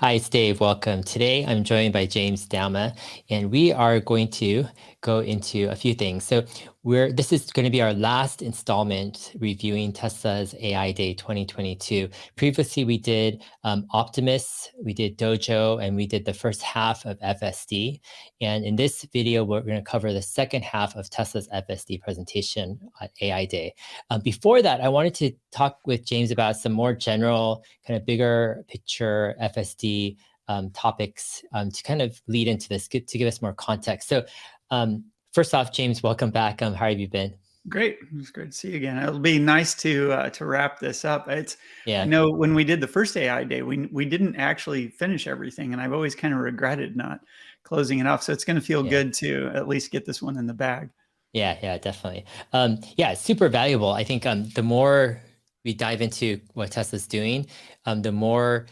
Hi, it's Dave. Welcome. Today, I'm joined by James Douma, and we are going to go into a few things. So, this is going to be our last installment reviewing Tesla's AI Day 2022. Previously, we did Optimus, we did Dojo, and we did the first half of FSD. And in this video, we're going to cover the second half of Tesla's FSD presentation at AI Day. Before that, I wanted to talk with James about some more general, kind of bigger picture FSD topics to kind of lead into this, to give us more context. So first off, James, welcome back. How have you been? Great. It's great to see you again. It'll be nice to wrap this up. I Yeah, know when we did the first AI Day, we didn't actually finish everything, and I've always kind of regretted not closing it off. So it's going to feel yeah. good to at least get this one in the bag. Yeah, definitely. Yeah, it's super valuable. I think the more we dive into what Tesla's doing, the more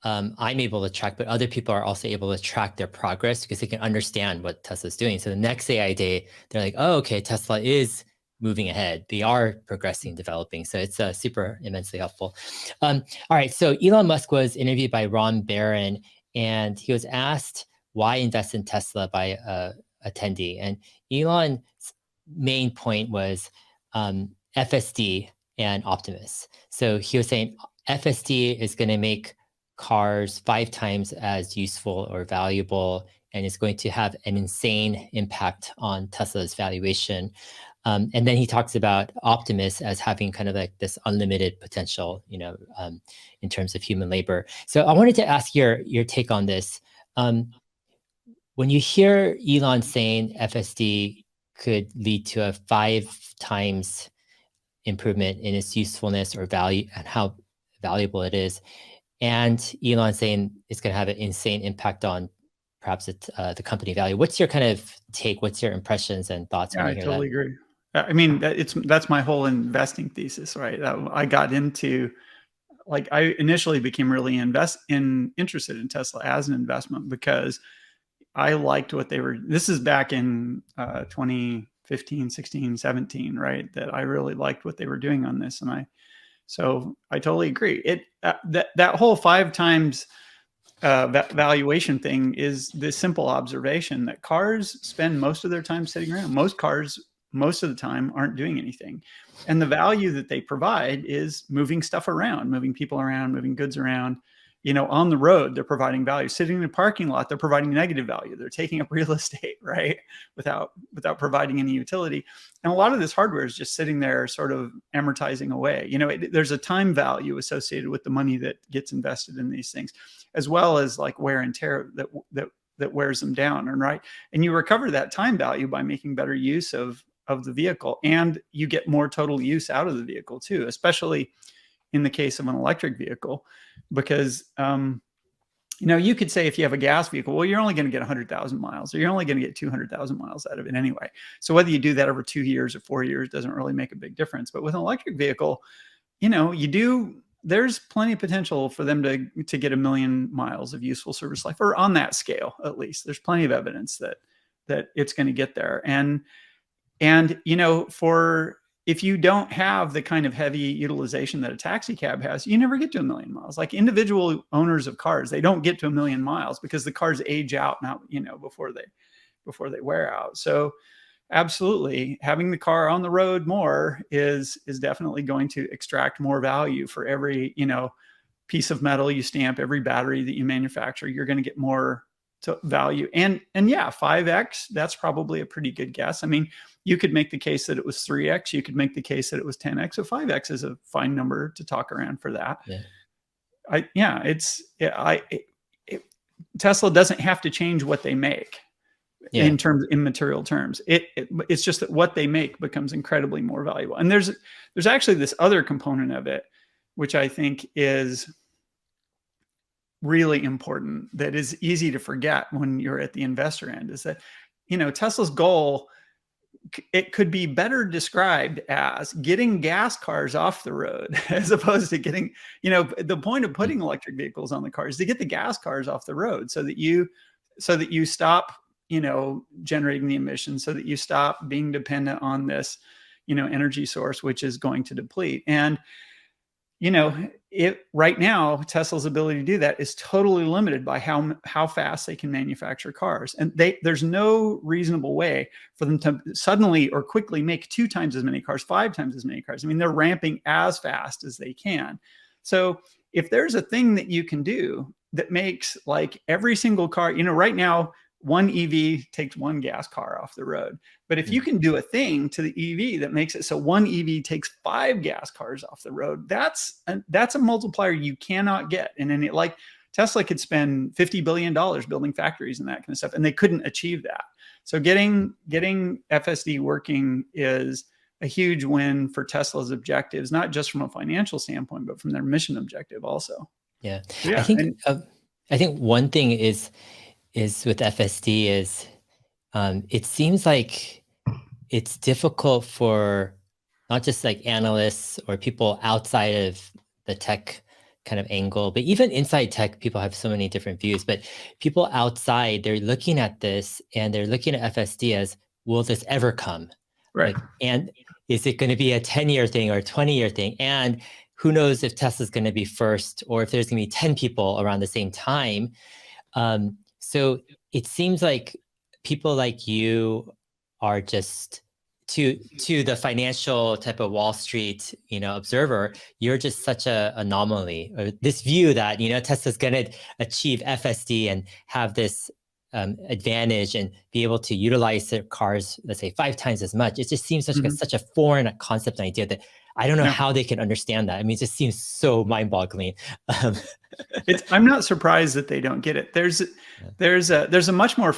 I'm able to track, but other people are also able to track their progress because they can understand what Tesla's doing. So the next AI Day, they're like, oh, okay, Tesla is moving ahead. They are progressing, developing. So it's super immensely helpful. All right, so Elon Musk was interviewed by Ron Barron, and he was asked why invest in Tesla by attendee. And Elon's main point was FSD and Optimus. So he was saying FSD is going to make cars 5 times as useful or valuable, and it's going to have an insane impact on Tesla's valuation. And then he talks about Optimus as having kind of like this unlimited potential, in terms of human labor. So I wanted to ask your take on this. When you hear Elon saying FSD could lead to a 5 times improvement in its usefulness or value and how valuable it is, and Elon saying it's going to have an insane impact on perhaps the company value. What's your kind of take? What's your impressions and thoughts Yeah, when you I hear that? totally agree. I mean, that's my whole investing thesis, right? I got into, like, I initially became really interested in Tesla as an investment because I liked what they were. This is back in 2015, 16, 17, right? That I really liked what they were doing on this, so I totally agree. That whole 5 times valuation thing is the simple observation that cars spend most of their time sitting around. Most cars, most of the time, aren't doing anything, and the value that they provide is moving stuff around, moving people around, moving goods around. On the road, they're providing value. Sitting in a parking lot, they're providing negative value. They're taking up real estate, right? Without providing any utility. And a lot of this hardware is just sitting there, sort of amortizing away. There's a time value associated with the money that gets invested in these things, as well as like wear and tear that wears them down. And right, and you recover that time value by making better use of the vehicle, and you get more total use out of the vehicle too, especially in the case of an electric vehicle, because you could say if you have a gas vehicle, well, you're only going to get 100,000 miles, or you're only going to get 200,000 miles out of it anyway. So whether you do that over 2 years or 4 years doesn't really make a big difference. But with an electric vehicle, there's plenty of potential for them to get 1 million miles of useful service life, or on that scale, at least. There's plenty of evidence that it's going to get there. And for if you don't have the kind of heavy utilization that a taxi cab has, you never get to 1 million miles. Like individual owners of cars, they don't get to 1 million miles because the cars age out now, before they wear out. So absolutely, having the car on the road more is definitely going to extract more value for every piece of metal you stamp, every battery that you manufacture. You're going to get more value. And yeah, 5x, that's probably a pretty good guess. I mean, you could make the case that it was 3x. You could make the case that it was 10x. So 5x is a fine number to talk around for that. Yeah. Tesla doesn't have to change what they make. Yeah. In material terms. It's just that what they make becomes incredibly more valuable. And there's actually this other component of it, which I think is really important, that is easy to forget when you're at the investor end, is that Tesla's goal, it could be better described as getting gas cars off the road as opposed to getting, the point of putting electric vehicles on the cars is to get the gas cars off the road so that you stop generating the emissions, so that you stop being dependent on this energy source, which is going to deplete. And you know, right now, Tesla's ability to do that is totally limited by how fast they can manufacture cars. And there's no reasonable way for them to suddenly or quickly make 2 times as many cars, 5 times as many cars. I mean, they're ramping as fast as they can. So if there's a thing that you can do that makes like every single car, right now, one EV takes 1 gas car off the road. But if you can do a thing to the EV that makes it so 1 EV takes 5 gas cars off the road, that's a multiplier you cannot get. And then like Tesla could spend $50 billion building factories and that kind of stuff, and they couldn't achieve that. So getting FSD working is a huge win for Tesla's objectives, not just from a financial standpoint, but from their mission objective also. Yeah. I think one thing is with FSD is it seems like it's difficult for not just like analysts or people outside of the tech kind of angle, but even inside tech, people have so many different views. But people outside, they're looking at this and they're looking at FSD as, will this ever come? Right. Like, and is it going to be a 10-year thing or a 20-year thing? And who knows if Tesla's going to be first or if there's going to be 10 people around the same time. So it seems like people like you are just to the financial type of Wall Street, observer, you're just such a anomaly, or this view that, Tesla's going to achieve FSD and have this advantage and be able to utilize their cars, let's say 5 times as much. It just seems such a foreign concept and idea that I don't know how they can understand that. I mean, it just seems so mind-boggling. I'm not surprised that they don't get it. There's a much more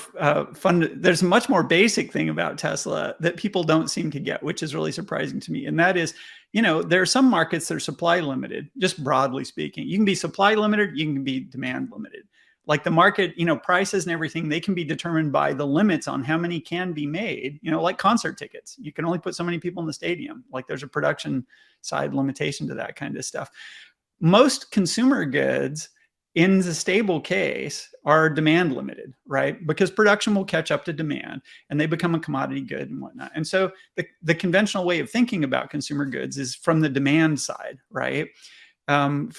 there's a much more basic thing about Tesla that people don't seem to get, which is really surprising to me. And that is, there are some markets that are supply limited, just broadly speaking. You can be supply limited, you can be demand limited. Like the market, prices and everything, they can be determined by the limits on how many can be made, like concert tickets. You can only put so many people in the stadium. Like there's a production side limitation to that kind of stuff. Most consumer goods in the stable case are demand limited, right? Because production will catch up to demand and they become a commodity good and whatnot. And so the conventional way of thinking about consumer goods is from the demand side, right?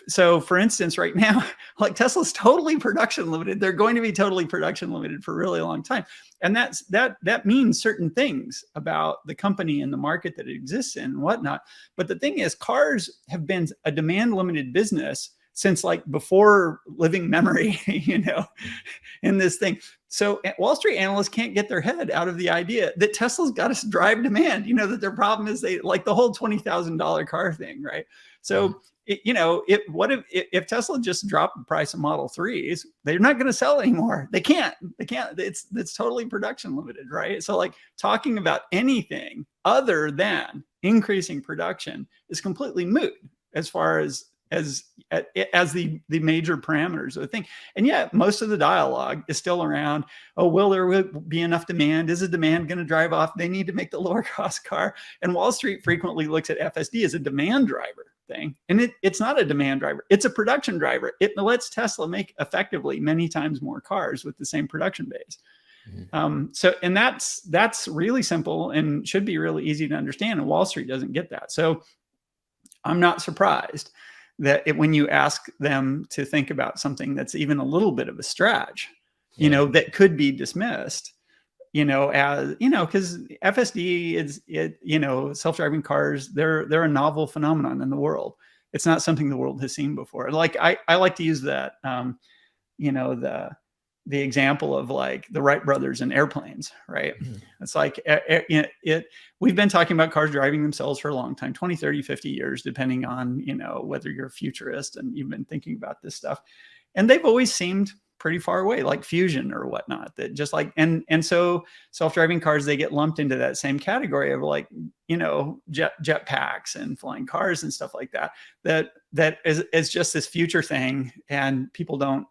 So for instance, right now, like Tesla's totally production limited. They're going to be totally production limited for a really long time. And that means certain things about the company and the market that it exists in and whatnot. But the thing is, cars have been a demand limited business since like before living memory, in this thing. So Wall Street analysts can't get their head out of the idea that Tesla's got to drive demand, that their problem is they like the whole $20,000 car thing, right? So, if Tesla just dropped the price of Model 3s, they're not going to sell anymore. They can't, it's totally production limited, right? So like talking about anything other than increasing production is completely moot as far as the major parameters of the thing. And yet most of the dialogue is still around, oh, will there be enough demand? Is the demand going to drive off? They need to make the lower cost car. And Wall Street frequently looks at FSD as a demand driver thing. And it's not a demand driver. It's a production driver. It lets Tesla make effectively many times more cars with the same production base. And that's really simple and should be really easy to understand. And Wall Street doesn't get that. So I'm not surprised that when you ask them to think about something that's even a little bit of a stretch, that could be dismissed, as, because FSD is, self-driving cars, they're a novel phenomenon in the world. It's not something the world has seen before. Like I like to use that, the example of like the Wright brothers and airplanes, right? It's like, we've been talking about cars driving themselves for a long time, 20, 30, 50 years, depending on, whether you're a futurist and you've been thinking about this stuff. And they've always seemed pretty far away, like fusion or whatnot, that just like, and so self-driving cars, they get lumped into that same category of like, jet packs and flying cars and stuff like that is just this future thing. And people don't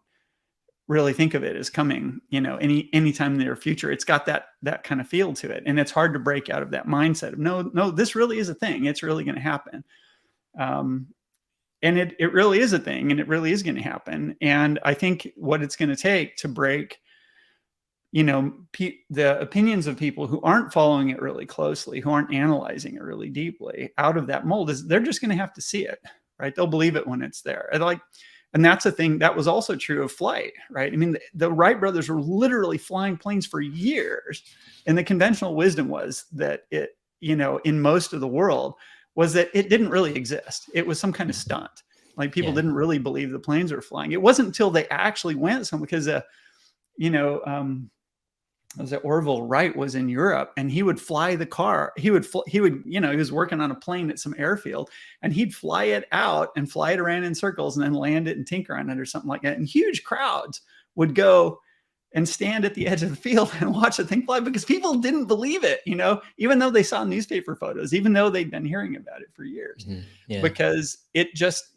really think of it as coming, anytime in the near future. It's got that kind of feel to it. And it's hard to break out of that mindset of no, this really is a thing. It's really going to happen. And it really is a thing, and it really is going to happen. And I think what it's going to take to break, the opinions of people who aren't following it really closely, who aren't analyzing it really deeply out of that mold, is they're just going to have to see it, right? They'll believe it when it's there. And that's a thing that was also true of flight, right? I mean, the Wright brothers were literally flying planes for years. And the conventional wisdom was that it, in most of the world, was that it didn't really exist. It was some kind of stunt. Like people didn't really believe the planes were flying. It wasn't until they actually went somewhere, because, was it Orville Wright was in Europe, and he would fly the car. He would, he was working on a plane at some airfield, and he'd fly it out and fly it around in circles and then land it and tinker on it or something like that. And huge crowds would go and stand at the edge of the field and watch the thing fly, because people didn't believe it, even though they saw newspaper photos, even though they'd been hearing about it for years, because it just,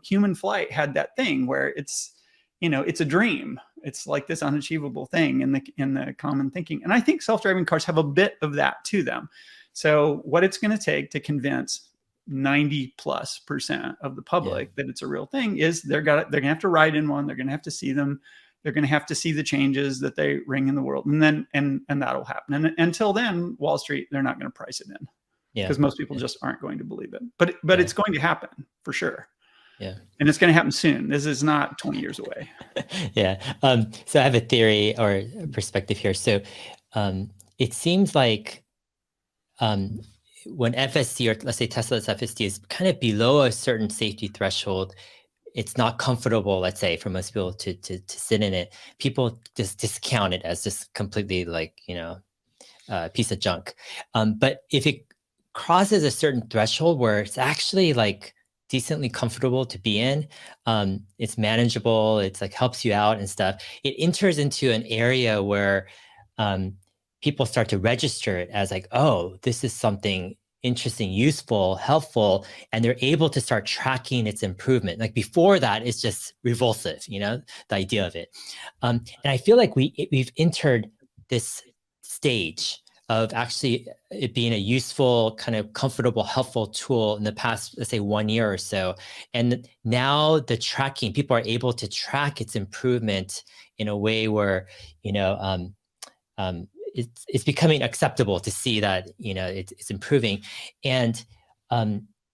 human flight had that thing where it's, it's a dream. It's like this unachievable thing in the common thinking. And I think self-driving cars have a bit of that to them. So what it's going to take to convince 90+% of the public that it's a real thing is they're going to have to ride in one. They're going to have to see them. They're going to have to see the changes that they ring in the world. And then, and that'll happen. And until then, Wall Street, they're not going to price it in, because most people just aren't going to believe it. But it's going to happen for sure. Yeah. And it's going to happen soon. This is not 20 years away. So I have a theory or a perspective here. So it seems like when FSD, or let's say Tesla's FSD, is kind of below a certain safety threshold, it's not comfortable, let's say, for most people to sit in it. People just discount it as just completely like, a piece of junk. But if it crosses a certain threshold where it's actually like decently comfortable to be in, it's manageable, it's like helps you out and stuff, it enters into an area where people start to register it as like, oh, this is something interesting, useful, helpful, and they're able to start tracking its improvement. Like before that, it's just revulsive, the idea of it. And I feel like we've entered this stage of actually it being a useful, kind of comfortable, helpful tool in the past, let's say 1 year or so. And now the tracking, people are able to track its improvement in a way where, it's becoming acceptable to see that, it's improving. And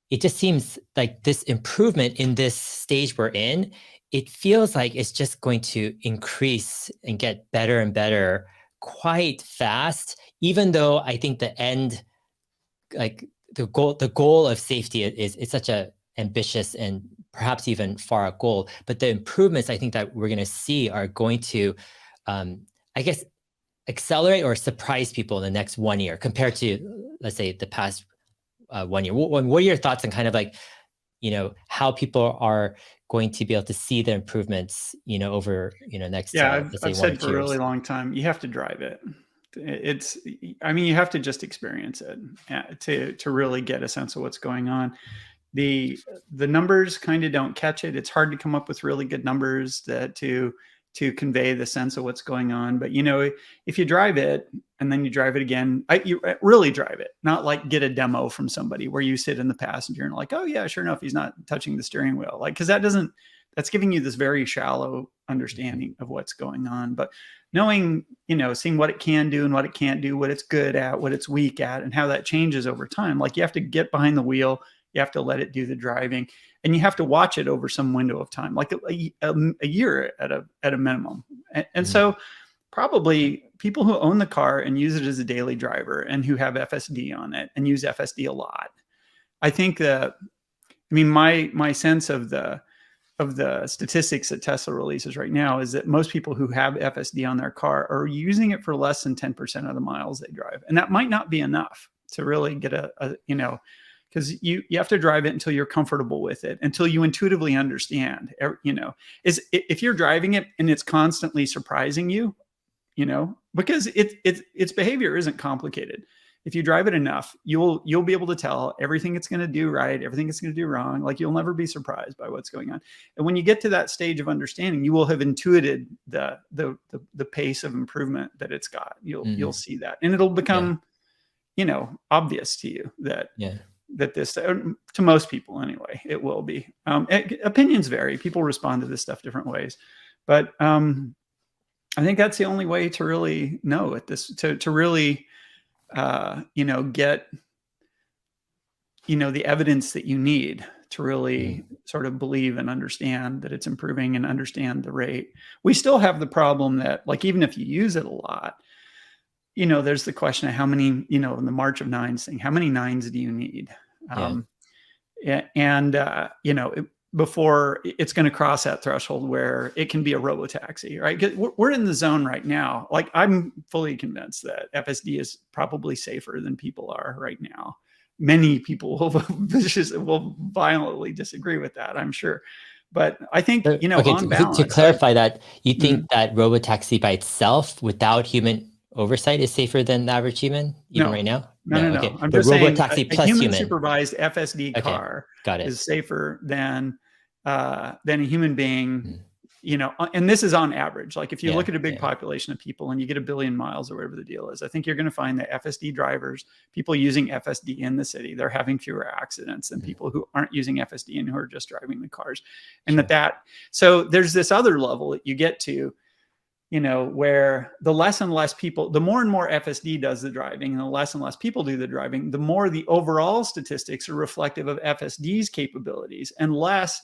it just seems like this improvement in this stage we're in, it feels like it's just going to increase and get better and better quite fast, even though I think the end, like the goal of safety is such a ambitious and perhaps even far out goal. But the improvements I think that we're going to see are going to, I guess, accelerate or surprise people in the next 1 year compared to, let's say, the past 1 year. What are your thoughts on kind of like, how people are going to be able to see the improvements, over, next, let's say I've 1 or said 2 for a really years? long time, you have to drive it. You have to just experience it to really get a sense of what's going on. The numbers kind of don't catch it. It's hard to come up with really good numbers to convey the sense of what's going on. But, if you drive it and then you drive it again, you really drive it, not like get a demo from somebody where you sit in the passenger and like, oh yeah, sure enough, he's not touching the steering wheel. Like, cause that's giving you this very shallow understanding of what's going on. But knowing, seeing what it can do and what it can't do, what it's good at, what it's weak at, and how that changes over time. Like you have to get behind the wheel, you have to let it do the driving, and you have to watch it over some window of time, like a year at a minimum. And so probably people who own the car and use it as a daily driver and who have FSD on it and use FSD a lot, I think that, my sense of the statistics that Tesla releases right now is that most people who have FSD on their car are using it for less than 10% of the miles they drive. And that might not be enough to really get because you have to drive it until you're comfortable with it, until you intuitively understand, if you're driving it and it's constantly surprising you, because its behavior isn't complicated. If you drive it enough, you'll be able to tell everything it's going to do right, everything it's going to do wrong. Like you'll never be surprised by what's going on. And when you get to that stage of understanding, you will have intuited the pace of improvement that it's got. You'll see that, and it'll become, obvious to you that this, to most people anyway, it will be. Opinions vary. People respond to this stuff different ways, but I think that's the only way to really know at this, to really, get, the evidence that you need to really sort of believe and understand that it's improving and understand the rate. We still have the problem that, like, even if you use it a lot, there's the question of how many, in the March of Nines thing, how many nines do you need? Before it's going to cross that threshold where it can be a robo-taxi, right? 'Cause we're in the zone right now. Like, I'm fully convinced that FSD is probably safer than people are right now. Many people will violently disagree with that, I'm sure. But I think, Okay, on balance, to clarify that, you think that robo-taxi by itself, without human oversight, is safer than the average human, even right now? No. Okay. I'm But just saying robo-taxi a plus human human. supervised FSD car Got it. is safer than a human being, and this is on average. Like, if you look at a big population of people and you get 1 billion miles or whatever the deal is, I think you're going to find that FSD drivers, people using FSD in the city, they're having fewer accidents than people who aren't using FSD and who are just driving the cars. And so there's this other level that you get to, where the less and less people, the more and more FSD does the driving and the less and less people do the driving, the more the overall statistics are reflective of FSD's capabilities, and less,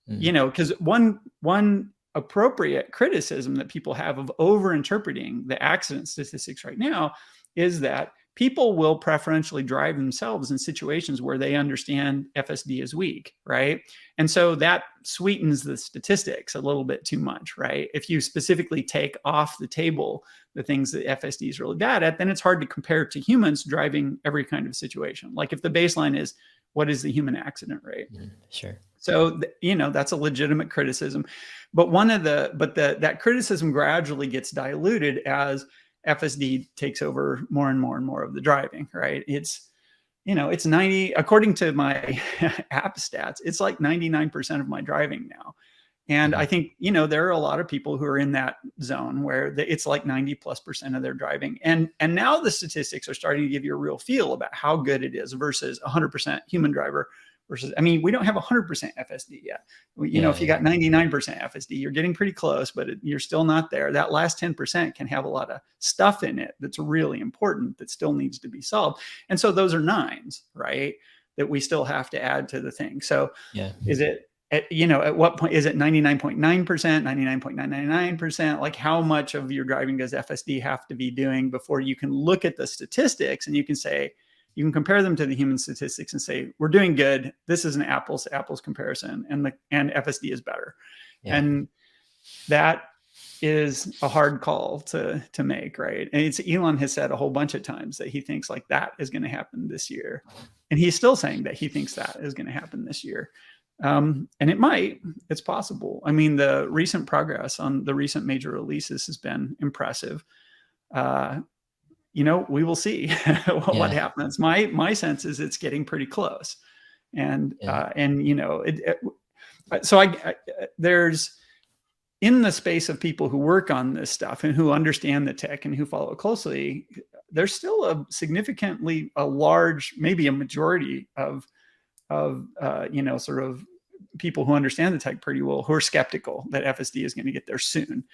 because one appropriate criticism that people have of over-interpreting the accident statistics right now is that people will preferentially drive themselves in situations where they understand FSD is weak, right? And so that sweetens the statistics a little bit too much, right? If you specifically take off the table the things that FSD is really bad at, then it's hard to compare to humans driving every kind of situation. Like, if the baseline is, what is the human accident rate? Sure. So, that's a legitimate criticism. But that criticism gradually gets diluted as FSD takes over more and more and more of the driving, right? It's 90, according to my app stats, it's like 99% of my driving now. And I think, there are a lot of people who are in that zone where it's like 90+% of their driving. And now the statistics are starting to give you a real feel about how good it is versus 100% human driver versus, we don't have 100% FSD yet. If you got 99% FSD, you're getting pretty close, but you're still not there. That last 10% can have a lot of stuff in it that's really important that still needs to be solved. And so those are nines, right? That we still have to add to the thing. So is it, at what point is it 99.9%, 99.999%? Like, how much of your driving does FSD have to be doing before you can look at the statistics and you can say, you can compare them to the human statistics and say, we're doing good. This is an apples to apples comparison, and FSD is better. And that is a hard call to make, right? And Elon has said a whole bunch of times that he thinks like that is going to happen this year. And he's still saying that he thinks that is going to happen this year. And it might, it's possible. The recent progress on the recent major releases has been impressive. We will see what happens. My sense is it's getting pretty close. And there's, in the space of people who work on this stuff and who understand the tech and who follow it closely, there's still a large, maybe a majority of sort of people who understand the tech pretty well, who are skeptical that FSD is going to get there soon,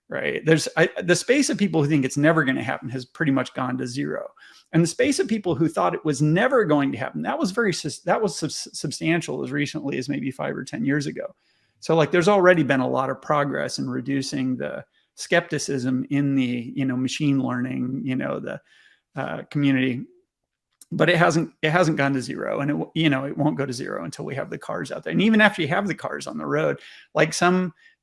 right? The space of people who think it's never going to happen has pretty much gone to zero. And the space of people who thought it was never going to happen, that was substantial as recently as maybe 5 or 10 years ago. So, like, there's already been a lot of progress in reducing the skepticism in the, machine learning, the community. But it hasn't gone to zero, and it won't go to zero until we have the cars out there. And even after you have the cars on the road, like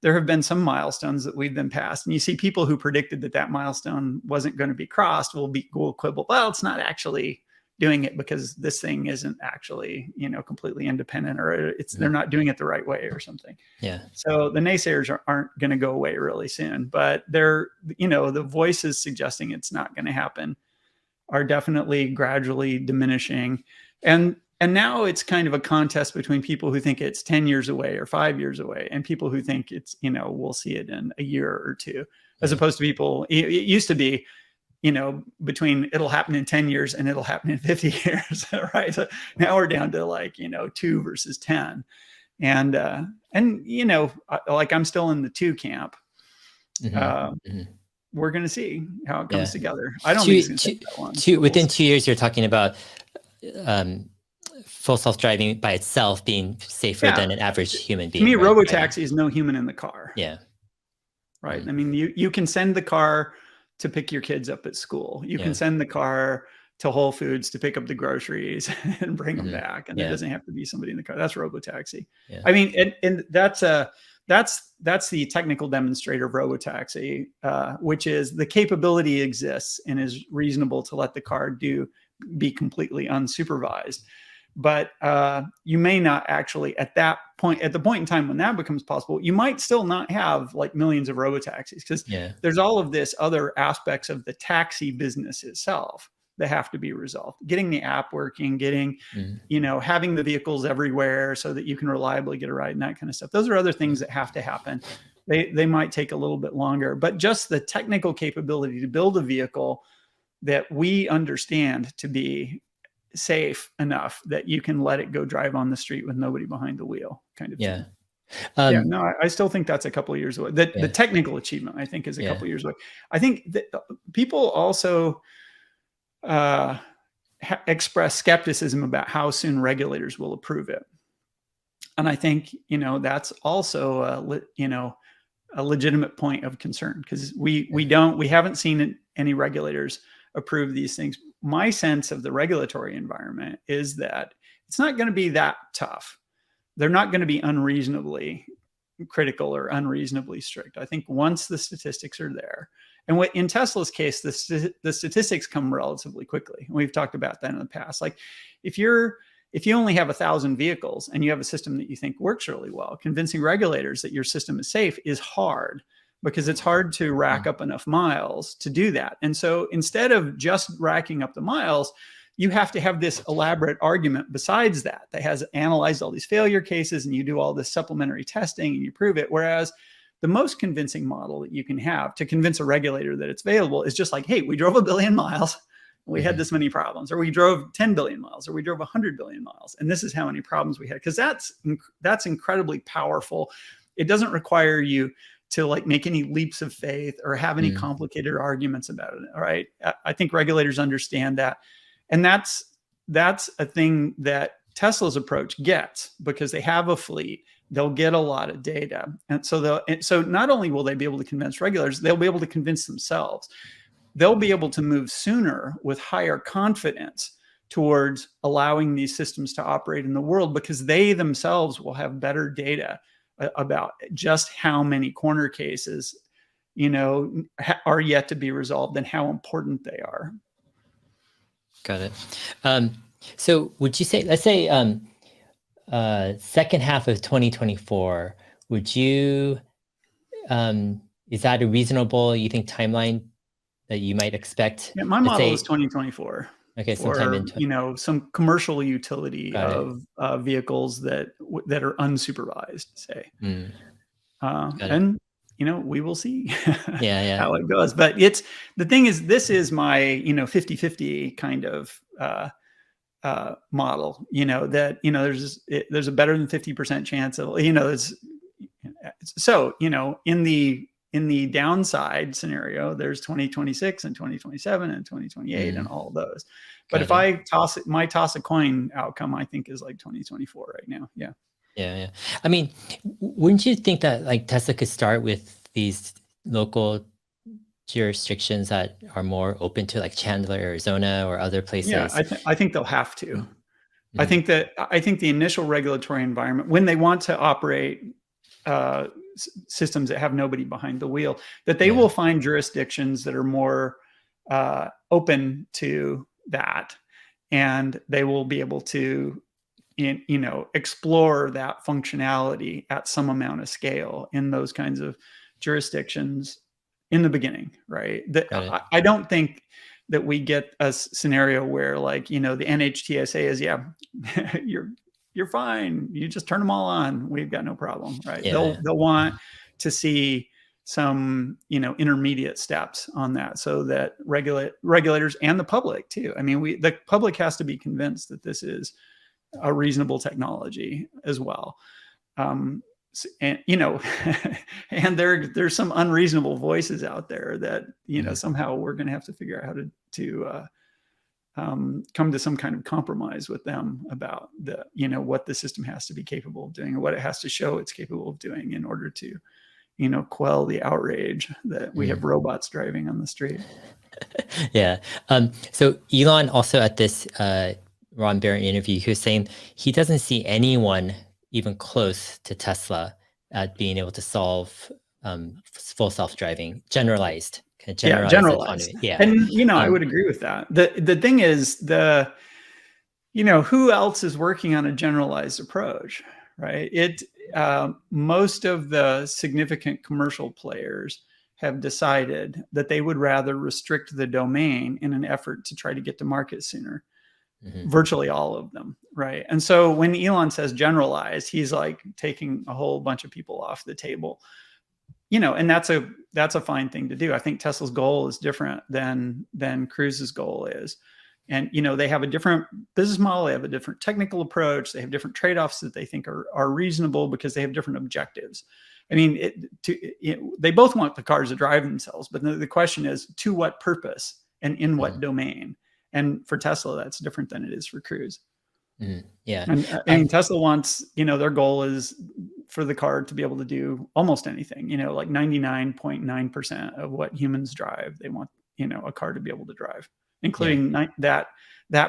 there have been some milestones that we've been passed, and you see people who predicted that milestone wasn't going to be crossed will quibble. Well, it's not actually doing it because this thing isn't actually completely independent, or they're not doing it the right way or something. So the naysayers aren't going to go away really soon, but the voices suggesting it's not going to happen are definitely gradually diminishing. And now it's kind of a contest between people who think it's 10 years away or 5 years away and people who think it's, we'll see it in a year or two, as opposed to people, it used to be, between it'll happen in 10 years and it'll happen in 50 years, right? So now we're down to 2 versus 10. And like, I'm still in the 2 camp. We're going to see how it comes together. I don't think it's going to take that long. Within 2 years, you're talking about full self-driving by itself being safer than an average human being. To me, right? robo-taxi is no human in the car. Yeah. Right. I mean, you can send the car to pick your kids up at school. You can send the car to Whole Foods to pick up the groceries and bring them back. And there doesn't have to be somebody in the car. That's robo-taxi. I mean, and that's the technical demonstrator of robo-taxi, which is the capability exists and is reasonable to let the car be completely unsupervised. But you may not actually at the point in time when that becomes possible, you might still not have like millions of robo-taxis, because there's all of this other aspects of the taxi business itself that have to be resolved. Getting the app working, getting, having the vehicles everywhere so that you can reliably get a ride and that kind of stuff. Those are other things that have to happen. They might take a little bit longer, but just the technical capability to build a vehicle that we understand to be safe enough that you can let it go drive on the street with nobody behind the wheel, kind of thing. No, I still think that's a couple of years away. The technical achievement, I think, is a couple of years away. I think that people also express skepticism about how soon regulators will approve it. And I think, that's also a legitimate point of concern, because we haven't seen any regulators approve these things. My sense of the regulatory environment is that it's not going to be that tough. They're not going to be unreasonably critical or unreasonably strict. I think once the statistics are there, and in Tesla's case, the statistics come relatively quickly. And we've talked about that in the past. Like if you only have 1,000 vehicles and you have a system that you think works really well, convincing regulators that your system is safe is hard, because it's hard to rack up enough miles to do that. And so instead of just racking up the miles, you have to have this elaborate argument besides that has analyzed all these failure cases, and you do all this supplementary testing and you prove it. Whereas the most convincing model that you can have to convince a regulator that it's available is just like, hey, we drove 1 billion miles. We had this many problems, or we drove 10 billion miles, or we drove 100 billion miles. And this is how many problems we had. Because that's incredibly powerful. It doesn't require you to like make any leaps of faith or have any complicated arguments about it. All right. I think regulators understand that. And that's a thing that Tesla's approach gets, because they have a fleet. They'll get a lot of data. And so not only will they be able to convince regulators, they'll be able to convince themselves. They'll be able to move sooner with higher confidence towards allowing these systems to operate in the world, because they themselves will have better data about just how many corner cases, are yet to be resolved and how important they are. Got it. So would you say, let's say, second half of 2024, would you, is that a reasonable, you think, timeline that you might expect? Yeah, my model is 2024. Okay, sometime in some commercial utility of vehicles that are unsupervised, say. And we will see how it goes. But the thing is, this is my 50-50 kind of model. There's a better than 50% chance of so in the downside scenario, there's 2026 and 2027 and 2028 and all those. But if I toss a coin outcome, I think is like 2024 right now. Yeah. I mean, wouldn't you think that like Tesla could start with these local jurisdictions that are more open to, like Chandler, Arizona, or other places? Yeah, I think they'll have to. I think the initial regulatory environment, when they want to operate systems that have nobody behind the wheel, that they will find jurisdictions that are more open to that, and they will be able to explore that functionality at some amount of scale in those kinds of jurisdictions in the beginning, right? I don't think that we get a scenario where like, the NHTSA is, you're fine. You just turn them all on. We've got no problem, right? They'll want to see some, intermediate steps on that, so that regulators and the public too. I mean, the public has to be convinced that this is a reasonable technology as well. And and there's some unreasonable voices out there that, somehow we're going to have to figure out how come to some kind of compromise with them about the, you know, what the system has to be capable of doing, or what it has to show it's capable of doing in order to, you know, quell the outrage that we have robots driving on the street. Yeah. So Elon also at this Ron Barron interview, he was saying he doesn't see anyone even close to Tesla at being able to solve full self-driving, generalized Generalized. autonomy. Yeah. And, you know, I would agree with that. The thing is, you know, who else is working on a generalized approach, right? Most of the significant commercial players have decided that they would rather restrict the domain in an effort to try to get to market sooner. Virtually all of them, right? And so when Elon says generalized, he's like taking a whole bunch of people off the table. You know, and that's a fine thing to do. I think Tesla's goal is different than Cruise's goal is. And, you know, they have a different business model. They have a different technical approach. They have different trade-offs that they think are reasonable because they have different objectives. I mean, they both want the cars to drive themselves, but the question is, to what purpose and in what domain? And for Tesla, that's different than it is for Cruise. Yeah. And I mean, Tesla wants, you know, their goal is for the car to be able to do almost anything, you know, like 99.9% of what humans drive. They want, you know, a car to be able to drive, including that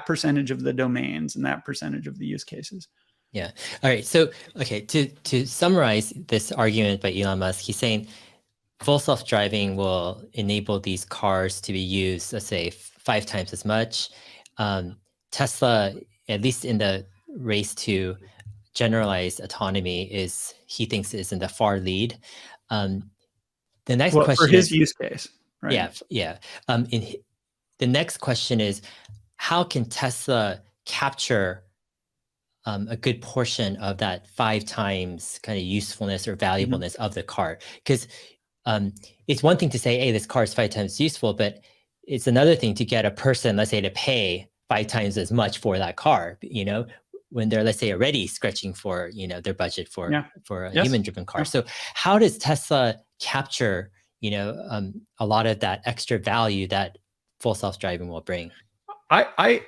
percentage of the domains and that percentage of the use cases. Yeah. All right. So, okay, to summarize this argument by Elon Musk, he's saying full self-driving will enable these cars to be used, let's say, 5 times as much. Tesla, at least in the race to generalized autonomy, he thinks is in the far lead. The next question for his use case, right? Yeah. The next question is, how can Tesla capture a good portion of that 5 times kind of usefulness or valuableness of the car? Because it's one thing to say, hey, this car is 5 times useful, but it's another thing to get a person, let's say, to pay 5 times as much for that car, you know, when they're, let's say, already stretching for, you know, their budget for a human-driven car. So how does Tesla capture, you know, a lot of that extra value that full self-driving will bring? I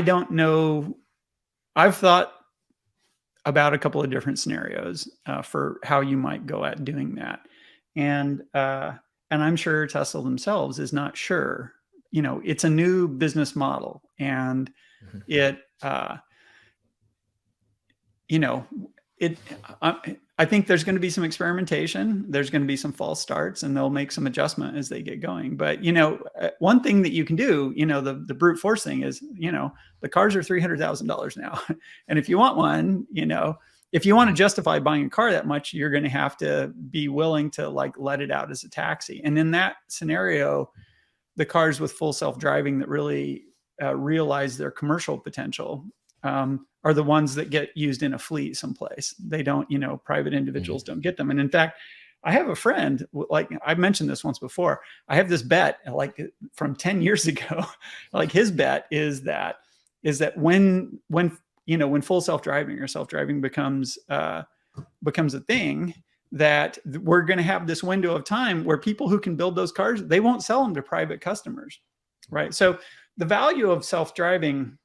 don't know. I've thought about a couple of different scenarios for how you might go at doing that. And I'm sure Tesla themselves is not sure. You know, it's a new business model, and I think there's going to be some experimentation. There's going to be some false starts, and they'll make some adjustment as they get going. But, you know, one thing that you can do, you know, the brute force thing is, you know, the cars are $300,000 now. And if you want one, you know, if you want to justify buying a car that much, you're going to have to be willing to like let it out as a taxi. And in that scenario, the cars with full self-driving that really realize their commercial potential are the ones that get used in a fleet someplace. They don't, you know, private individuals don't get them. And in fact, I have a friend, like I mentioned this once before, I have this bet like from 10 years ago, like his bet is that when full self-driving or self-driving becomes a thing, that we're going to have this window of time where people who can build those cars, they won't sell them to private customers, right? So the value of self-driving,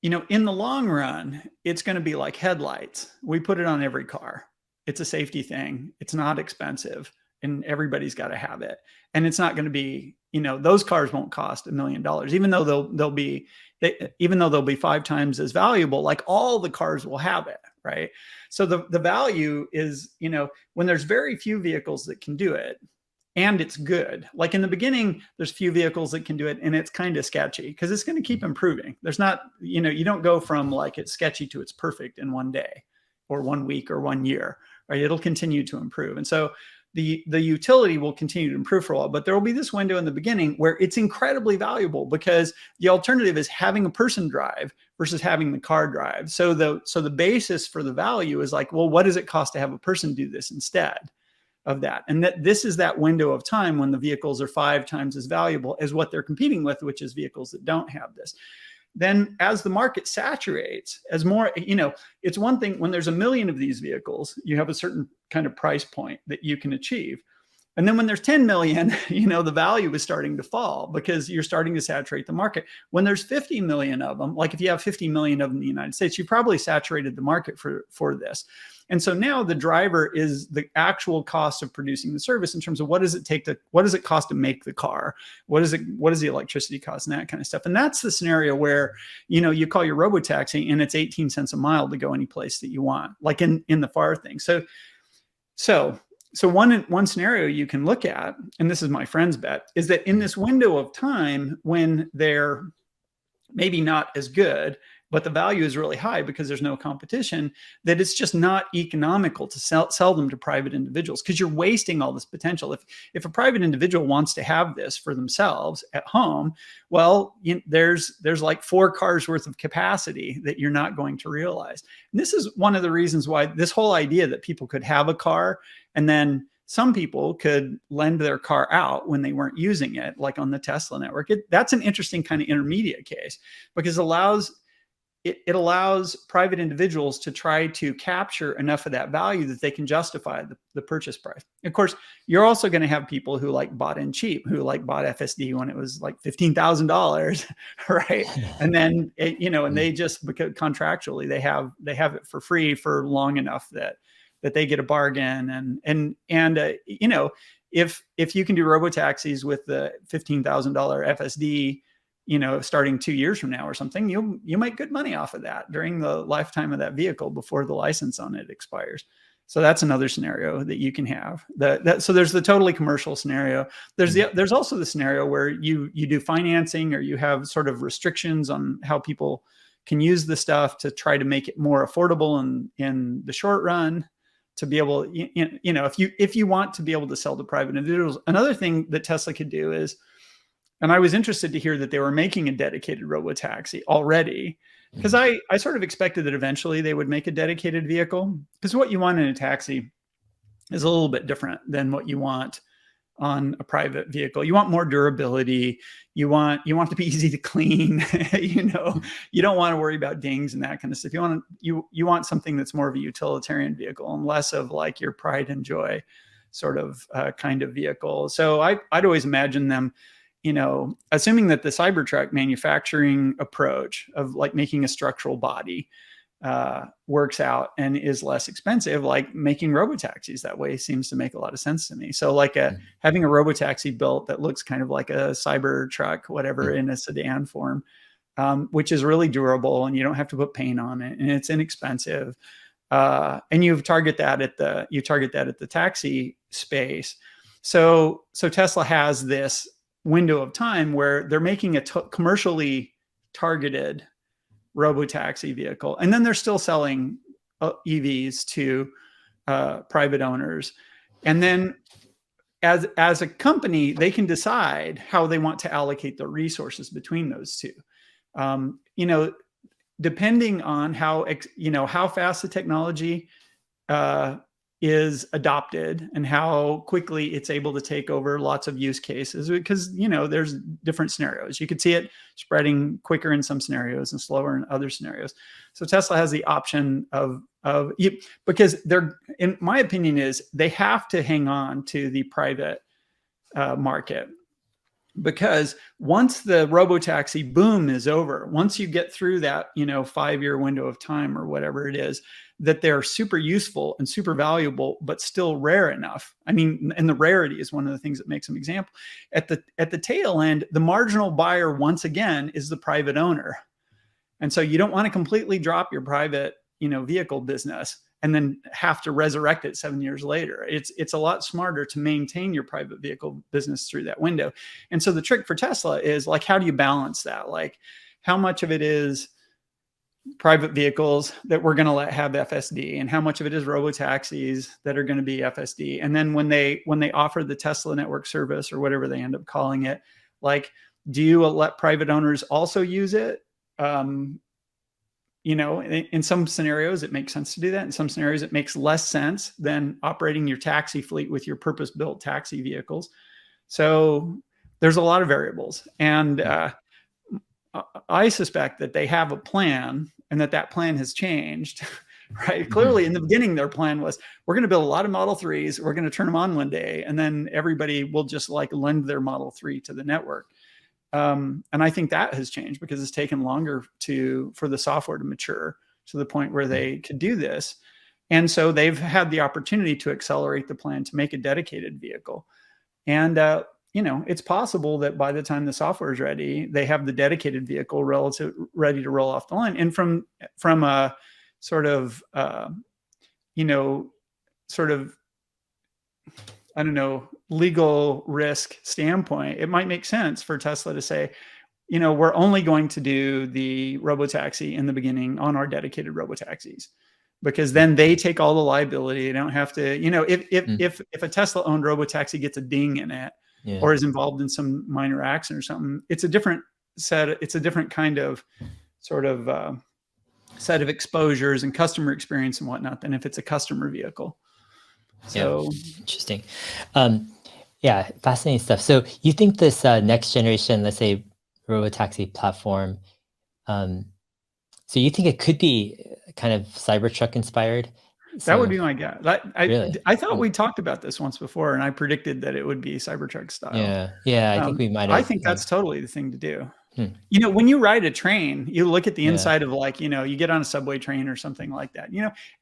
you know, in the long run, it's going to be like headlights. We put it on every car. It's a safety thing. It's not expensive, and everybody's got to have it. And it's not going to be, you know, those cars won't cost $1 million, even though they'll be 5 times as valuable. Like all the cars will have it, right? So the value is, you know, when there's very few vehicles that can do it, and it's good. Like in the beginning, there's few vehicles that can do it, and it's kind of sketchy because it's going to keep improving. There's not, you know, you don't go from like it's sketchy to it's perfect in one day or 1 week or 1 year, right? It'll continue to improve. And so the utility will continue to improve for a while, but there will be this window in the beginning where it's incredibly valuable because the alternative is having a person drive versus having the car drive. So the basis for the value is like, well, what does it cost to have a person do this instead of that? And that this is that window of time when the vehicles are 5 times as valuable as what they're competing with, which is vehicles that don't have this. Then as the market saturates, as more, you know, it's one thing when there's 1 million of these vehicles, you have a certain kind of price point that you can achieve. And then when there's 10 million, the value is starting to fall because you're starting to saturate the market. When there's 50 million of them, like if you have 50 million of them in the United States, you probably saturated the market for this. And so now the driver is the actual cost of producing the service in terms of what does it cost to make the car? What does the electricity cost and that kind of stuff? And that's the scenario where, you call your robo-taxi and it's 18 cents a mile to go any place that you want, like in the FAR thing. So one scenario you can look at, and this is my friend's bet, is that in this window of time when they're maybe not as good, but the value is really high because there's no competition, that it's just not economical to sell them to private individuals because you're wasting all this potential. If a private individual wants to have this for themselves at home, well, there's like 4 cars worth of capacity that you're not going to realize. And this is one of the reasons why this whole idea that people could have a car and then some people could lend their car out when they weren't using it, like on the Tesla network. That's an interesting kind of intermediate case because it allows private individuals to try to capture enough of that value that they can justify the purchase price. Of course, you're also going to have people who bought in cheap, who bought FSD when it was like $15,000, right? And then, and they just, because contractually they have it for free for long enough that they get a bargain. If you can do robo-taxis with the $15,000 FSD, starting 2 years from now or something, you make good money off of that during the lifetime of that vehicle before the license on it expires. So that's another scenario that you can have. So there's the totally commercial scenario. There's also the scenario where you do financing or you have sort of restrictions on how people can use the stuff to try to make it more affordable in the short run to be able, if you want to be able to sell to private individuals. Another thing that Tesla could do is, and I was interested to hear that they were making a dedicated robo-taxi already, because I sort of expected that eventually they would make a dedicated vehicle, because what you want in a taxi is a little bit different than what you want on a private vehicle. You want more durability. You want to be easy to clean. You don't want to worry about dings and that kind of stuff. You want something that's more of a utilitarian vehicle and less of like your pride and joy sort of kind of vehicle. So I'd always imagine them, assuming that the Cybertruck manufacturing approach of making a structural body works out and is less expensive, like making robotaxis that way seems to make a lot of sense to me. So having a robotaxi built that looks kind of like a Cybertruck, whatever, in a sedan form, which is really durable and you don't have to put paint on it and it's inexpensive. And you target that at the taxi space. So Tesla has this window of time where they're making a commercially targeted robo-taxi vehicle, and then they're still selling EVs to private owners. And then as a company, they can decide how they want to allocate the resources between those two. Depending on how fast the technology is adopted and how quickly it's able to take over lots of use cases, because there's different scenarios. You could see it spreading quicker in some scenarios and slower in other scenarios. So Tesla has the option because in my opinion, they have to hang on to the private market, because once the robo-taxi boom is over, once you get through that 5-year window of time or whatever it is, that they're super useful and super valuable, but still rare enough. I mean, and the rarity is one of the things that makes them example. At the tail end, the marginal buyer, once again, is the private owner. And so you don't want to completely drop your private, vehicle business and then have to resurrect it 7 years later. It's a lot smarter to maintain your private vehicle business through that window. And so the trick for Tesla is how do you balance that? How much of it is private vehicles that we're going to let have FSD, and how much of it is robo-taxis that are going to be FSD? And then when they offer the Tesla network service or whatever they end up calling it, do you let private owners also use it? In some scenarios, it makes sense to do that. In some scenarios, it makes less sense than operating your taxi fleet with your purpose-built taxi vehicles. So there's a lot of variables. And I suspect that they have a plan and that plan has changed right? Clearly, in the beginning, their plan was, we're going to build a lot of Model 3s. We're going to turn them on one day, and then everybody will just like lend their Model 3 to the network. And I think that has changed because it's taken longer for the software to mature to the point where they could do this. And so they've had the opportunity to accelerate the plan to make a dedicated vehicle. And, it's possible that by the time the software is ready, they have the dedicated vehicle ready to roll off the line. And from a sort of, I don't know, legal risk standpoint, it might make sense for Tesla to say, we're only going to do the robo-taxi in the beginning on our dedicated robo-taxis, because then they take all the liability. They don't have to, if a Tesla owned robo-taxi gets a ding in it or is involved in some minor accident or something, it's a different kind of sort of set of exposures and customer experience and whatnot than if it's a customer vehicle. So interesting. Yeah, fascinating stuff. So you think this next generation, let's say, robo-taxi platform, so you think it could be kind of Cybertruck inspired? That would be my guess. Really? I thought we talked about this once before, and I predicted that it would be Cybertruck style. Yeah. I think we might have. I think that's totally the thing to do. When you ride a train, you look at the inside of you get on a subway train or something like that.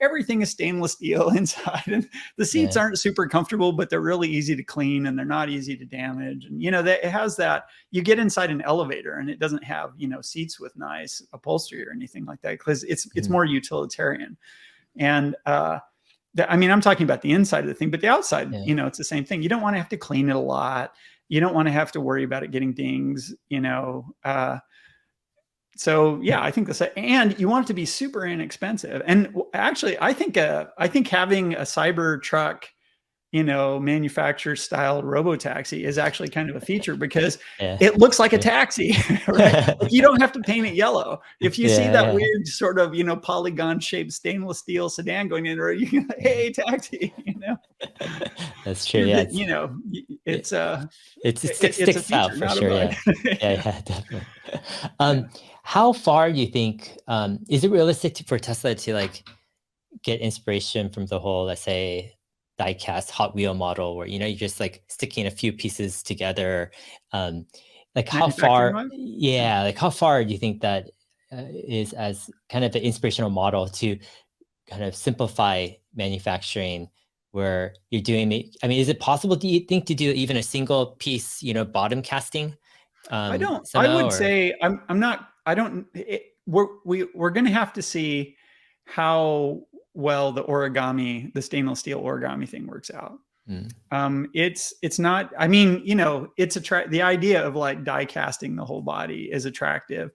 Everything is stainless steel inside, and the seats aren't super comfortable, but they're really easy to clean and they're not easy to damage. And it has that. You get inside an elevator and it doesn't have seats with nice upholstery or anything like that, because it's more utilitarian. And I'm talking about the inside of the thing, but the outside, it's the same thing. You don't want to have to clean it a lot. You don't want to have to worry about it getting dings, So yeah, I think and you want it to be super inexpensive. And actually, I think having a Cybertruck, manufacturer styled robo-taxi is actually kind of a feature, because it looks like a taxi, right? Like, you don't have to paint it yellow. If you see that weird sort of, polygon shaped stainless steel sedan going in, or hey, taxi, That's true. Yeah. It sticks out for sure. Yeah, definitely. How far do you think, is it realistic for Tesla to get inspiration from the whole, let's say, die-cast Hot Wheel model, where you're just sticking a few pieces together? How far? How far do you think that is as kind of the inspirational model to kind of simplify manufacturing, where you're doing? Is it possible, do you think, to do even a single piece, bottom casting? I don't. I would say I'm not. I don't. We're going to have to see how well the stainless steel origami thing works out. It's not. The idea of die casting the whole body is attractive.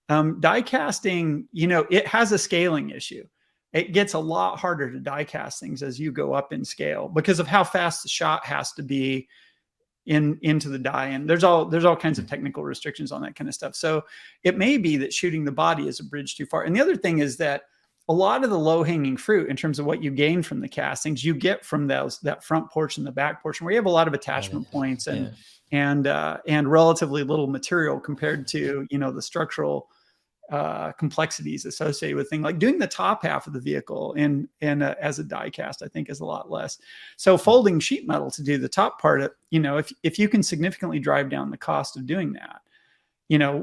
Die casting, it has a scaling issue. It gets a lot harder to die cast things as you go up in scale, because of how fast the shot has to be into the die, and there's all kinds of technical restrictions on that kind of stuff. So it may be that shooting the body is a bridge too far. And the other thing is that a lot of the low-hanging fruit in terms of what you gain from the castings, you get from that front portion, the back portion, where you have a lot of attachment points and relatively little material compared to the structural complexities associated with things like doing the top half of the vehicle and as a die cast, I think, is a lot less. So folding sheet metal to do the top part, if you can significantly drive down the cost of doing that,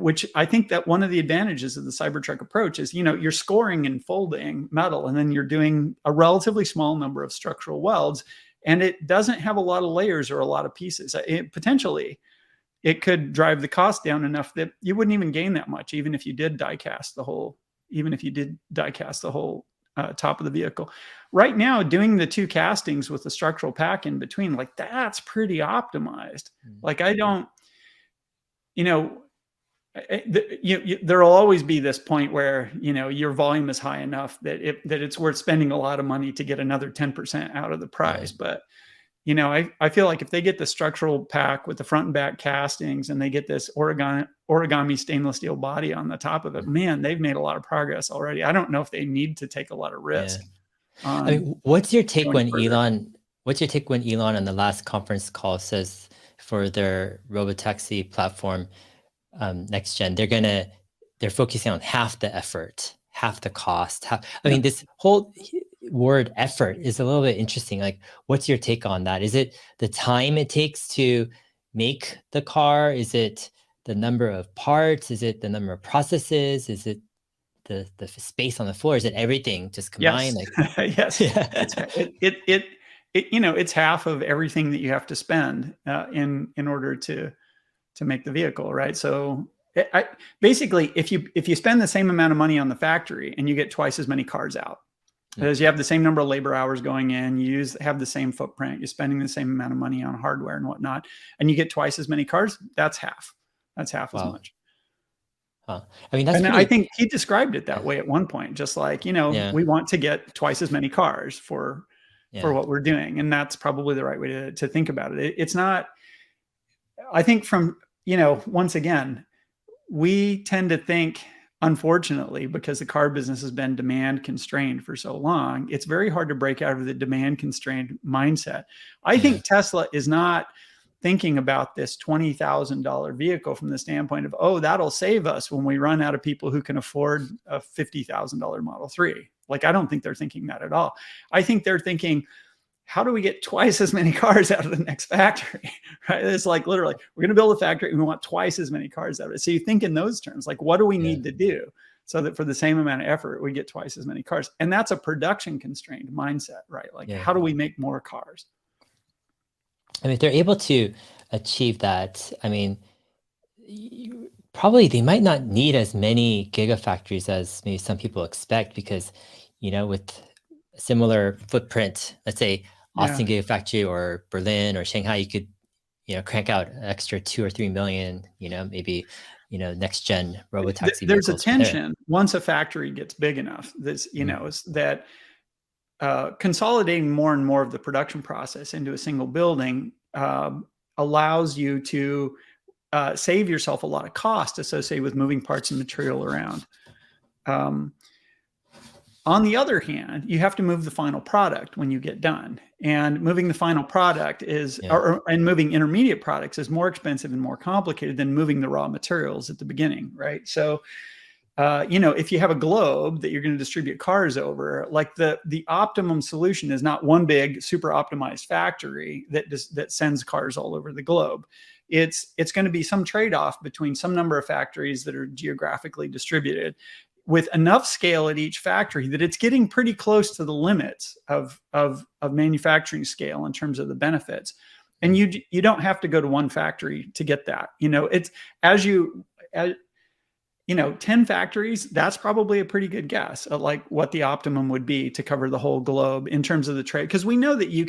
which I think that one of the advantages of the Cybertruck approach is, you're scoring and folding metal, and then you're doing a relatively small number of structural welds, and it doesn't have a lot of layers or a lot of pieces. Potentially, it could drive the cost down enough that you wouldn't even gain that much, even if you did die cast the whole top of the vehicle. Right now, doing the two castings with the structural pack in between, that's pretty optimized. I don't, there will always be this point where your volume is high enough that it's worth spending a lot of money to get another 10% out of the price. But I feel like if they get the structural pack with the front and back castings, and they get this origami stainless steel body on the top of it, man, they've made a lot of progress already. I don't know if they need to take a lot of risk. What's your take when Elon on the last conference call says for their robotaxi platform, next gen, they're focusing on half the effort, half the cost. I mean, this whole word effort is a little bit interesting. Like, what's your take on that? Is it the time it takes to make the car? Is it the number of parts? Is it the number of processes? Is it the space on the floor? Is it everything just Yes. combined? Like, Yes. yeah. It's half of everything that you have to spend in order to make the vehicle, right? So basically, if you spend the same amount of money on the factory and you get twice as many cars out, because you have the same number of labor hours going in, you have the same footprint, you're spending the same amount of money on hardware and whatnot, and you get twice as many cars, that's half. That's half as Wow. much. Huh. I mean, that's And pretty. I think he described it that way at one point, just like, Yeah. we want to get twice as many cars for what we're doing. And that's probably the right way to think about it. It's not, I think once again, we tend to think, unfortunately, because the car business has been demand constrained for so long, it's very hard to break out of the demand constrained mindset. I think Tesla is not thinking about this $20,000 vehicle from the standpoint of, oh, that'll save us when we run out of people who can afford a $50,000 Model 3. Like, I don't think they're thinking that at all. I think they're thinking, how do we get twice as many cars out of the next factory? Right? It's like, literally, we're going to build a factory and we want twice as many cars out of it. So you think in those terms, like, what do we need to do so that for the same amount of effort, we get twice as many cars? And that's a production constrained mindset, right? Like, how do we make more cars? I mean, if they're able to achieve that, I mean, probably they might not need as many gigafactories as maybe some people expect, because, with a similar footprint, let's say Austin Gigafactory or Berlin or Shanghai, you could, crank out an extra 2 or 3 million, maybe, next gen robo-taxi There's a vehicles from there. tension once a factory gets big enough. This, is that consolidating more and more of the production process into a single building allows you to save yourself a lot of cost associated with moving parts and material around. On the other hand, you have to move the final product when you get done. And moving the final product and moving intermediate products is more expensive and more complicated than moving the raw materials at the beginning, right? So, if you have a globe that you're going to distribute cars over, like the optimum solution is not one big super optimized factory that sends cars all over the globe. It's going to be some trade-off between some number of factories that are geographically distributed with enough scale at each factory that it's getting pretty close to the limits of manufacturing scale in terms of the benefits. And you don't have to go to one factory to get that. It's as 10 factories, that's probably a pretty good guess at like what the optimum would be to cover the whole globe in terms of the trade. Because we know that we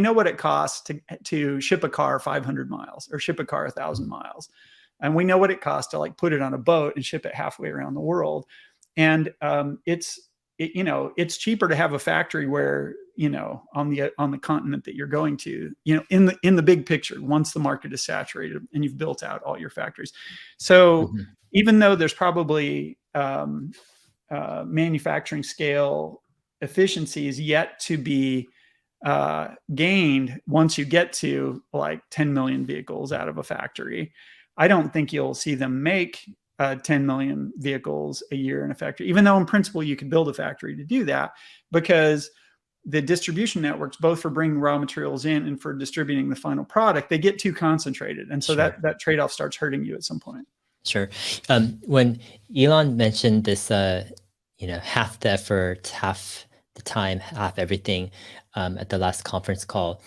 know what it costs to ship a car 500 miles or ship a car 1,000 miles. And we know what it costs to like put it on a boat and ship it halfway around the world. And it's cheaper to have a factory where, on the continent that you're going to, in the big picture, once the market is saturated and you've built out all your factories. So even though there's probably manufacturing scale efficiencies yet to be gained once you get to like 10 million vehicles out of a factory, I don't think you'll see them make 10 million vehicles a year in a factory, even though in principle you could build a factory to do that, because the distribution networks, both for bringing raw materials in and for distributing the final product, they get too concentrated. And so that trade-off starts hurting you at some point. Sure. When Elon mentioned this, half the effort, half the time, half everything at the last conference call,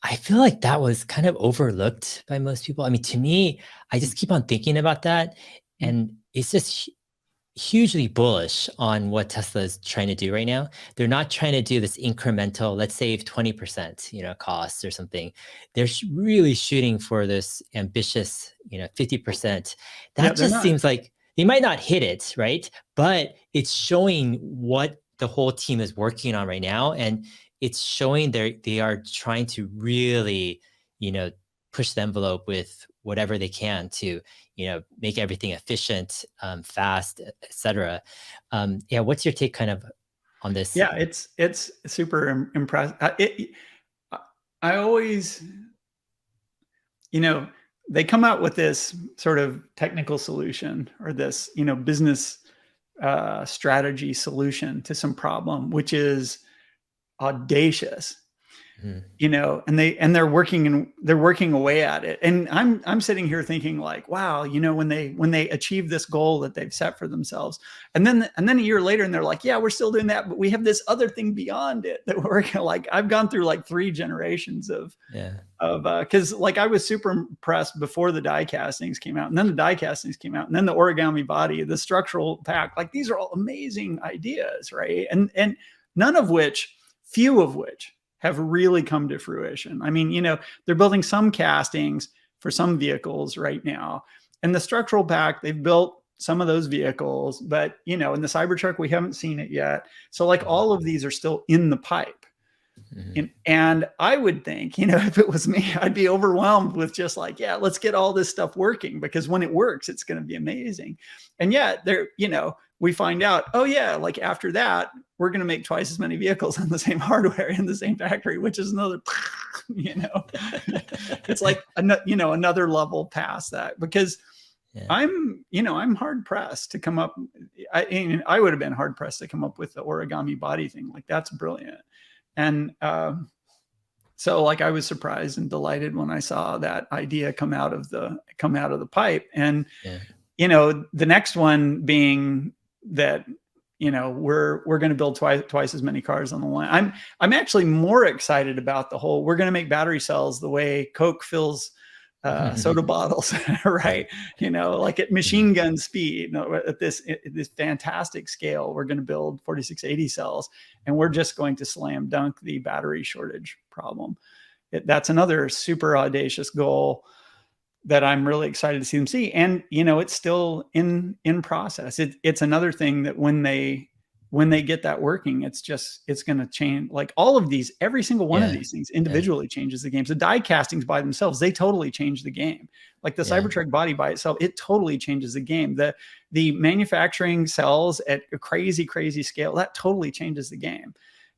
I feel like that was kind of overlooked by most people. I mean, to me, I just keep on thinking about that, and it's just hugely bullish on what Tesla is trying to do right now. They're not trying to do this incremental, let's save 20%, costs or something. They're really shooting for this ambitious, 50%. That just seems like they might not hit it, right? But it's showing what the whole team is working on right now. And it's showing they are trying to really, push the envelope with whatever they can to, make everything efficient, fast, etc. What's your take kind of on this? Yeah, it's super impressive. I always, they come out with this sort of technical solution or this, business strategy solution to some problem, which is audacious. You know, and they're working away at it. And I'm sitting here thinking like, wow, you know, when they achieve this goal that they've set for themselves, and then a year later, and they're like, yeah, we're still doing that, but we have this other thing beyond it that we're like, I've gone through like 3 generations of because like I was super impressed before the die castings came out, and then the die castings came out, and then the origami body, the structural pack, like these are all amazing ideas, right? And few of which have really come to fruition. I mean, you know, they're building some castings for some vehicles right now. And the structural pack, they've built some of those vehicles, but, you know, in the Cybertruck, we haven't seen it yet. So like all of these are still in the pipe. And I would think, you know, if it was me, I'd be overwhelmed with just like, yeah, let's get all this stuff working, because when it works, it's going to be amazing. And yet there, you know, we find out, oh yeah, like after that, we're going to make twice as many vehicles on the same hardware in the same factory, which is another, you know, it's like, you know, another level past that, because I'm hard pressed to come up. I would have been hard pressed to come up with the origami body thing. Like that's brilliant. And so like I was surprised and delighted when I saw that idea come out of the pipe. And you know, the next one being that, you know, we're going to build twice as many cars on the line. I'm actually more excited about the whole, we're going to make battery cells the way Coke fills soda bottles, right? You know, like at machine gun speed, you know, at this fantastic scale, we're going to build 4680 cells, and we're just going to slam dunk the battery shortage problem. That's another super audacious goal that I'm really excited to see them see. And, you know, it's still in process. It's another thing that when they get that working, it's going to change. Like all of these, every single one of these things individually changes the game. So die castings by themselves, they totally change the game. Like the Cybertruck body by itself, it totally changes the game. The manufacturing cells at a crazy, crazy scale, that totally changes the game.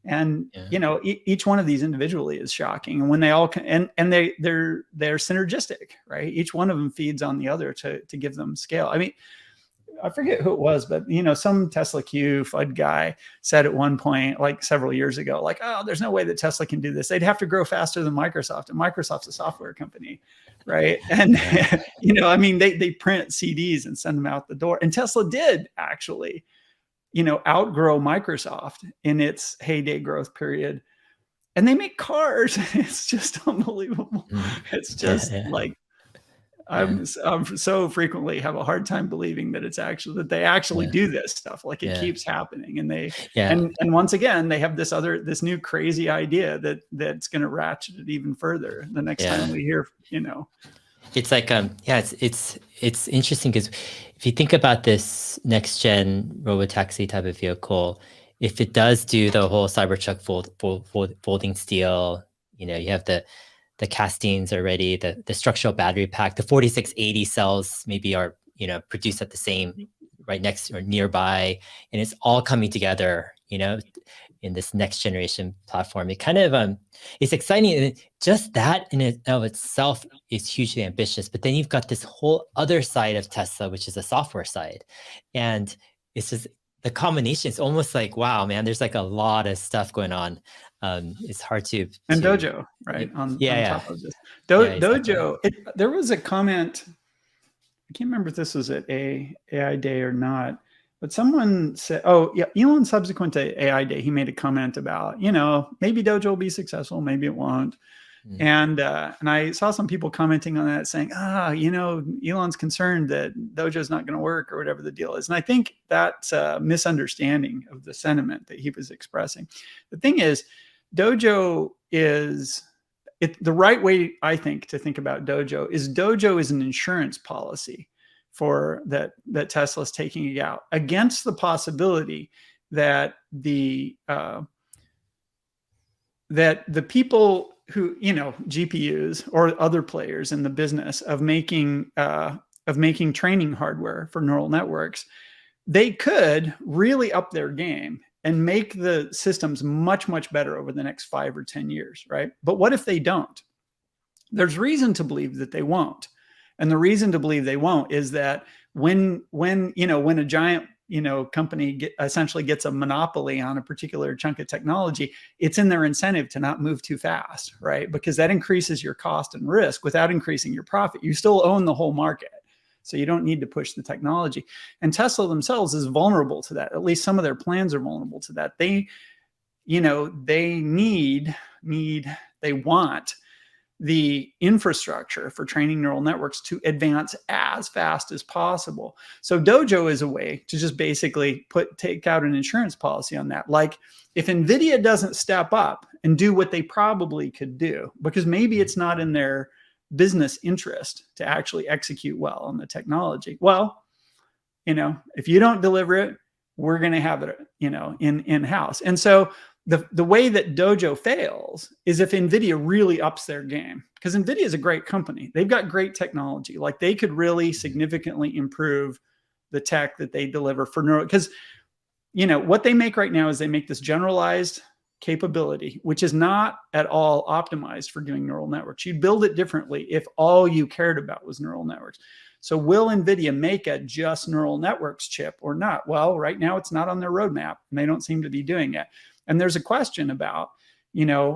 And, you know, each one of these individually is shocking. And when they all and they're synergistic, right? Each one of them feeds on the other to give them scale. I mean, I forget who it was, but, you know, some Tesla Q FUD guy said at one point, like several years ago, like, oh, there's no way that Tesla can do this. They'd have to grow faster than Microsoft, and Microsoft's a software company, right? And, you know, I mean, they print CDs and send them out the door. And Tesla did actually, you know, outgrow Microsoft in its heyday growth period. And they make cars. It's just unbelievable. It's just like, I'm so frequently have a hard time believing that they actually do this stuff. Like it keeps happening. And and once again, they have this new crazy idea that's going to ratchet it even further the next time we hear, you know. It's like, it's interesting because if you think about this next gen robo-taxi type of vehicle, if it does do the whole Cybertruck folding steel, you know, you have the castings already, the structural battery pack, the 4680 cells maybe are, you know, produced at the same, right next or nearby, and it's all coming together, you know, in this next generation platform. It kind of, it's exciting. And just that in and of itself is hugely ambitious, but then you've got this whole other side of Tesla, which is the software side. And it's just, the combination is almost like, wow, man, there's like a lot of stuff going on. It's hard to Dojo, right? On top of this. Dojo, exactly. There was a comment, I can't remember if this was at AI Day or not, but someone said, oh yeah, Elon subsequent to AI Day, he made a comment about, you know, maybe Dojo will be successful, maybe it won't. And I saw some people commenting on that saying, you know, Elon's concerned that Dojo's not going to work or whatever the deal is. And I think that's a misunderstanding of the sentiment that he was expressing. The thing is, Dojo is the right way, I think, to think about Dojo is an insurance policy for that Tesla's taking out against the possibility that the people who, you know, GPUs or other players in the business of making training hardware for neural networks, they could really up their game and make the systems much, much better over the next 5 or 10 years, right? But what if they don't? There's reason to believe that they won't. And the reason to believe they won't is that when a giant, company essentially gets a monopoly on a particular chunk of technology, it's in their incentive to not move too fast, right? Because that increases your cost and risk without increasing your profit. You still own the whole market. So you don't need to push the technology. And Tesla themselves is vulnerable to that. At least some of their plans are vulnerable to that. They want the infrastructure for training neural networks to advance as fast as possible. So Dojo is a way to just basically take out an insurance policy on that. Like if NVIDIA doesn't step up and do what they probably could do, because maybe it's not in their business interest to actually execute well on the technology. Well, if you don't deliver it, we're going to have it, in-house. And so the way that Dojo fails is if NVIDIA really ups their game, because NVIDIA is a great company. They've got great technology. Like they could really significantly improve the tech that they deliver for neural, because, what they make right now is they make this generalized capability, which is not at all optimized for doing neural networks. You'd build it differently if all you cared about was neural networks. So will NVIDIA make a just neural networks chip or not? Well, right now it's not on their roadmap and they don't seem to be doing it. And there's a question about,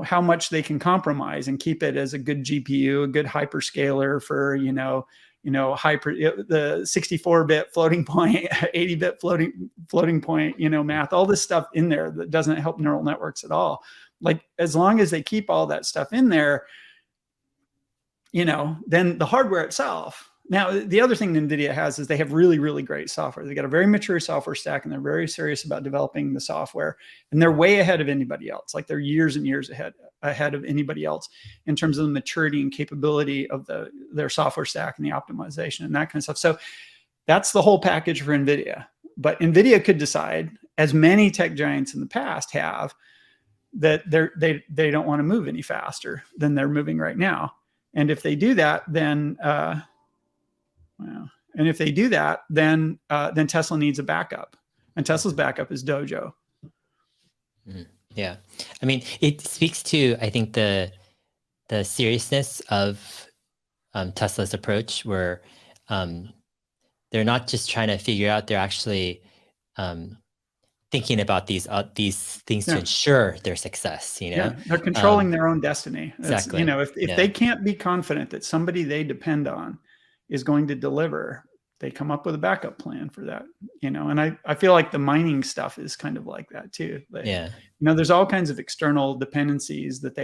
how much they can compromise and keep it as a good GPU, a good hyperscaler for, the 64-bit floating point, 80-bit floating point, math, all this stuff in there that doesn't help neural networks at all. Like as long as they keep all that stuff in there, then the hardware itself. Now, the other thing NVIDIA has is they have really, really great software. They got a very mature software stack and they're very serious about developing the software. And they're way ahead of anybody else. Like they're years and years ahead of anybody else in terms of the maturity and capability of their software stack and the optimization and that kind of stuff. So that's the whole package for NVIDIA. But NVIDIA could decide, as many tech giants in the past have, that they don't want to move any faster than they're moving right now. And if they do that, then then Tesla needs a backup, and Tesla's backup is Dojo. Yeah, I mean, it speaks to, I think, the seriousness of Tesla's approach, where they're not just trying to figure out; they're actually thinking about these things to ensure their success. Yeah, they're controlling their own destiny. Exactly. If they can't be confident that somebody they depend on is going to deliver, they come up with a backup plan for that, and I feel like the mining stuff is kind of like that too. There's all kinds of external dependencies that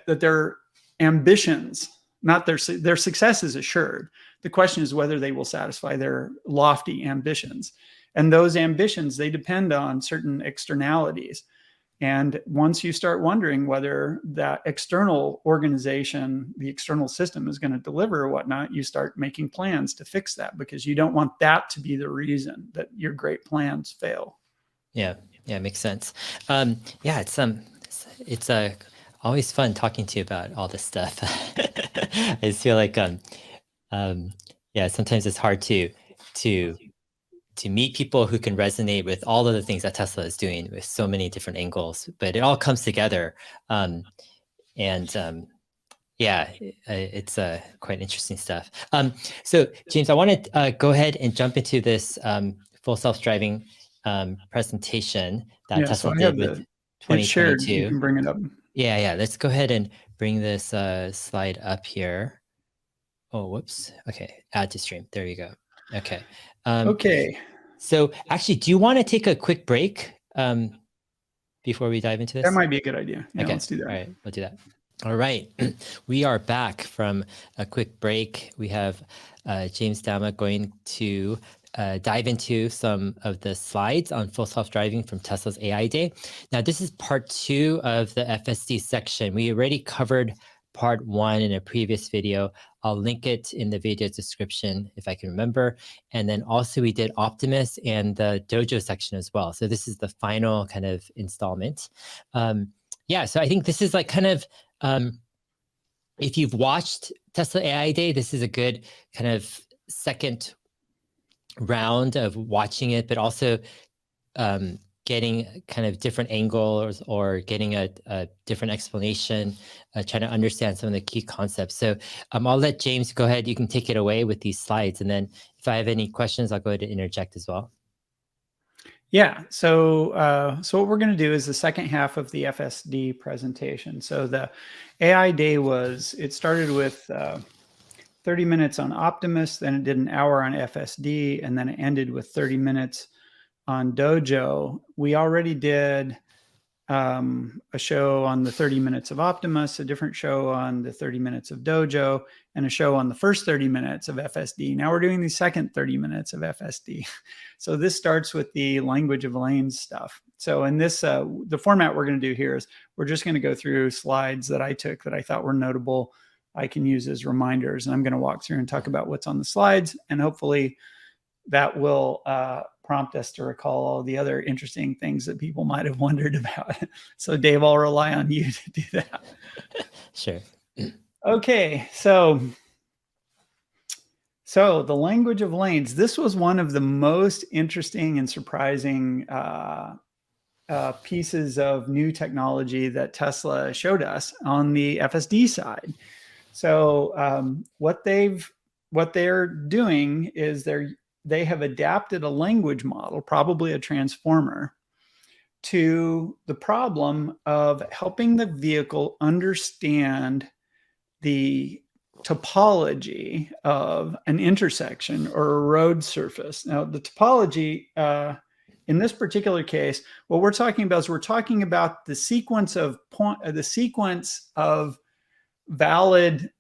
their ambitions, not their success is assured. The question is whether they will satisfy their lofty ambitions, and those ambitions, they depend on certain externalities. And once you start wondering whether that external organization, the external system is going to deliver or whatnot, you start making plans to fix that, because you don't want that to be the reason that your great plans fail. Yeah, makes sense. It's always fun talking to you about all this stuff. I just feel like sometimes it's hard to meet people who can resonate with all of the things that Tesla is doing with so many different angles, but it all comes together. It's quite interesting stuff. So James, I want to go ahead and jump into this full self-driving presentation that Tesla did with 2022. Shared. You can bring it up. Yeah. Let's go ahead and bring this slide up here. Oh, whoops. Okay, add to stream. There you go. Okay. Okay. So actually, do you want to take a quick break before we dive into this? That might be a good idea. Yeah, okay. Let's do that. All right, we'll do that. All right. We are back from a quick break. We have James Douma going to dive into some of the slides on full self-driving from Tesla's AI Day. Now, this is part 2 of the FSD section. We already covered part 1 in a previous video. I'll link it in the video description if I can remember. And then also we did Optimus and the Dojo section as well. So this is the final kind of installment. So I think this is like kind of, if you've watched Tesla AI Day, this is a good kind of second round of watching it, but also getting kind of different angles or getting a different explanation, trying to understand some of the key concepts. So I'll let James go ahead. You can take it away with these slides. And then if I have any questions, I'll go ahead and interject as well. Yeah. So what we're going to do is the second half of the FSD presentation. So the AI day it started with 30 minutes on Optimus, then it did an hour on FSD, and then it ended with 30 minutes on Dojo. We already did a show on the 30 minutes of Optimus, a different show on the 30 minutes of Dojo, and a show on the first 30 minutes of FSD. Now we're doing the second 30 minutes of FSD. So this starts with the language of lanes stuff. So in this, the format we're going to do here is we're just going to go through slides that I took that I thought were notable, I can use as reminders. And I'm going to walk through and talk about what's on the slides. And hopefully that will prompt us to recall all the other interesting things that people might have wondered about. So Dave, I'll rely on you to do that. Sure. Okay, so the language of lanes. This was one of the most interesting and surprising pieces of new technology that Tesla showed us on the FSD side. So what they're doing is they have adapted a language model, probably a transformer, to the problem of helping the vehicle understand the topology of an intersection or a road surface. Now, the topology in this particular case, what we're talking about is we're talking about the sequence of valid,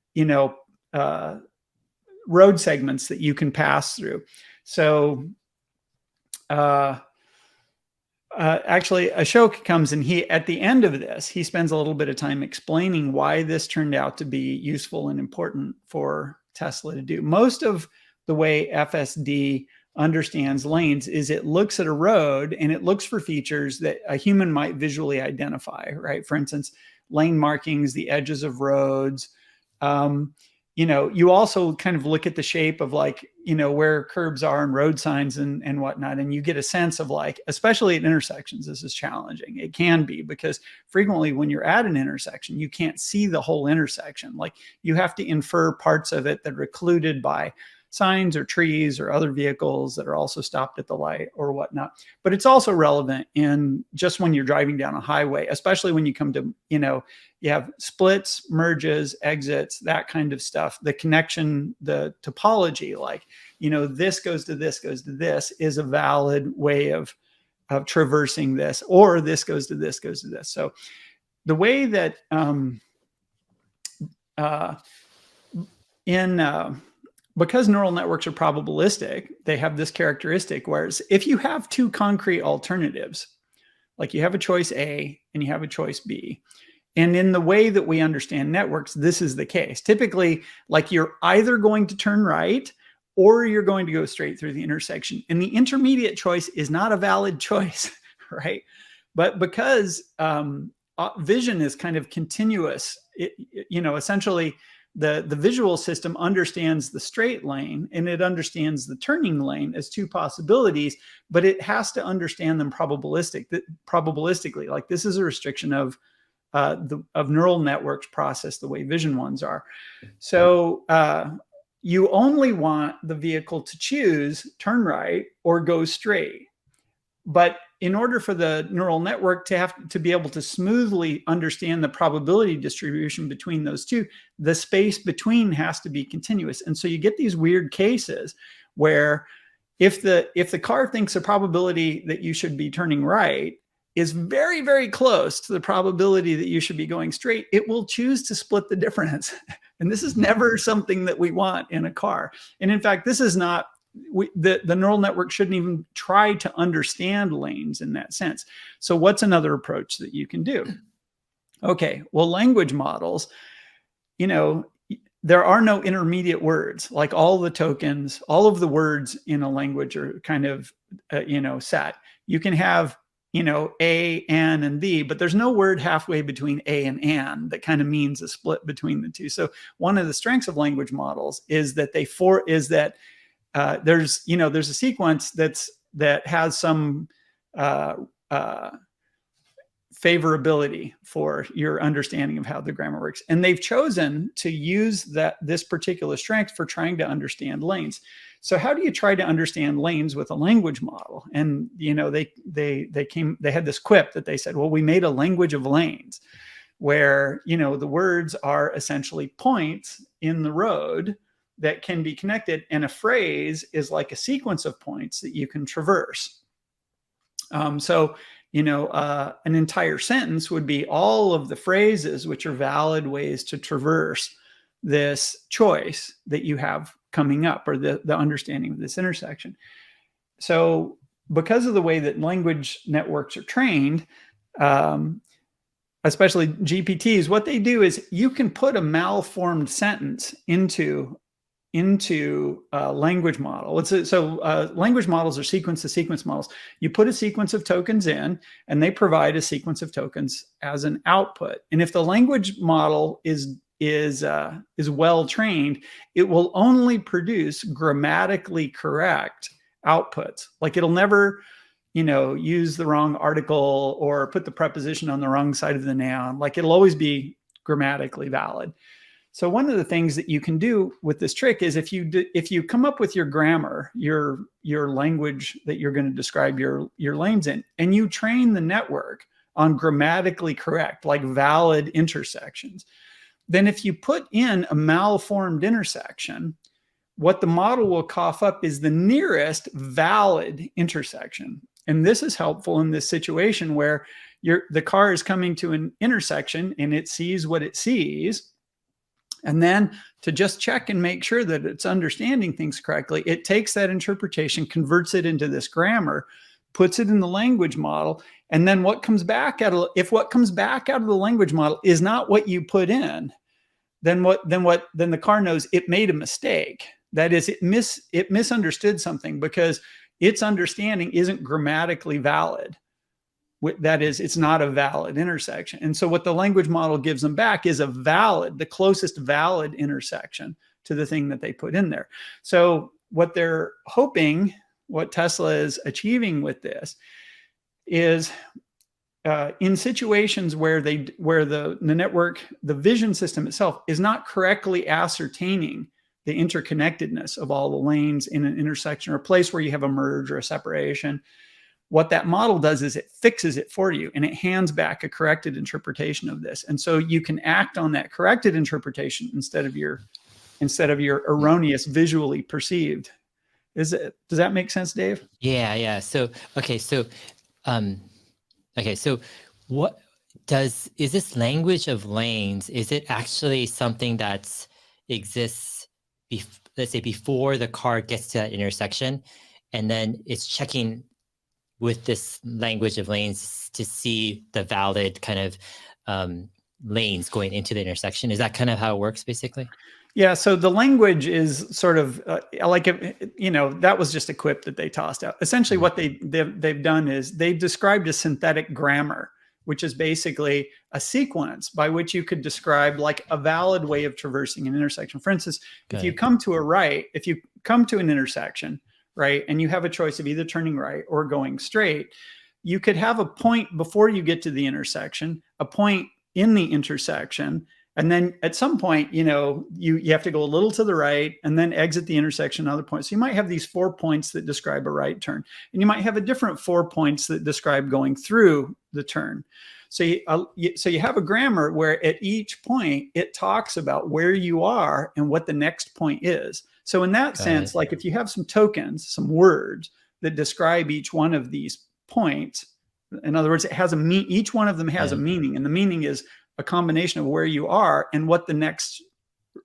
road segments that you can pass through. So actually, Ashok comes and at the end of this, he spends a little bit of time explaining why this turned out to be useful and important for Tesla to do. Most of the way FSD understands lanes is it looks at a road and it looks for features that a human might visually identify, right? For instance, lane markings, the edges of roads. You also kind of look at the shape of where curbs are and road signs and whatnot. And you get a sense of especially at intersections, this is challenging. It can be because frequently when you're at an intersection, you can't see the whole intersection. You have to infer parts of it that are occluded by signs or trees or other vehicles that are also stopped at the light or whatnot. But it's also relevant in just when you're driving down a highway, especially when you come to, you have splits, merges, exits, that kind of stuff. The connection, the topology, this goes to this is a valid way of traversing this, or this goes to this. So the way that because neural networks are probabilistic, they have this characteristic, whereas if you have two concrete alternatives, like you have a choice A and you have a choice B, and in the way that we understand networks, this is the case. Typically, you're either going to turn right or you're going to go straight through the intersection. And the intermediate choice is not a valid choice, right? But because vision is kind of continuous, essentially, the visual system understands the straight lane and it understands the turning lane as two possibilities, but it has to understand them probabilistically. This is a restriction of neural networks process the way vision ones are. So you only want the vehicle to choose turn right or go straight. But in order for the neural network to be able to smoothly understand the probability distribution between those two, the space between has to be continuous. And so you get these weird cases where if the car thinks a probability that you should be turning right is very, very close to the probability that you should be going straight, it will choose to split the difference. And this is never something that we want in a car. And in fact, this is not, the neural network shouldn't even try to understand lanes in that sense. So what's another approach that you can do? Okay, well, language models, there are no intermediate words. All the tokens, all of the words in a language are kind of, set. You can have, A, an, and the, but there's no word halfway between A and an that kind of means a split between the two. So one of the strengths of language models is that there's a sequence that has some favorability for your understanding of how the grammar works. And they've chosen to use this particular strength for trying to understand lanes. So how do you try to understand lanes with a language model? And they had this quip that they said, well, we made a language of lanes where the words are essentially points in the road that can be connected, and a phrase is like a sequence of points that you can traverse. So an entire sentence would be all of the phrases which are valid ways to traverse this choice that you have coming up, or the understanding of this intersection. So because of the way that language networks are trained, especially GPTs, what they do is you can put a malformed sentence into a language model. Language models are sequence-to-sequence models. You put a sequence of tokens in, and they provide a sequence of tokens as an output. And if the language model is well trained, it will only produce grammatically correct outputs. Like it'll never, use the wrong article or put the preposition on the wrong side of the noun. Like it'll always be grammatically valid. So one of the things that you can do with this trick is if you come up with your grammar, your language that you're going to describe your lanes in, and you train the network on grammatically correct, like valid intersections, then if you put in a malformed intersection, what the model will cough up is the nearest valid intersection. And this is helpful in this situation where the car is coming to an intersection and it sees what it sees. And then to just check and make sure that it's understanding things correctly, it takes that interpretation, converts it into this grammar, puts it in the language model, and then what comes back out of the language model is not what you put in, then the car knows it made a mistake. That is, it misunderstood something because its understanding isn't grammatically valid. That is, it's not a valid intersection. And so what the language model gives them back is the closest valid intersection to the thing that they put in there. So what they're hoping, what Tesla is achieving with this is in situations where the network, the vision system itself is not correctly ascertaining the interconnectedness of all the lanes in an intersection or a place where you have a merge or a separation. What that model does is it fixes it for you and it hands back a corrected interpretation of this. And so you can act on that corrected interpretation instead of your erroneous visually perceived. Does that make sense, Dave? Yeah. So what is this language of lanes? Is it actually something that exists, let's say, before the car gets to that intersection, and then it's checking with this language of lanes to see the valid kind of lanes going into the intersection? Is that kind of how it works, basically? Yeah. So the language is sort of that was just a quip that they tossed out. Essentially, what they've done is they've described a synthetic grammar, which is basically a sequence by which you could describe like a valid way of traversing an intersection. For instance, if you come to an intersection, right, and you have a choice of either turning right or going straight, you could have a point before you get to the intersection, a point in the intersection, and then at some point, you have to go a little to the right and then exit the intersection another point. So you might have these 4 points that describe a right turn, and you might have a different 4 points that describe going through the turn. So you have a grammar where at each point it talks about where you are and what the next point is. So in that sense, like if you have some tokens, some words that describe each one of these points, in other words, each one of them has a meaning, and the meaning is a combination of where you are and what the next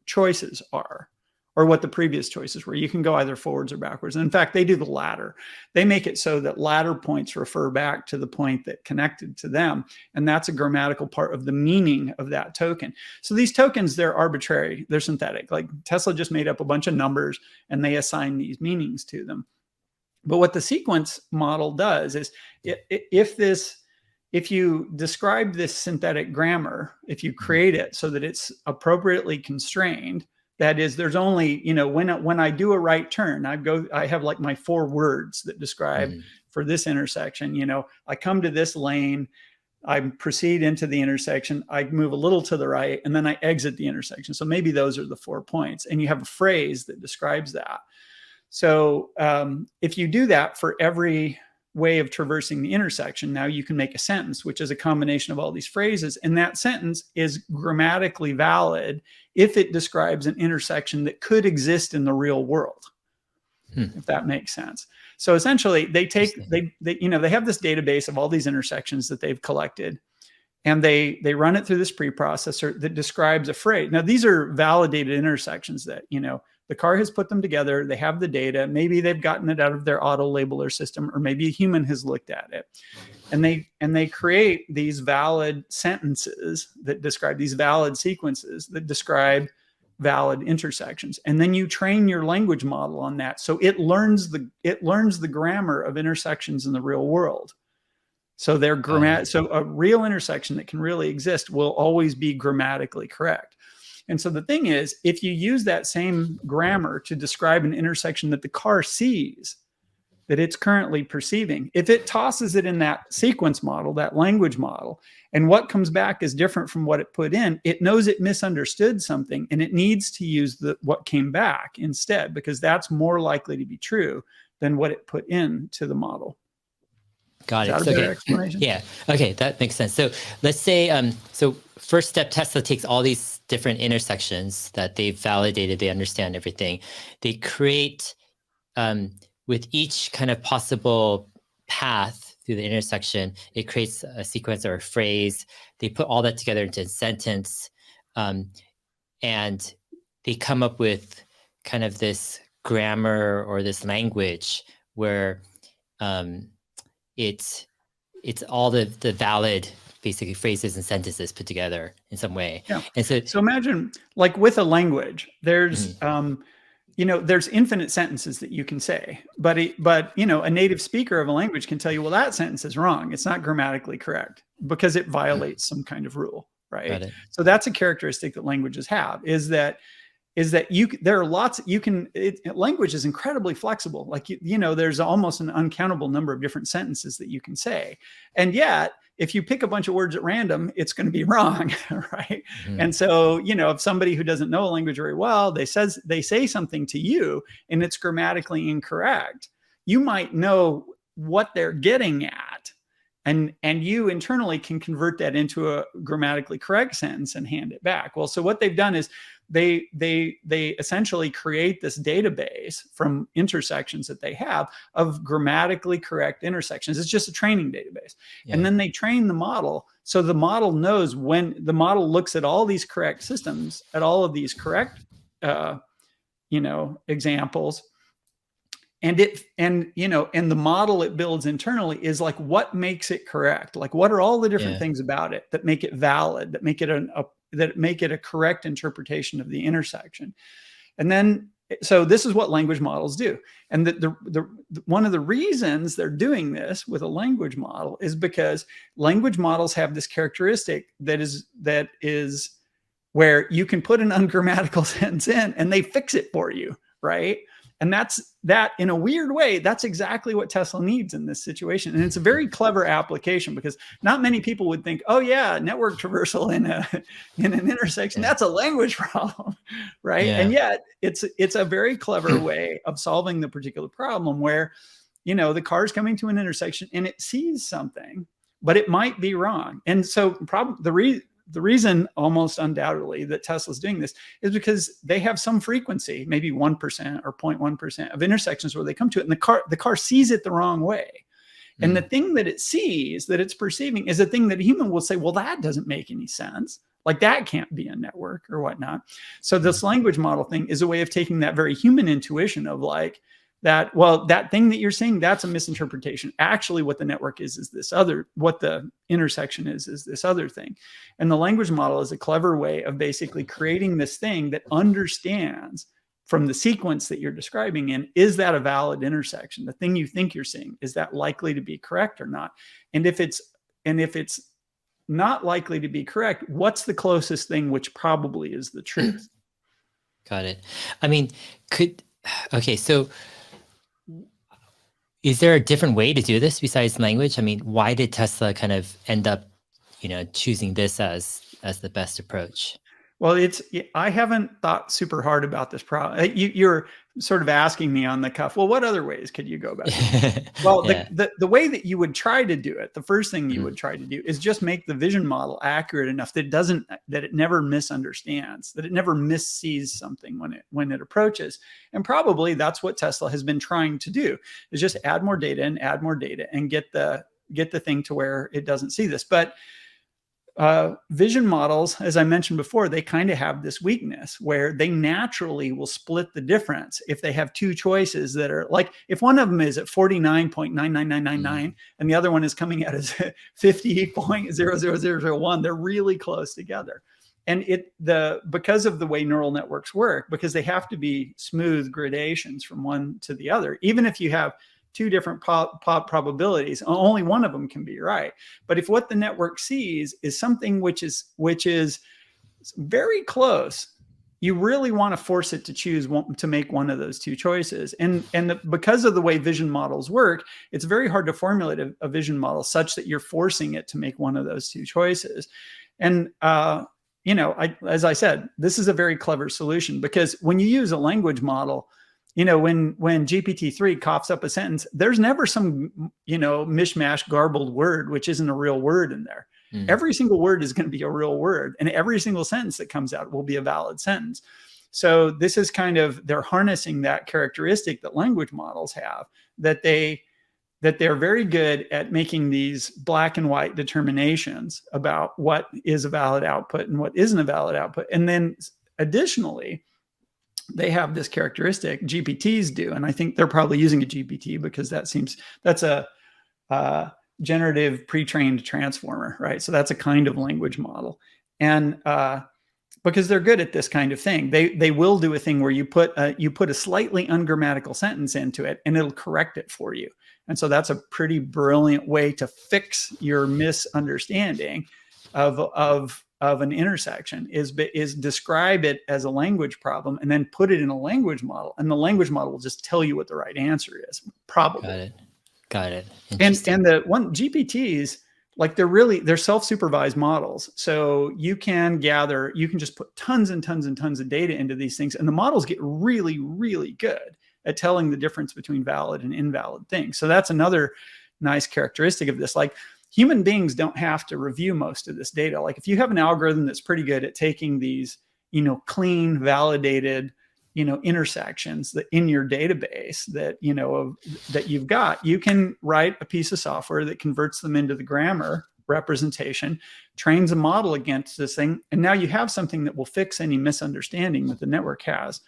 choices are, or what the previous choices were. You can go either forwards or backwards. And in fact, they do the latter. They make it so that latter points refer back to the point that connected to them. And that's a grammatical part of the meaning of that token. So these tokens, they're arbitrary. They're synthetic. Like Tesla just made up a bunch of numbers and they assign these meanings to them. But what the sequence model does is if you describe this synthetic grammar, if you create it so that it's appropriately constrained, that is, there's only, when I do a right turn, I have like my 4 words that describe for this intersection. I come to this lane, I proceed into the intersection, I move a little to the right, and then I exit the intersection. So maybe those are the 4 points. And you have a phrase that describes that. So if you do that for every way of traversing the intersection, now you can make a sentence, which is a combination of all these phrases. And that sentence is grammatically valid if it describes an intersection that could exist in the real world. If that makes sense. So essentially they have this database of all these intersections that they've collected, and they run it through this preprocessor that describes a phrase. Now, these are validated intersections that, the car has put them together. They have the data. Maybe they've gotten it out of their auto labeler system, or maybe a human has looked at it. And they create these valid sentences that describe these valid sequences that describe valid intersections. And then you train your language model on that. So it learns the grammar of intersections in the real world. So so a real intersection that can really exist will always be grammatically correct. And so the thing is, if you use that same grammar to describe an intersection that the car sees, that it's currently perceiving, if it tosses it in that sequence model, that language model, and what comes back is different from what it put in, it knows it misunderstood something, and it needs to use what came back instead, because that's more likely to be true than what it put into the model. Got it. Is that a better explanation? Yeah. Okay, that makes sense. So let's say, so first step, Tesla takes all these different intersections that they've validated, they understand everything. They create, with each kind of possible path through the intersection, it creates a sequence or a phrase. They put all that together into a sentence, and they come up with kind of this grammar or this language where it's all the valid basically phrases and sentences put together in some way. Yeah. And so imagine, like with a language, there's there's infinite sentences that you can say, but a native speaker of a language can tell you, well, that sentence is wrong. It's not grammatically correct because it violates some kind of rule, right? So that's a characteristic that languages have, is that there are lots language is incredibly flexible. Like, there's almost an uncountable number of different sentences that you can say. And yet, if you pick a bunch of words at random, it's going to be wrong, right? And so, if somebody who doesn't know a language very well, they say something to you and it's grammatically incorrect, you might know what they're getting at. And you internally can convert that into a grammatically correct sentence and hand it back. Well, so what they've done is they essentially create this database from intersections that they have of grammatically correct intersections. It's just a training database. Yeah. And then they train the model. So the model knows, when the model looks at all these correct systems, at all of these correct, examples, and the model it builds internally is like, what makes it correct? Like, what are all the different things about it that make it valid, that make it a correct interpretation of the intersection? And then, so this is what language models do. And one of the reasons they're doing this with a language model is because language models have this characteristic that is where you can put an ungrammatical sentence in and they fix it for you, right? And that in a weird way, that's exactly what Tesla needs in this situation. And it's a very clever application, because not many people would think, oh yeah, network traversal in an intersection, that's a language problem, right? Yeah. And yet it's a very clever way of solving the particular problem where, the car's coming to an intersection and it sees something, but it might be wrong. And so the reason almost undoubtedly that Tesla's doing this is because they have some frequency, maybe 1% or 0.1% of intersections where they come to it, and the car sees it the wrong way. And the thing that it sees, that it's perceiving, is a thing that a human will say, well, that doesn't make any sense. Like, that can't be a network or whatnot. So this language model thing is a way of taking that very human intuition of like, that thing that you're seeing, that's a misinterpretation. Actually, what the network is this other, what the intersection is this other thing. And the language model is a clever way of basically creating this thing that understands from the sequence that you're describing in, is that a valid intersection? The thing you think you're seeing, is that likely to be correct or not? And if it's not likely to be correct, what's the closest thing which probably is the truth? Got it. I mean, so Is there a different way to do this besides language? I mean, why did Tesla kind of end up, choosing this as the best approach? Well, I haven't thought super hard about this problem. You're sort of asking me on the cuff. Well, what other ways could you go about it? Well, Yeah. the way that you would try to do it, the first thing you would try to do is just make the vision model accurate enough that it never misunderstands, that it never missees something when it approaches. And probably that's what Tesla has been trying to do, is just add more data and get the thing to where it doesn't see this. But vision models, as I mentioned before, they kind of have this weakness where they naturally will split the difference if they have two choices that are like, if one of them is at 49.99999 and the other one is coming out as 50.00001, they're really close together. And because of the way neural networks work, because they have to be smooth gradations from one to the other, even if you have two different probabilities, only one of them can be right. But if what the network sees is something which is very close, you really want to force it to choose to make one of those two choices. And because of the way vision models work, it's very hard to formulate a vision model such that you're forcing it to make one of those two choices. And as I said, this is a very clever solution, because when you use a language model, when GPT-3 coughs up a sentence, there's never some, mishmash garbled word, which isn't a real word in there. Every single word is going to be a real word, and every single sentence that comes out will be a valid sentence. So this is they're harnessing that characteristic that language models have, that they're very good at making these black and white determinations about what is a valid output and what isn't a valid output. And then additionally, they have this characteristic, GPTs do, and I think they're probably using a GPT because that's a generative pre-trained transformer, right? So that's a kind of language model. And because they're good at this kind of thing, they will do a thing where you put a slightly ungrammatical sentence into it and it'll correct it for you. And so that's a pretty brilliant way to fix your misunderstanding of an intersection, is describe it as a language problem and then put it in a language model, and the language model will just tell you what the right answer is, probably. Got it. And the one GPTs, like they're self-supervised models, so you can just put tons and tons and tons of data into these things, and the models get really, really good at telling the difference between valid and invalid things. So that's another nice characteristic of this. Like, human beings don't have to review most of this data. Like, if you have an algorithm that's pretty good at taking these, clean, validated, intersections that in your database that you've got, you can write a piece of software that converts them into the grammar representation, trains a model against this thing, and now you have something that will fix any misunderstanding that the network has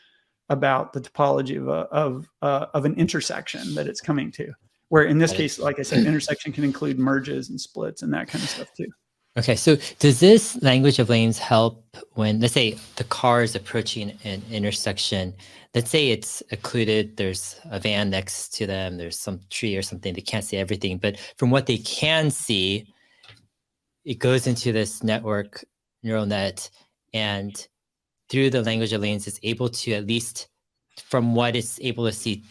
about the topology of an intersection that it's coming to. Where in this case, like I said, intersection can include merges and splits and that kind of stuff too. Okay, so does this language of lanes help when, let's say, the car is approaching an intersection? Let's say it's occluded, there's a van next to them, there's some tree or something, they can't see everything. But from what they can see, it goes into this network neural net, and through the language of lanes, it's able to, at least from what it's able to see,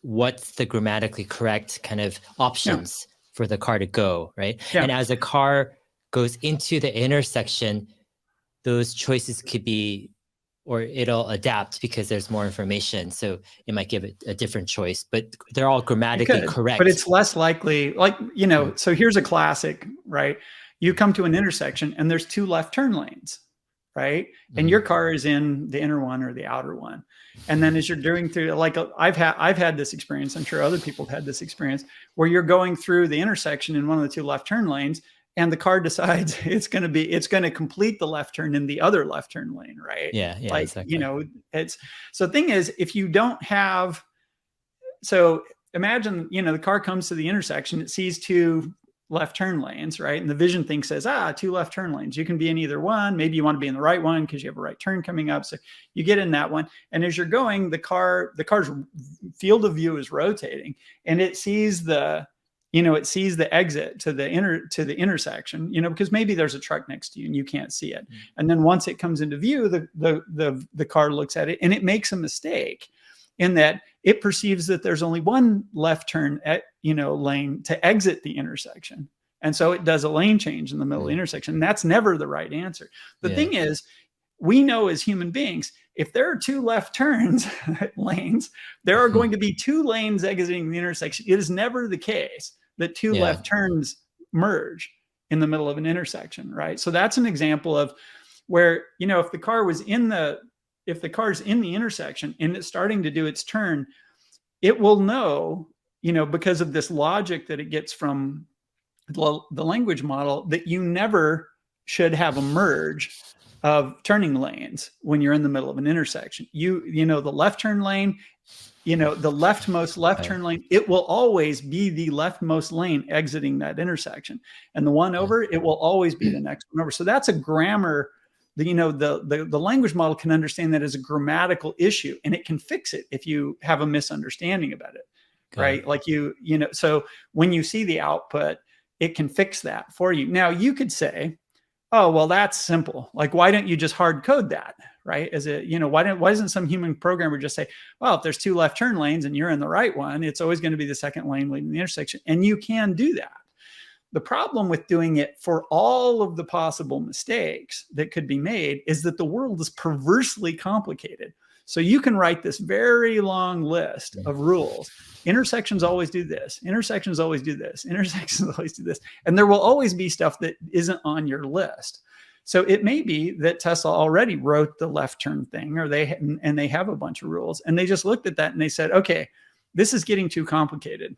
what's the grammatically correct kind of options for the car to go, right? Yeah. And as a car goes into the intersection, those choices could be, or it'll adapt because there's more information. So it might give it a different choice, but they're all grammatically correct. But it's less likely, like, so here's a classic, right? You come to an intersection and there's two left turn lanes, right? And your car is in the inner one or the outer one. And then as you're doing through, like, I've had this experience, I'm sure other people have had this experience, where you're going through the intersection in one of the two left turn lanes, and the car decides it's going to complete the left turn in the other left turn lane, right? Yeah, like, exactly. So the thing is, if you don't have, so imagine, the car comes to the intersection, it sees two left turn lanes, right? And the vision thing says, two left turn lanes. You can be in either one. Maybe you want to be in the right one because you have a right turn coming up. So you get in that one. And as you're going, the car's field of view is rotating, and it sees the exit to the intersection, because maybe there's a truck next to you and you can't see it. And then once it comes into view, the car looks at it and it makes a mistake in that it perceives that there's only one left turn lane to exit the intersection. And so it does a lane change in the middle of the intersection. And that's never the right answer. The thing is, we know as human beings, if there are two left turns lanes, there are going to be two lanes exiting the intersection. It is never the case that two left turns merge in the middle of an intersection, right? So that's an example of where, if the car was if the car's in the intersection and it's starting to do its turn, it will know, because of this logic that it gets from the language model, that you never should have a merge of turning lanes when you're in the middle of an intersection. The left turn lane, the leftmost left turn lane, it will always be the leftmost lane exiting that intersection. And the one over, it will always be the next one over. So that's a grammar, the language model can understand that as a grammatical issue, and it can fix it if you have a misunderstanding about it, right? Like so when you see the output, it can fix that for you. Now you could say, oh, well, that's simple. Like, why don't you just hard code that, right? Why doesn't some human programmer just say, well, if there's two left turn lanes and you're in the right one, it's always going to be the second lane leading the intersection. And you can do that. The problem with doing it for all of the possible mistakes that could be made is that the world is perversely complicated. So you can write this very long list of rules. Intersections always do this. Intersections always do this. Intersections always do this. And there will always be stuff that isn't on your list. So it may be that Tesla already wrote the left turn thing, or they have a bunch of rules, and they just looked at that and they said, okay, this is getting too complicated.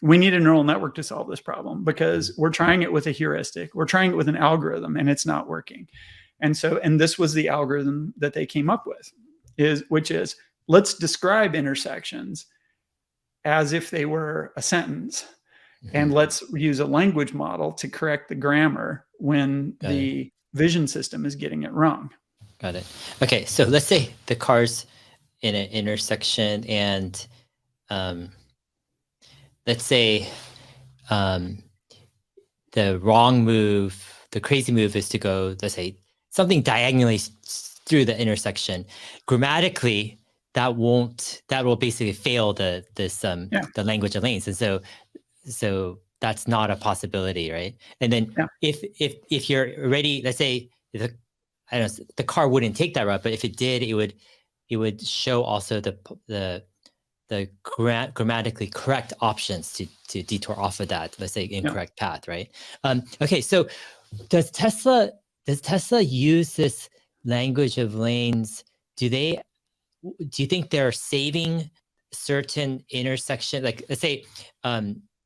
We need a neural network to solve this problem because we're trying it with a heuristic. We're trying it with an algorithm and it's not working. And this was the algorithm that they came up with, which is let's describe intersections as if they were a sentence. And let's use a language model to correct the grammar when the vision system is getting it wrong. Got it. Okay, so let's say the car's in an intersection and let's say the wrong move, the crazy move is to go, let's say, something diagonally through the intersection. Grammatically, that will basically fail the language of lanes. And so that's not a possibility, right? And then if you're already, let's say, the car wouldn't take that route, but if it did, it would show also the grammatically correct options to detour off of that, let's say, incorrect path, right? Okay, so does Tesla use this language of lanes? Do you think they're saving certain intersection? Like, let's say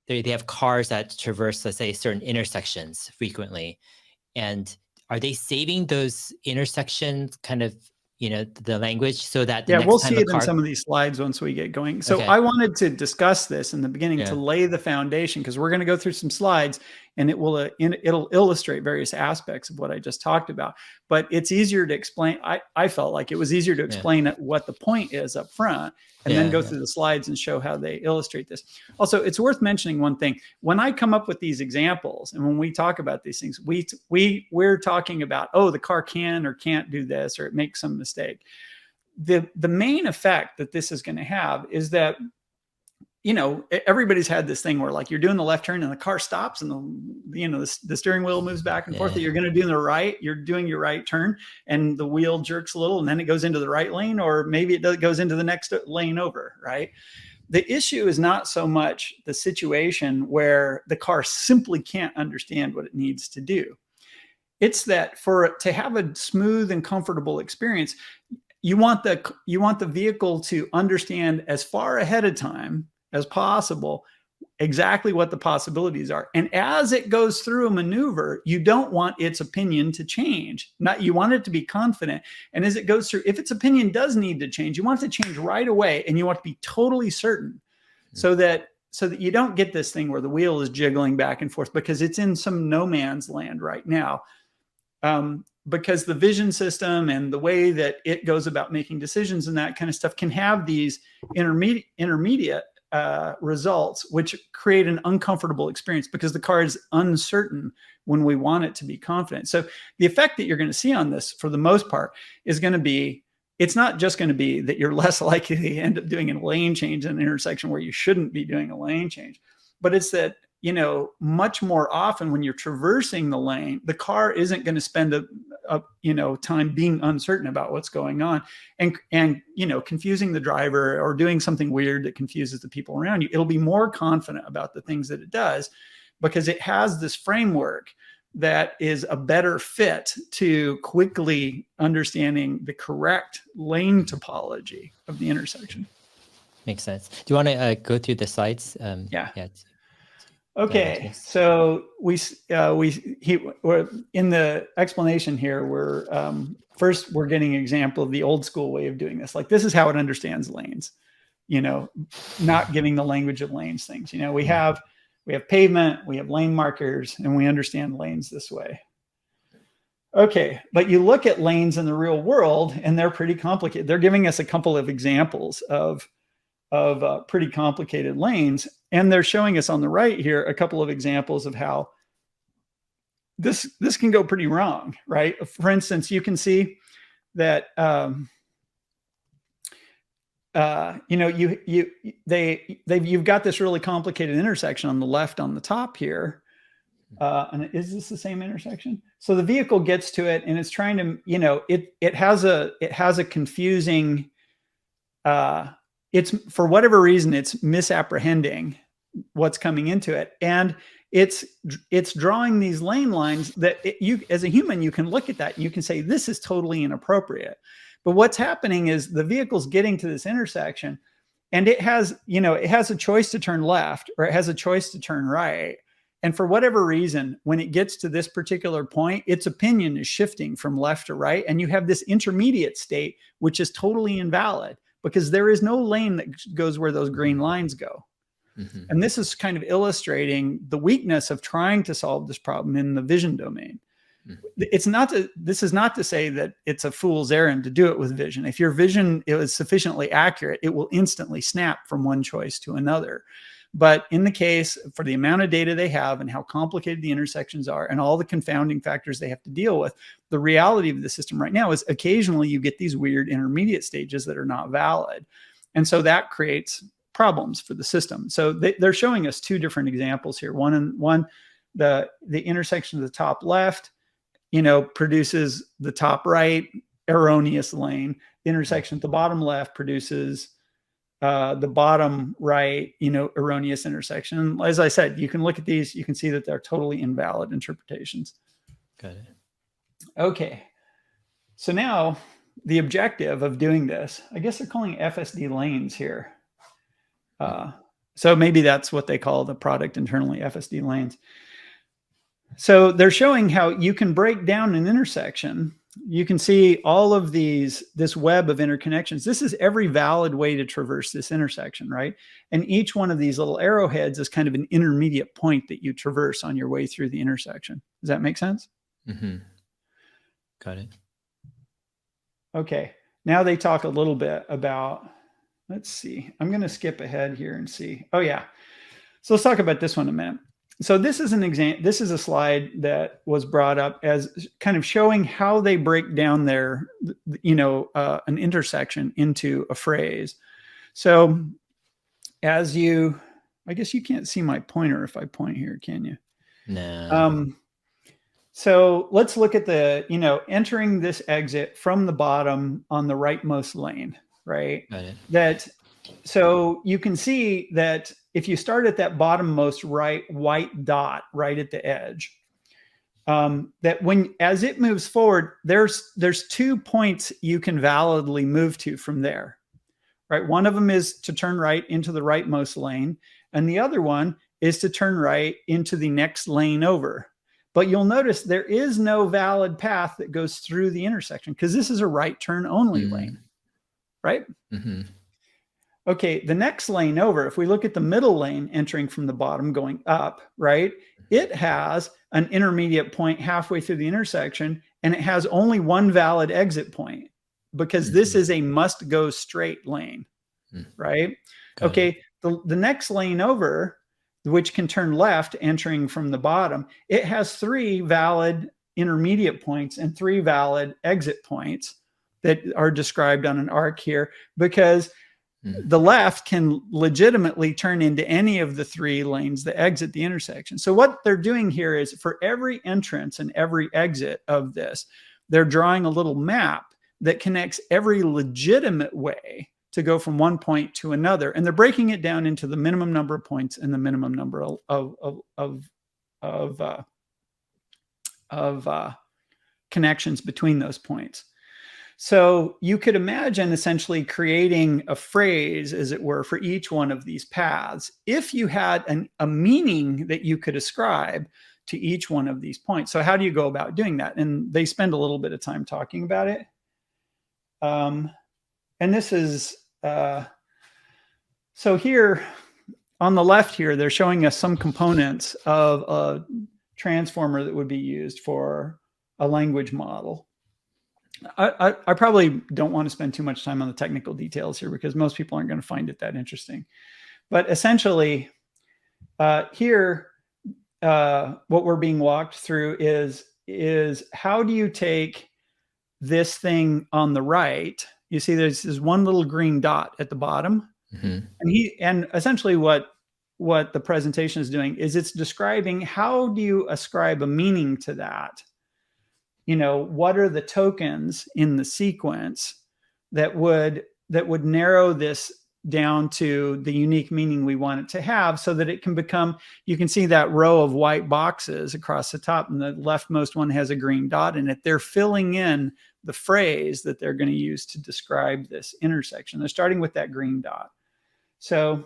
they have cars that traverse, let's say, certain intersections frequently, and are they saving those intersections kind of, the language so that the next we'll time see it in some of these slides once we get going. So I wanted to discuss this in the beginning to lay the foundation, because we're going to go through some slides and it'll illustrate various aspects of what I just talked about. But it's easier to explain. I felt like it was easier to explain what the point is up front and then go through the slides and show how they illustrate this. Also, it's worth mentioning one thing. When I come up with these examples and when we talk about these things, we're talking about, oh, the car can or can't do this, or it makes some mistake. The main effect that this is going to have is that, everybody's had this thing where, like, you're doing the left turn and the car stops and the steering wheel moves back and forth. That you're going to do the right, you're doing your right turn and the wheel jerks a little and then it goes into the right lane, or maybe it goes into the next lane over, right? The issue is not so much the situation where the car simply can't understand what it needs to do. It's that to have a smooth and comfortable experience, you want the vehicle to understand as far ahead of time as possible exactly what the possibilities are. And as it goes through a maneuver, you don't want its opinion to change. You want it to be confident. And as it goes through, if its opinion does need to change, you want it to change right away, and you want to be totally certain so that you don't get this thing where the wheel is jiggling back and forth, because it's in some no man's land right now. Because the vision system and the way that it goes about making decisions and that kind of stuff can have these intermediate results, which create an uncomfortable experience because the car is uncertain when we want it to be confident. So the effect that you're going to see on this, for the most part, is going to be it's not just going to be that you're less likely to end up doing a lane change in an intersection where you shouldn't be doing a lane change, but it's that, you know, much more often when you're traversing the lane, the car isn't going to spend time being uncertain about what's going on and, you know, confusing the driver or doing something weird that confuses the people around you. It'll be more confident about the things that it does because it has this framework that is a better fit to quickly understanding the correct lane topology of the intersection. Makes sense. Do you want to go through the slides? Yeah. Yeah. Okay, so we're in the explanation here. First we're getting an example of the old school way of doing this. Like, this is how it understands lanes, you know, not giving the language of lanes things. You know, we have pavement, we have lane markers, and we understand lanes this way. Okay, but you look at lanes in the real world, and they're pretty complicated. They're giving us a couple of examples of pretty complicated lanes. And they're showing us on the right here a couple of examples of how this can go pretty wrong, right? For instance, you can see that you know, you've got this really complicated intersection on the left on the top here. And is this the same intersection? So the vehicle gets to it and it's trying to, you know, it has a confusing it's, for whatever reason, it's misapprehending what's coming into it. And it's drawing these lane lines that you, as a human, you can look at that and you can say, this is totally inappropriate. But what's happening is the vehicle's getting to this intersection and it has, you know, it has a choice to turn left or it has a choice to turn right. And for whatever reason, when it gets to this particular point, its opinion is shifting from left to right. And you have this intermediate state, which is totally invalid, because there is no lane that goes where those green lines go. Mm-hmm. And this is kind of illustrating the weakness of trying to solve this problem in the vision domain. Mm-hmm. This is not to say that it's a fool's errand to do it with vision. If your vision is sufficiently accurate, it will instantly snap from one choice to another. But in the case, for the amount of data they have and how complicated the intersections are and all the confounding factors they have to deal with, the reality of the system right now is occasionally you get these weird intermediate stages that are not valid. And so that creates problems for the system. So they're showing us two different examples here. One, the intersection of the top left, you know, produces the top right erroneous lane. The intersection at the bottom left produces the bottom right, you know, erroneous intersection. And as I said, you can look at these, you can see that they're totally invalid interpretations. Got it. Okay. So now the objective of doing this, I guess they're calling FSD lanes here. So maybe that's what they call the product internally, FSD lanes. So they're showing how you can break down an intersection. You can see all of this web of interconnections. This is every valid way to traverse this intersection, right? And each one of these little arrowheads is kind of an intermediate point that you traverse on your way through the intersection. Does that make sense? Mm-hmm. Got it. Okay. Now they talk a little bit about, let's see, I'm going to skip ahead here and see. Oh yeah. So let's talk about this one a minute. So this is an example. This is a slide that was brought up as kind of showing how they break down their, you know, an intersection into a phrase. So as you, I guess you can't see my pointer if I point here, can you? No. So let's look at the, you know, entering this exit from the bottom on the rightmost lane, right? Got it. That, so you can see that if you start at that bottommost right white dot right at the edge, that as it moves forward, there's 2 points you can validly move to from there, right? One of them is to turn right into the rightmost lane, and the other one is to turn right into the next lane over. But you'll notice there is no valid path that goes through the intersection because this is a right turn only lane, right? Mm-hmm. Okay, the next lane over, if we look at the middle lane entering from the bottom going up, right? It has an intermediate point halfway through the intersection, and it has only one valid exit point because this is a must go straight lane, right? Okay, the next lane over, which can turn left entering from the bottom, it has 3 valid intermediate points and 3 valid exit points. that are described on an arc here, because the left can legitimately turn into any of the 3 lanes that exit the intersection. So what they're doing here is for every entrance and every exit of this, they're drawing a little map that connects every legitimate way to go from one point to another. And they're breaking it down into the minimum number of points and the minimum number of connections between those points. So you could imagine essentially creating a phrase, as it were, for each one of these paths, if you had a meaning that you could ascribe to each one of these points. So how do you go about doing that? And they spend a little bit of time talking about it. And this is, so here on the left here, they're showing us some components of a transformer that would be used for a language model. I probably don't want to spend too much time on the technical details here because most people aren't going to find it that interesting. But essentially, here, what we're being walked through is how do you take this thing on the right? You see there's this one little green dot at the bottom. And essentially what the presentation is doing is it's describing how do you ascribe a meaning to that? You know, what are the tokens in the sequence that would narrow this down to the unique meaning we want it to have, so that it can become, you can see that row of white boxes across the top, and the leftmost one has a green dot in it. They're filling in the phrase that they're going to use to describe this intersection. They're starting with that green dot. So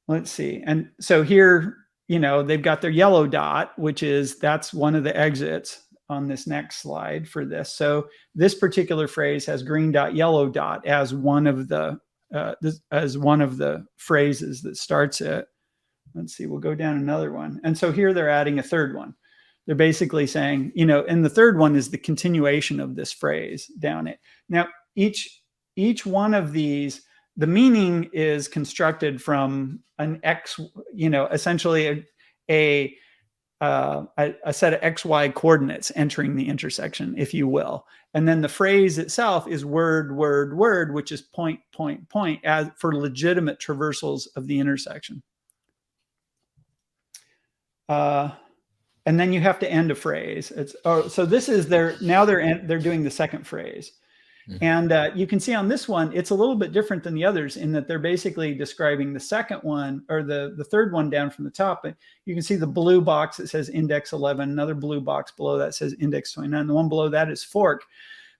let's see. And so here, you know, they've got their yellow dot, that's one of the exits on this next slide for this. So this particular phrase has green dot, yellow dot as one of the phrases that starts it. Let's see, we'll go down another one. And so here they're adding a third one. They're basically saying, you know, and the third one is the continuation of this phrase down it. Now, each one of these, the meaning is constructed from an X, you know, essentially a set of XY coordinates entering the intersection, if you will. And then the phrase itself is word, word, word, which is point, point, point, as for legitimate traversals of the intersection. And then you have to end a phrase. So this is they're doing the second phrase. And you can see on this one, it's a little bit different than the others in that they're basically describing the second one, or the third one down from the top. But you can see the blue box that says index 11, another blue box below that says index 29. The one below that is fork,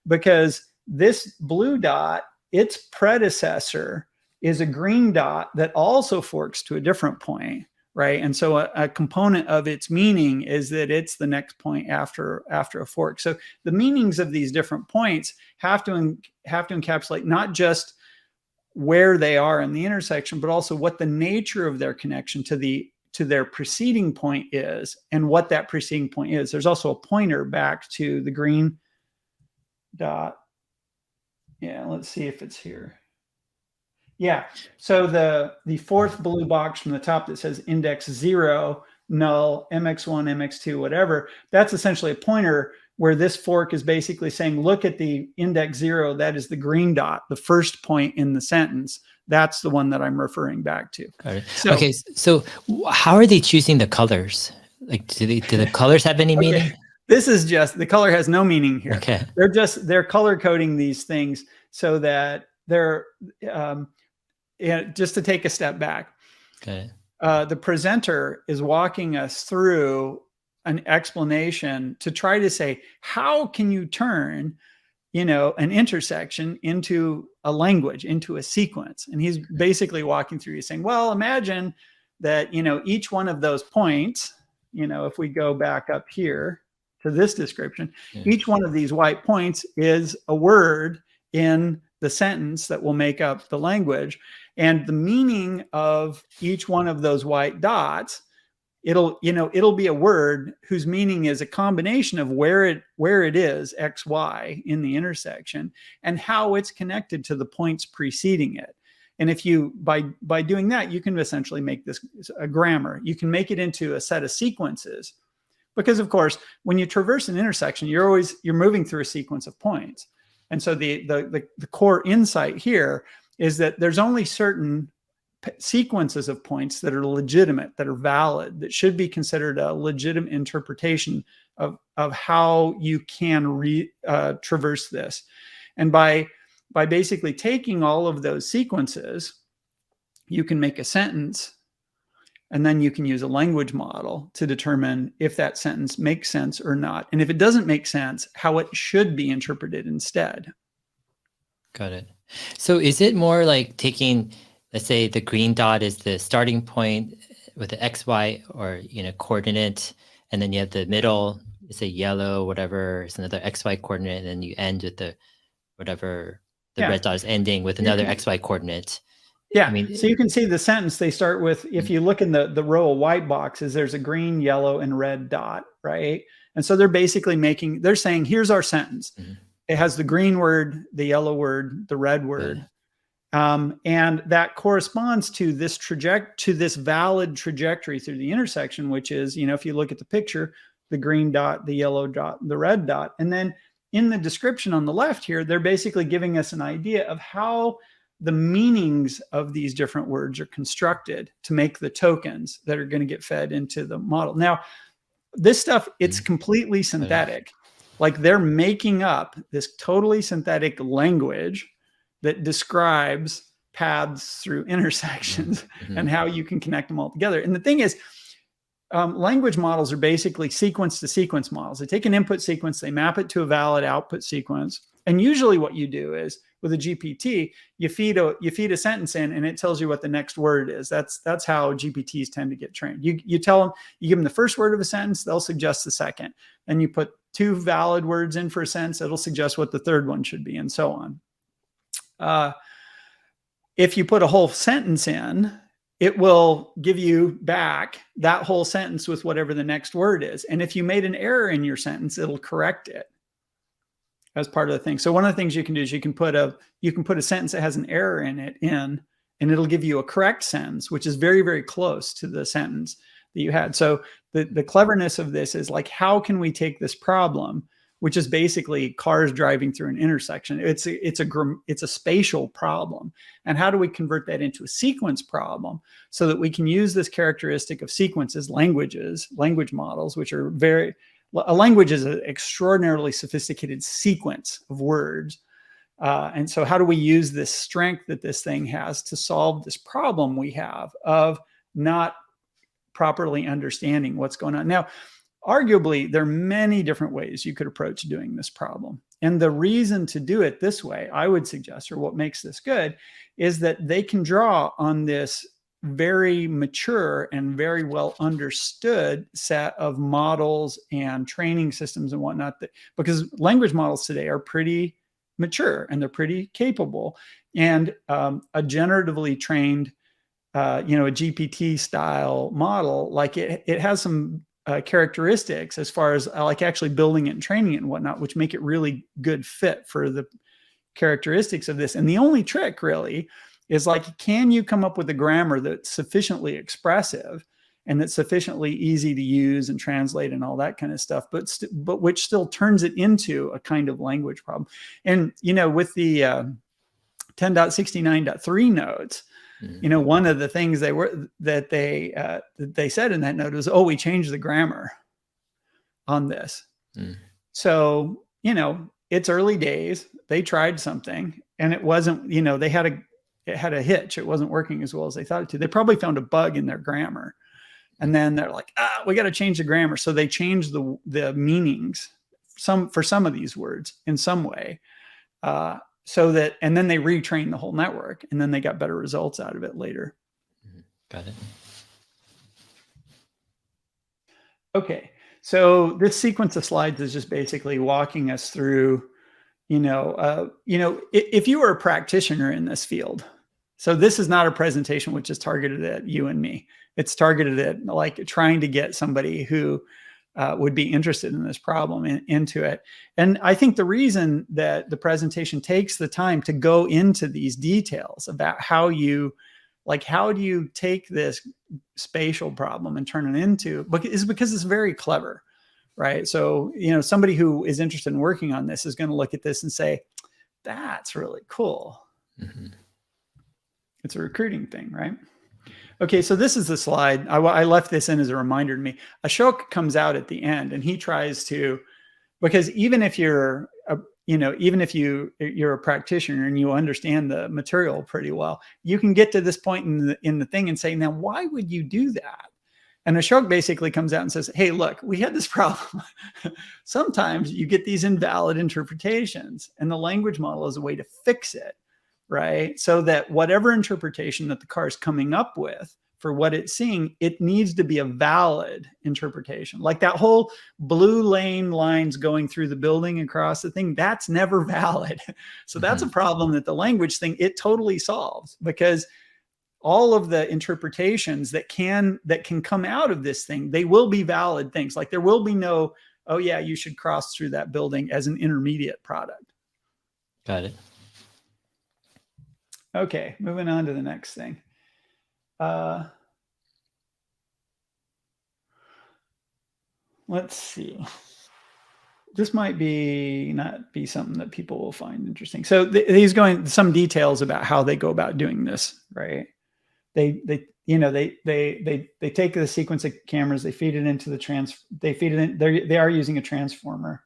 because this blue dot, its predecessor is a green dot that also forks to a different point, right? And so a component of its meaning is that it's the next point after a fork. So the meanings of these different points have to encapsulate not just where they are in the intersection, but also what the nature of their connection to their preceding point is, and what that preceding point is. There's also a pointer back to the green dot. Yeah, let's see if it's here. Yeah, so the fourth blue box from the top that says index 0, null, MX1, MX2, whatever, that's essentially a pointer where this fork is basically saying, look at the index 0, that is the green dot, the first point in the sentence. That's the one that I'm referring back to. Got it. Okay, so how are they choosing the colors? Like, do the colors have any meaning? This is just, the color has no meaning here. Okay. They're color coding these things so that they're, just to take a step back. Okay. The presenter is walking us through an explanation to try to say, how can you turn, you know, an intersection into a language, into a sequence? And he's basically walking through, he's saying, well, imagine that, you know, each one of those points, you know, if we go back up here to this description, each one of these white points is a word in the sentence that will make up the language. And the meaning of each one of those white dots, it'll be a word whose meaning is a combination of where it is, X, Y, in the intersection, and how it's connected to the points preceding it. And if you, by doing that, you can essentially make this a grammar. You can make it into a set of sequences, because of course, when you traverse an intersection, you're moving through a sequence of points. And so the core insight here is that there's only certain sequences of points that are legitimate, that are valid, that should be considered a legitimate interpretation of how you can traverse this. And by basically taking all of those sequences, you can make a sentence, and then you can use a language model to determine if that sentence makes sense or not. And if it doesn't make sense, how it should be interpreted instead. Got it. So is it more like taking, let's say the green dot is the starting point with the XY or, coordinate, and then you have the middle is a yellow, whatever, is another XY coordinate, and then you end with the whatever the red dot is ending with another XY coordinate. Yeah. So you can see the sentence they start with, if you look in the row of white boxes, there's a green, yellow, and red dot, right? And so they're basically they're saying, here's our sentence. It has the green word, the yellow word, the red word. And that corresponds to this valid trajectory through the intersection, which is, if you look at the picture, the green dot, the yellow dot, the red dot. And then in the description on the left here, they're basically giving us an idea of how the meanings of these different words are constructed to make the tokens that are going to get fed into the model. Now, this stuff, it's completely synthetic. Like they're making up this totally synthetic language that describes paths through intersections and how you can connect them all together. And the thing is, language models are basically sequence to sequence models. They take an input sequence, they map it to a valid output sequence. And usually what you do is with a GPT, you feed a sentence in and it tells you what the next word is. That's how GPTs tend to get trained. You give them the first word of a sentence, they'll suggest the second. Then you put 2 valid words in for a sentence, it'll suggest what the third one should be, and so on. If you put a whole sentence in, it will give you back that whole sentence with whatever the next word is. And if you made an error in your sentence, it'll correct it as part of the thing. So one of the things you can do is you can put a sentence that has an error in it and it'll give you a correct sentence, which is very, very close to the sentence that you had. So the cleverness of this is like, how can we take this problem, which is basically cars driving through an intersection? It's a spatial problem. And how do we convert that into a sequence problem so that we can use this characteristic of sequences, language models, which are a language is an extraordinarily sophisticated sequence of words. And so how do we use this strength that this thing has to solve this problem we have of not properly understanding what's going on? Now, arguably, there are many different ways you could approach doing this problem. And the reason to do it this way, I would suggest, or what makes this good, is that they can draw on this very mature and very well understood set of models and training systems and whatnot, because language models today are pretty mature and they're pretty capable. And a generatively trained, a GPT style model, like it has some characteristics as far as like actually building it and training it and whatnot, which make it really good fit for the characteristics of this. And the only trick really is like, can you come up with a grammar that's sufficiently expressive and that's sufficiently easy to use and translate and all that kind of stuff, but which still turns it into a kind of language problem. And, with the 10.69.3 notes, one of the things that they said in that note was, oh, we changed the grammar on this. So, it's early days. They tried something and it wasn't, it had a hitch. It wasn't working as well as they thought it to. They probably found a bug in their grammar. And then they're like, we got to change the grammar. So they changed the meanings for some of these words in some way. And then they retrained the whole network, and then they got better results out of it later. Got it. Okay. So this sequence of slides is just basically walking us through, if you were a practitioner in this field. So this is not a presentation which is targeted at you and me. It's targeted at like trying to get somebody who would be interested in this problem into it. And I think the reason that the presentation takes the time to go into these details about how do you take this spatial problem and turn it into, is because it's very clever, right? So, somebody who is interested in working on this is going to look at this and say, That's really cool. Mm-hmm. It's a recruiting thing, right? Okay, so this is the slide. I left this in as a reminder to me. Ashok comes out at the end and he tries to, because even if you're even if you're a practitioner and you understand the material pretty well, you can get to this point in the thing and say, now, why would you do that? And Ashok basically comes out and says, hey, look, we had this problem. Sometimes you get these invalid interpretations, and the language model is a way to fix it, right? So that whatever interpretation that the car is coming up with for what it's seeing, it needs to be a valid interpretation. Like that whole blue lane lines going through the building across the thing, that's never valid. So that's a problem that the language thing, it totally solves, because all of the interpretations that can come out of this thing, they will be valid things. Like there will be no, oh yeah, you should cross through that building as an intermediate product. Got it. Okay, moving on to the next thing. Let's see. This might not be something that people will find interesting. So he's going some details about how they go about doing this, right? They take the sequence of cameras, they feed it into they are using a transformer.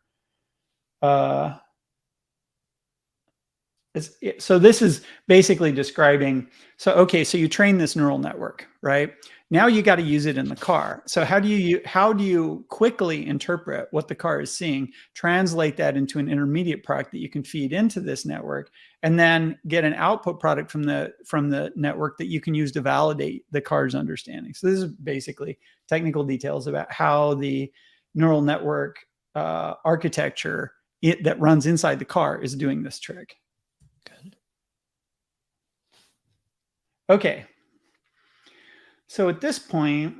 So this is basically describing, so you train this neural network, right? Now you got to use it in the car. So how do you quickly interpret what the car is seeing, translate that into an intermediate product that you can feed into this network, and then get an output product from the network that you can use to validate the car's understanding. So this is basically technical details about how the neural network architecture that runs inside the car is doing this trick. Good. Okay. So at this point,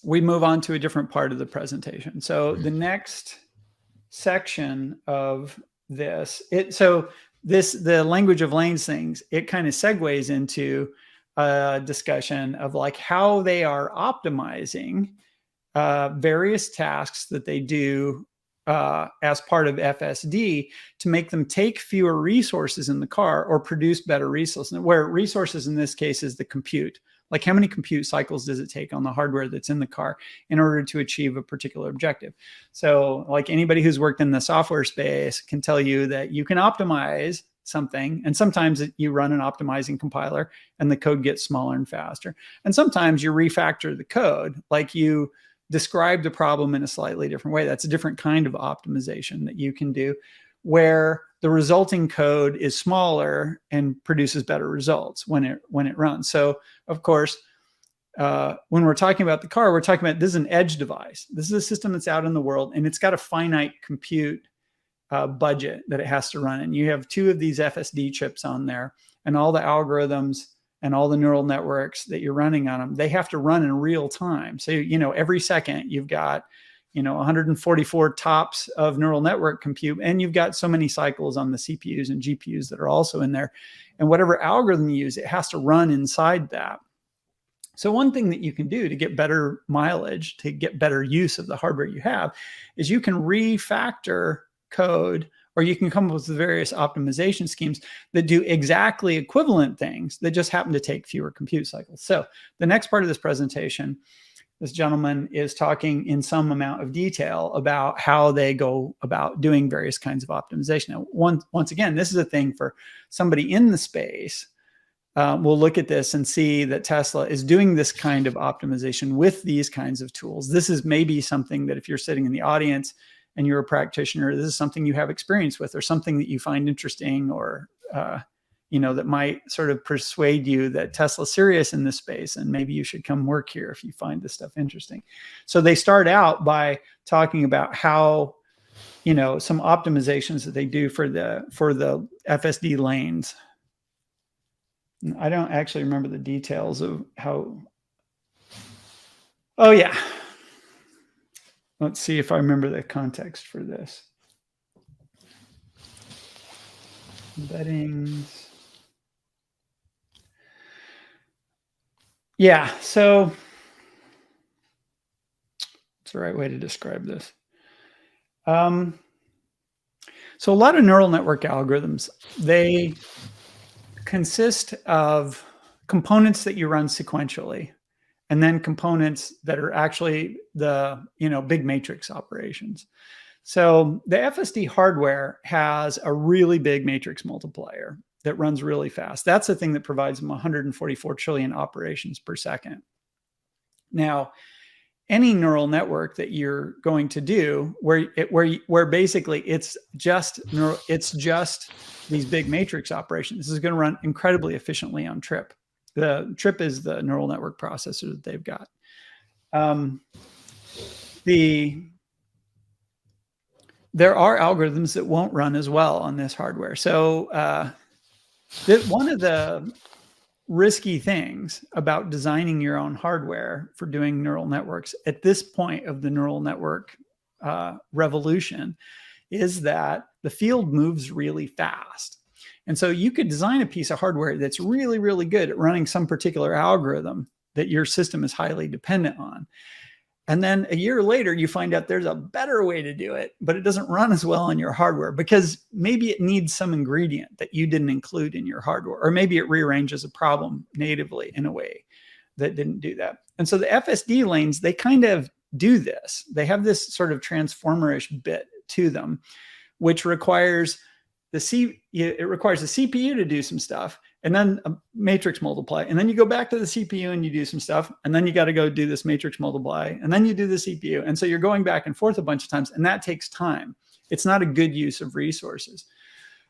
we move on to a different part of the presentation. So the next section of this, the language of lanes things, it kind of segues into a discussion of like how they are optimizing various tasks that they do as part of FSD to make them take fewer resources in the car or produce better resources, where resources in this case is the compute. Like how many compute cycles does it take on the hardware that's in the car in order to achieve a particular objective? So like anybody who's worked in the software space can tell you that you can optimize something, and sometimes you run an optimizing compiler and the code gets smaller and faster. And sometimes you refactor the code, like you describe the problem in a slightly different way. That's a different kind of optimization that you can do, where the resulting code is smaller and produces better results when it runs. So of course, when we're talking about the car, we're talking about, this is an edge device. This is a system that's out in the world, and it's got a finite compute budget that it has to run. And you have 2 of these FSD chips on there, and all the algorithms and all the neural networks that you're running on them, they have to run in real time. So, every second you've got, 144 tops of neural network compute, and you've got so many cycles on the CPUs and GPUs that are also in there. And whatever algorithm you use, it has to run inside that. So one thing that you can do to get better mileage, to get better use of the hardware you have, is you can refactor code, or you can come up with various optimization schemes that do exactly equivalent things that just happen to take fewer compute cycles. So the next part of this presentation, this gentleman is talking in some amount of detail about how they go about doing various kinds of optimization. Now, once again, this is a thing for somebody in the space. We'll look at this and see that Tesla is doing this kind of optimization with these kinds of tools. This is maybe something that if you're sitting in the audience and you're a practitioner, this is something you have experience with, or something that you find interesting, or that might sort of persuade you that Tesla's serious in this space and maybe you should come work here if you find this stuff interesting. So they start out by talking about how, some optimizations that they do for the FSD lanes. I don't actually remember the details of how. Oh yeah. Let's see if I remember the context for this. Embeddings. Yeah, so what's the right way to describe this? So a lot of neural network algorithms, they consist of components that you run sequentially, and then components that are actually the big matrix operations. So the FSD hardware has a really big matrix multiplier that runs really fast. That's the thing that provides them 144 trillion operations per second. Now, any neural network that you're going to do where basically it's just these big matrix operations, this is going to run incredibly efficiently on TRIP. The TRIP is the neural network processor that they've got. There are algorithms that won't run as well on this hardware. So one of the risky things about designing your own hardware for doing neural networks at this point of the neural network revolution is that the field moves really fast. And so you could design a piece of hardware that's really, really good at running some particular algorithm that your system is highly dependent on. And then a year later, you find out there's a better way to do it, but it doesn't run as well on your hardware because maybe it needs some ingredient that you didn't include in your hardware, or maybe it rearranges a problem natively in a way that didn't do that. And so the FSD lanes, they kind of do this. They have this sort of transformer-ish bit to them, which requires the CPU to do some stuff, and then a matrix multiply, and then you go back to the CPU and you do some stuff, and then you got to go do this matrix multiply, and then you do the CPU. And so you're going back and forth a bunch of times, and that takes time. It's not a good use of resources.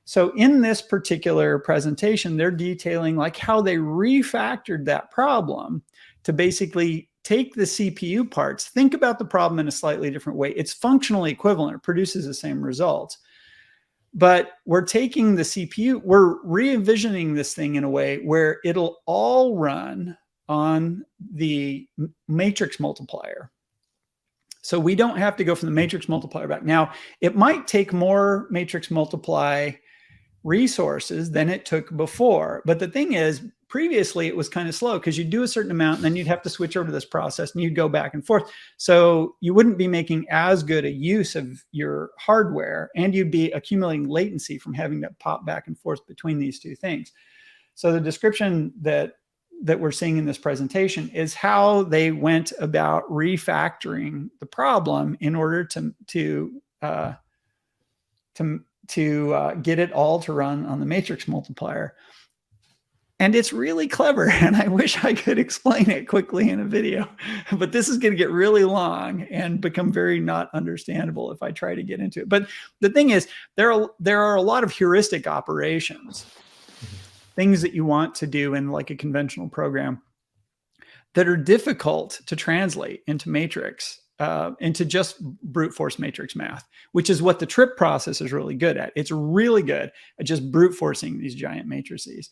So in this particular presentation, they're detailing like how they refactored that problem to basically take the CPU parts, think about the problem in a slightly different way. It's functionally equivalent, it produces the same results. But we're taking the CPU, we're re-envisioning this thing in a way where it'll all run on the matrix multiplier. So we don't have to go from the matrix multiplier back. Now, it might take more matrix multiply resources than it took before. But the thing is, previously it was kind of slow because you'd do a certain amount and then you'd have to switch over to this process and you'd go back and forth. So you wouldn't be making as good a use of your hardware, and you'd be accumulating latency from having to pop back and forth between these two things. So the description that we're seeing in this presentation is how they went about refactoring the problem in order to get it all to run on the matrix multiplier. And it's really clever, and I wish I could explain it quickly in a video, but this is going to get really long and become very not understandable if I try to get into it. But the thing is, there are a lot of heuristic operations, things that you want to do in like a conventional program that are difficult to translate into matrix, into just brute force matrix math, which is what the TRIP process is really good at. It's really good at just brute forcing these giant matrices.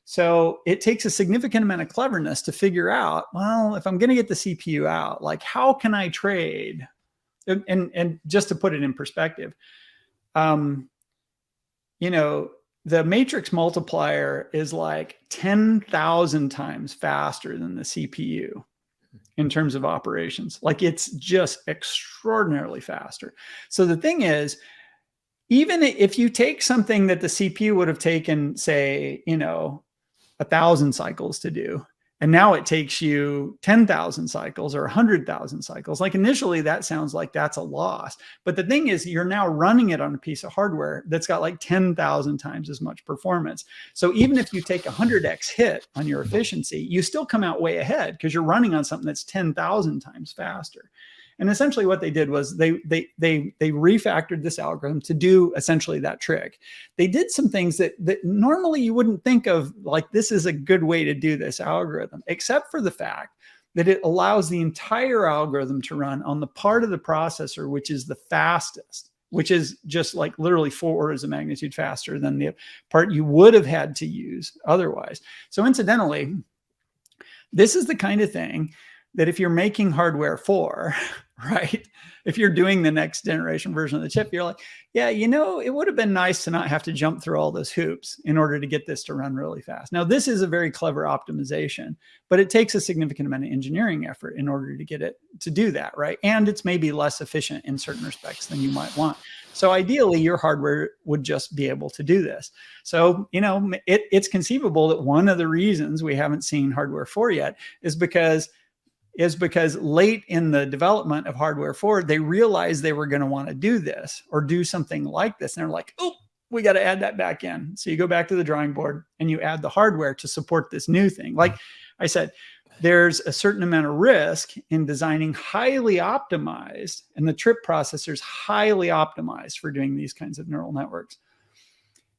So it takes a significant amount of cleverness to figure out, well, if I'm going to get the CPU out, like how can I trade? And just to put it in perspective, the matrix multiplier is like 10,000 times faster than the CPU in terms of operations. Like it's just extraordinarily faster. So the thing is, even if you take something that the CPU would have taken, say, 1,000 cycles to do, and now it takes you 10,000 cycles or 100,000 cycles. Like initially that sounds like that's a loss. But the thing is, you're now running it on a piece of hardware that's got like 10,000 times as much performance. So even if you take 100x hit on your efficiency, you still come out way ahead because you're running on something that's 10,000 times faster. And essentially what they did was they refactored this algorithm to do essentially that trick. They did some things that normally you wouldn't think of, like this is a good way to do this algorithm, except for the fact that it allows the entire algorithm to run on the part of the processor which is the fastest, which is just like literally 4 orders of magnitude faster than the part you would have had to use otherwise. So incidentally, this is the kind of thing that if you're making hardware for, right, if you're doing the next generation version of the chip, you're like, yeah, it would have been nice to not have to jump through all those hoops in order to get this to run really fast. Now, this is a very clever optimization, but it takes a significant amount of engineering effort in order to get it to do that, right? And it's maybe less efficient in certain respects than you might want. So ideally, your hardware would just be able to do this. So, it's conceivable that one of the reasons we haven't seen hardware 4 yet is because late in the development of hardware 4, they realized they were going to want to do this or do something like this. And they're like, oh, we got to add that back in. So you go back to the drawing board and you add the hardware to support this new thing. Like I said, there's a certain amount of risk in designing highly optimized, and the trip processor is highly optimized for doing these kinds of neural networks,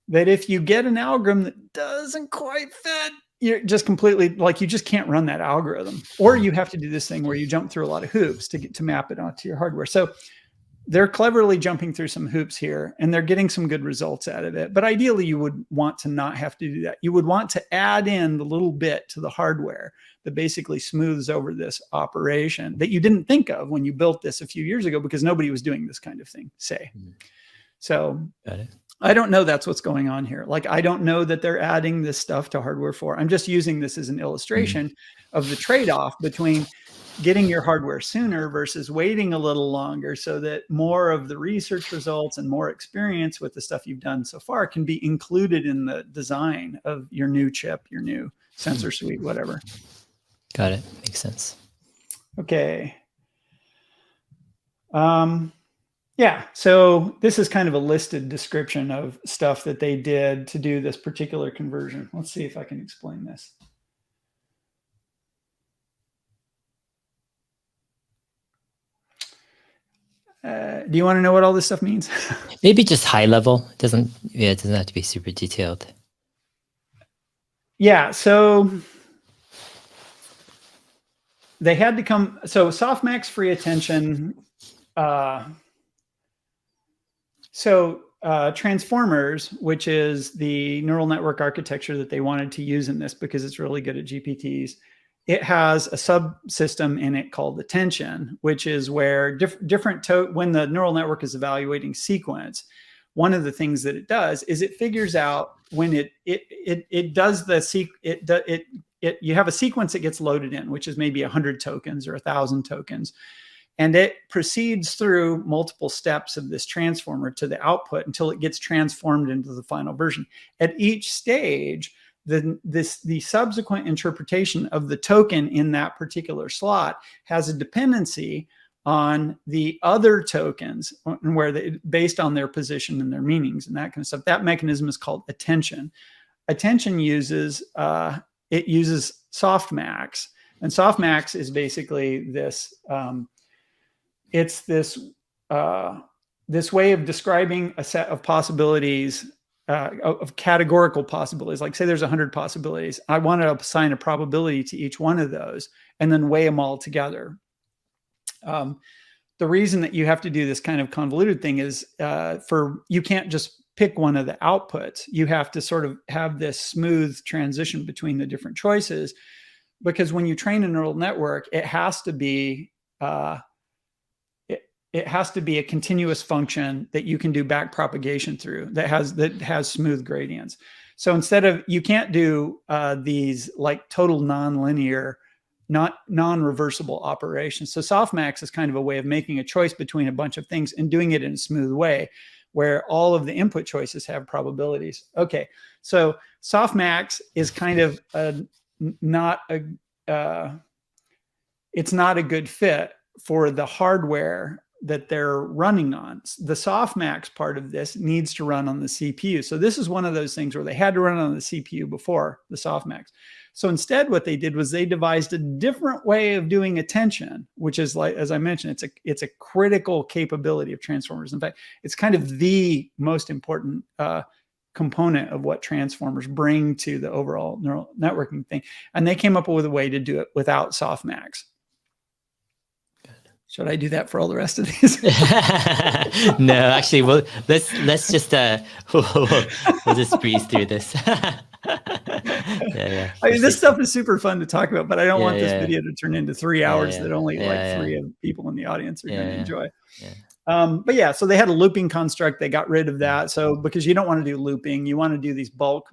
that if you get an algorithm that doesn't quite fit, you're just completely, like, you just can't run that algorithm, or you have to do this thing where you jump through a lot of hoops to get to map it onto your hardware. So they're cleverly jumping through some hoops here, and they're getting some good results out of it. But ideally, you would want to not have to do that. You would want to add in the little bit to the hardware that basically smooths over this operation that you didn't think of when you built this a few years ago, because nobody was doing this kind of thing, say. So Got it. I don't know that's what's going on here. Like, I don't know that they're adding this stuff to hardware 4. I'm just using this as an illustration of the trade-off between getting your hardware sooner versus waiting a little longer, so that more of the research results and more experience with the stuff you've done so far can be included in the design of your new chip, your new sensor suite, whatever. Got it. Makes sense. Okay. Yeah, so this is kind of a listed description of stuff that they did to do this particular conversion. Let's see if I can explain this. Do you want to know what all this stuff means? Maybe just high level. It doesn't have to be super detailed. Yeah, so they had to come. So softmax free attention. Transformers, which is the neural network architecture that they wanted to use in this because it's really good at GPTs, it has a subsystem in it called attention, which is where when the neural network is evaluating sequence, one of the things that it does is it figures out when it does the you have a sequence that gets loaded in, which is maybe 100 tokens or 1,000 tokens. And it proceeds through multiple steps of this transformer to the output until it gets transformed into the final version. At each stage, the subsequent interpretation of the token in that particular slot has a dependency on the other tokens, based on their position and their meanings and that kind of stuff. That mechanism is called attention. Attention uses softmax, and softmax is basically this. It's this way of describing a set of possibilities, of categorical possibilities. Like, say there's 100 possibilities. I want to assign a probability to each one of those and then weigh them all together. The reason that you have to do this kind of convoluted thing is you can't just pick one of the outputs. You have to sort of have this smooth transition between the different choices, because when you train a neural network, it has to be a continuous function that you can do back propagation through, that has smooth gradients. So you can't do these like total non-linear, non-reversible operations. So softmax is kind of a way of making a choice between a bunch of things and doing it in a smooth way, where all of the input choices have probabilities. Okay, so softmax is kind of it's not a good fit for the hardware that they're running on. The softmax part of this needs to run on the CPU. So this is one of those things where they had to run on the CPU before the softmax. So instead, what they did was they devised a different way of doing attention, which is, like, as I mentioned, it's a critical capability of transformers. In fact, it's kind of the most important component of what transformers bring to the overall neural networking thing. And they came up with a way to do it without softmax. Should I do that for all the rest of these? No, actually, let's just we'll just breeze through this. Yeah. I mean, this stuff is super fun to talk about, but I don't want this Yeah. video to turn into 3 hours that only like 3 of people in the audience are going to enjoy. Yeah. But yeah, so they had a looping construct. They got rid of that. So because you don't want to do looping, you want to do these bulk,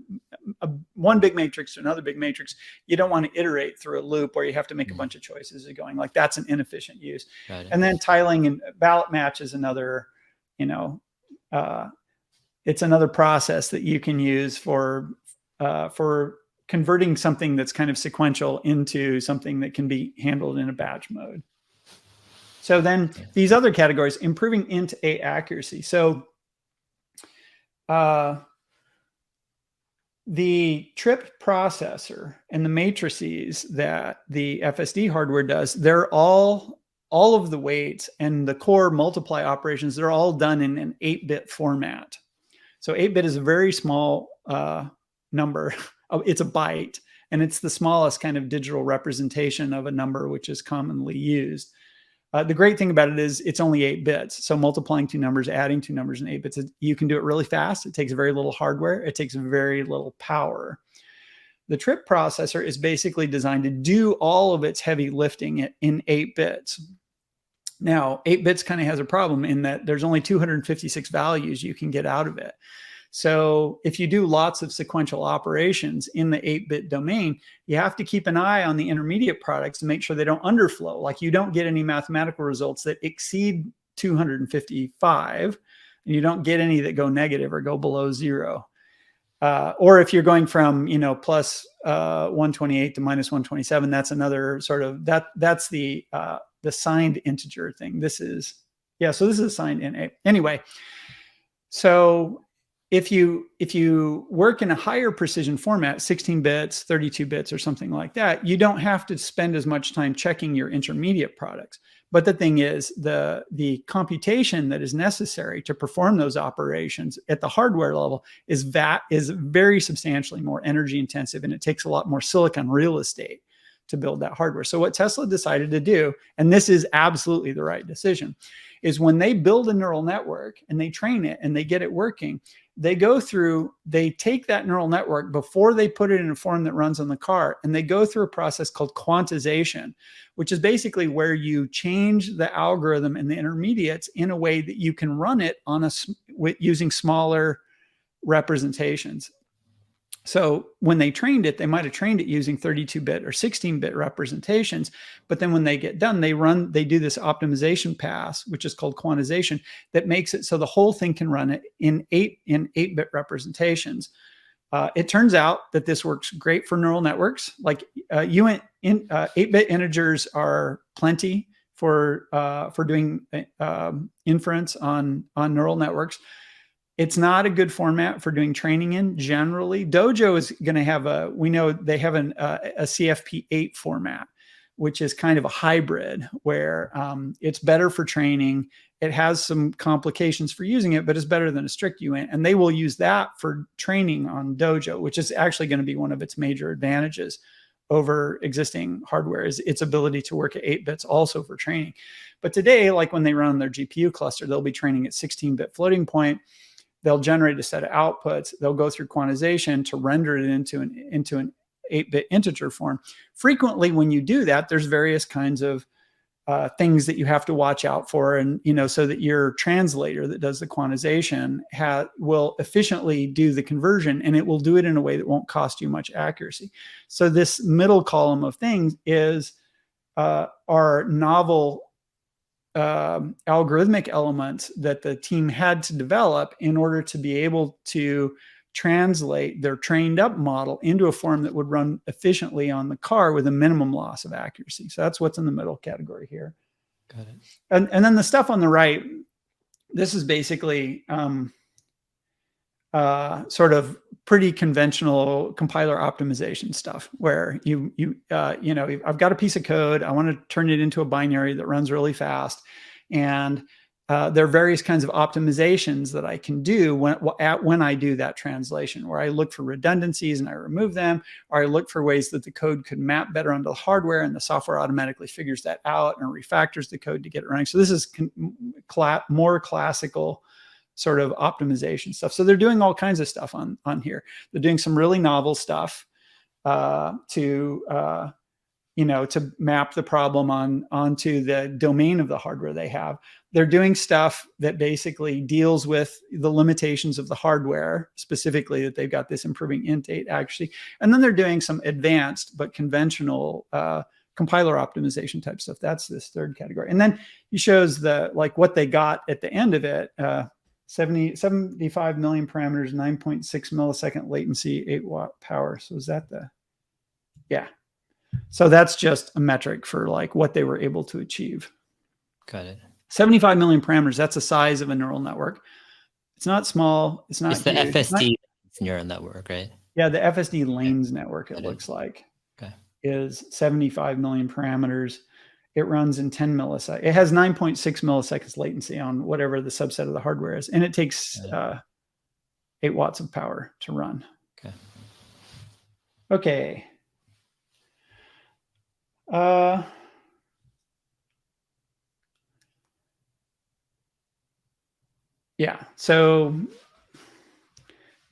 one big matrix to another big matrix. You don't want to iterate through a loop where you have to make a bunch of choices of going like that's an inefficient use. And then tiling and ballot match is another, it's another process that you can use for converting something that's kind of sequential into something that can be handled in a batch mode. So then these other categories, improving int A accuracy. So the trip processor and the matrices that the FSD hardware does, they're all of the weights and the core multiply operations, they're all done in an 8-bit format. So 8-bit is a very small number. It's a byte, and it's the smallest kind of digital representation of a number, which is commonly used. The great thing about it is it's only 8 bits. So multiplying 2 numbers, adding 2 numbers in 8 bits, you can do it really fast. It takes very little hardware. It takes very little power. The trip processor is basically designed to do all of its heavy lifting in 8 bits. Now, 8 bits kind of has a problem in that there's only 256 values you can get out of it. So if you do lots of sequential operations in the 8-bit domain, you have to keep an eye on the intermediate products to make sure they don't underflow. Like you don't get any mathematical results that exceed 255, and you don't get any that go negative or go below 0. Or if you're going from, plus 128 to minus 127, that's another sort of, that's the signed integer thing. This is a signed int. Anyway, so if you work in a higher precision format, 16 bits, 32 bits, or something like that, you don't have to spend as much time checking your intermediate products. But the thing is, the computation that is necessary to perform those operations at the hardware level is very substantially more energy intensive, and it takes a lot more silicon real estate to build that hardware. So what Tesla decided to do, and this is absolutely the right decision, is when they build a neural network and they train it and they get it working, they take that neural network before they put it in a form that runs on the car, and they go through a process called quantization, which is basically where you change the algorithm and the intermediates in a way that you can run it using smaller representations. So when they trained it, they might have trained it using 32-bit or 16-bit representations, but then when they get done, they do this optimization pass, which is called quantization, that makes it so the whole thing can run it in 8-bit representations. It turns out that this works great for neural networks. Like 8-bit integers are plenty for doing inference on neural networks. It's not a good format for doing training in generally. Dojo is going to have they have a CFP8 format, which is kind of a hybrid where it's better for training. It has some complications for using it, but it's better than a strict UINT. And they will use that for training on Dojo, which is actually going to be one of its major advantages over existing hardware, is its ability to work at 8 bits also for training. But today, like when they run their GPU cluster, they'll be training at 16-bit floating point. They'll generate a set of outputs. They'll go through quantization to render it into an 8-bit integer form. Frequently, when you do that, there's various kinds of things that you have to watch out for, and so that your translator that does the quantization will efficiently do the conversion, and it will do it in a way that won't cost you much accuracy. So this middle column of things is our novel algorithmic elements that the team had to develop in order to be able to translate their trained up model into a form that would run efficiently on the car with a minimum loss of accuracy. So that's what's in the middle category here. Got it. And then the stuff on the right, this is basically sort of pretty conventional compiler optimization stuff, where I've got a piece of code, I want to turn it into a binary that runs really fast, and there are various kinds of optimizations that I can do when I do that translation, where I look for redundancies and I remove them, or I look for ways that the code could map better onto the hardware, and the software automatically figures that out and refactors the code to get it running. So this is more classical sort of optimization stuff. So they're doing all kinds of stuff on here. They're doing some really novel stuff. to map the problem onto the domain of the hardware they have. They're doing stuff that basically deals with the limitations of the hardware, specifically that they've got this improving int 8 actually. And then they're doing some advanced but conventional compiler optimization type stuff. That's this third category. And then he shows what they got at the end of it. 75 million parameters, 9.6 millisecond latency, 8-watt power. So is that yeah. So that's just a metric for like what they were able to achieve. Got it. 75 million parameters. That's the size of a neural network. It's not small. It's not. It's the FSD neural network, right? Yeah, the FSD lanes network. It looks like is 75 million parameters. It runs in 10 milliseconds. It has 9.6 milliseconds latency on whatever the subset of the hardware is, and it takes 8 watts of power to run. Okay. Yeah. So,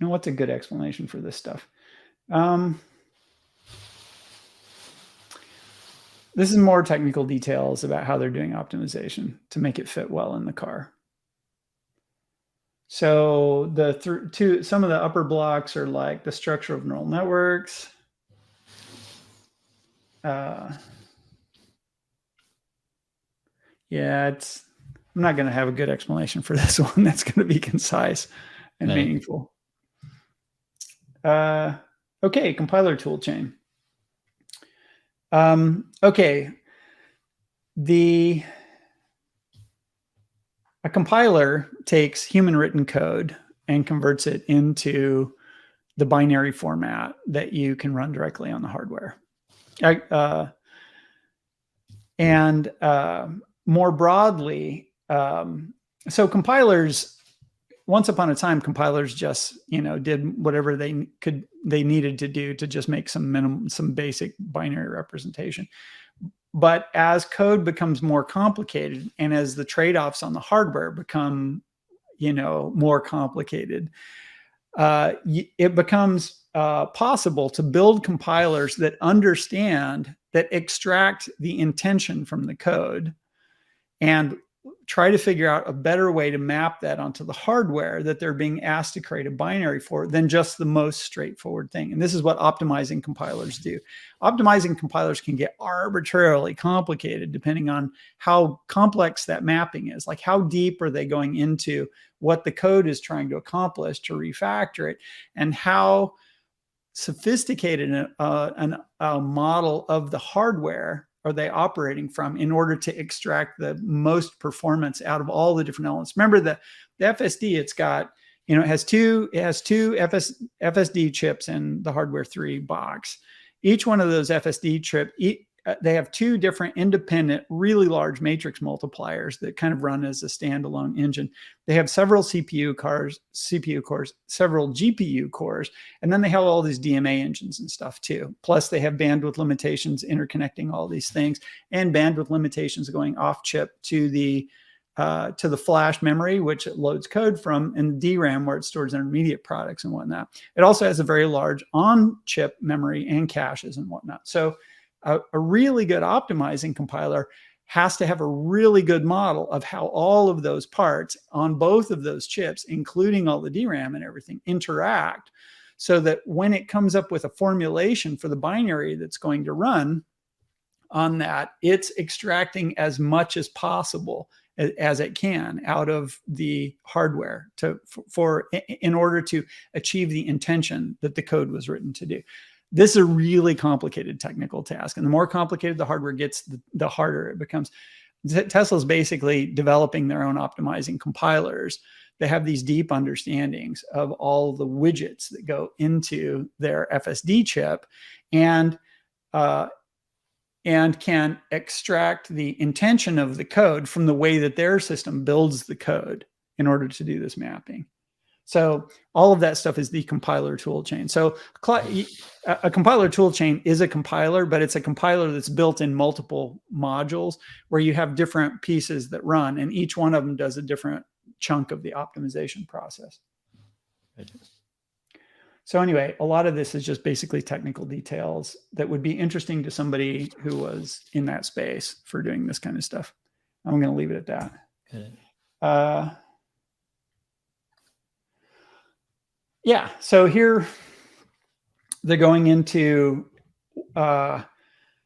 what's a good explanation for this stuff? This is more technical details about how they're doing optimization to make it fit well in the car. So some of the upper blocks are like the structure of neural networks. Yeah, I'm not going to have a good explanation for this one. That's going to be concise and meaningful. Okay, compiler toolchain. Okay, a compiler takes human written code and converts it into the binary format that you can run directly on the hardware. And more broadly, so compilers, once upon a time, compilers just did whatever they needed to do to just make some basic binary representation. But as code becomes more complicated, and as the trade-offs on the hardware become more complicated, it becomes possible to build compilers that understand, that extract the intention from the code and try to figure out a better way to map that onto the hardware that they're being asked to create a binary for than just the most straightforward thing. And this is what optimizing compilers do. Optimizing compilers can get arbitrarily complicated depending on how complex that mapping is. Like, how deep are they going into what the code is trying to accomplish to refactor it, and how sophisticated a model of the hardware are they operating from in order to extract the most performance out of all the different elements. Remember the FSD, it's got, it has two FSD chips in the hardware 3 box. Each one of those FSD chips, they have 2 different independent, really large matrix multipliers that kind of run as a standalone engine. They have several CPU cores, several GPU cores, and then they have all these DMA engines and stuff too. Plus they have bandwidth limitations interconnecting all these things, and bandwidth limitations going off chip to the flash memory, which it loads code from, and DRAM, where it stores intermediate products and whatnot. It also has a very large on-chip memory and caches and whatnot. So a really good optimizing compiler has to have a really good model of how all of those parts on both of those chips, including all the DRAM and everything, interact, so that when it comes up with a formulation for the binary that's going to run on that, it's extracting as much as possible as it can out of the hardware in order to achieve the intention that the code was written to do. This is a really complicated technical task. And the more complicated the hardware gets, the harder it becomes. Tesla's basically developing their own optimizing compilers. They have these deep understandings of all the widgets that go into their FSD chip, and can extract the intention of the code from the way that their system builds the code in order to do this mapping. So all of that stuff is the compiler toolchain. So a compiler toolchain is a compiler, but it's a compiler that's built in multiple modules where you have different pieces that run, and each one of them does a different chunk of the optimization process. So anyway, a lot of this is just basically technical details that would be interesting to somebody who was in that space for doing this kind of stuff. I'm going to leave it at that. Yeah, so here they're going into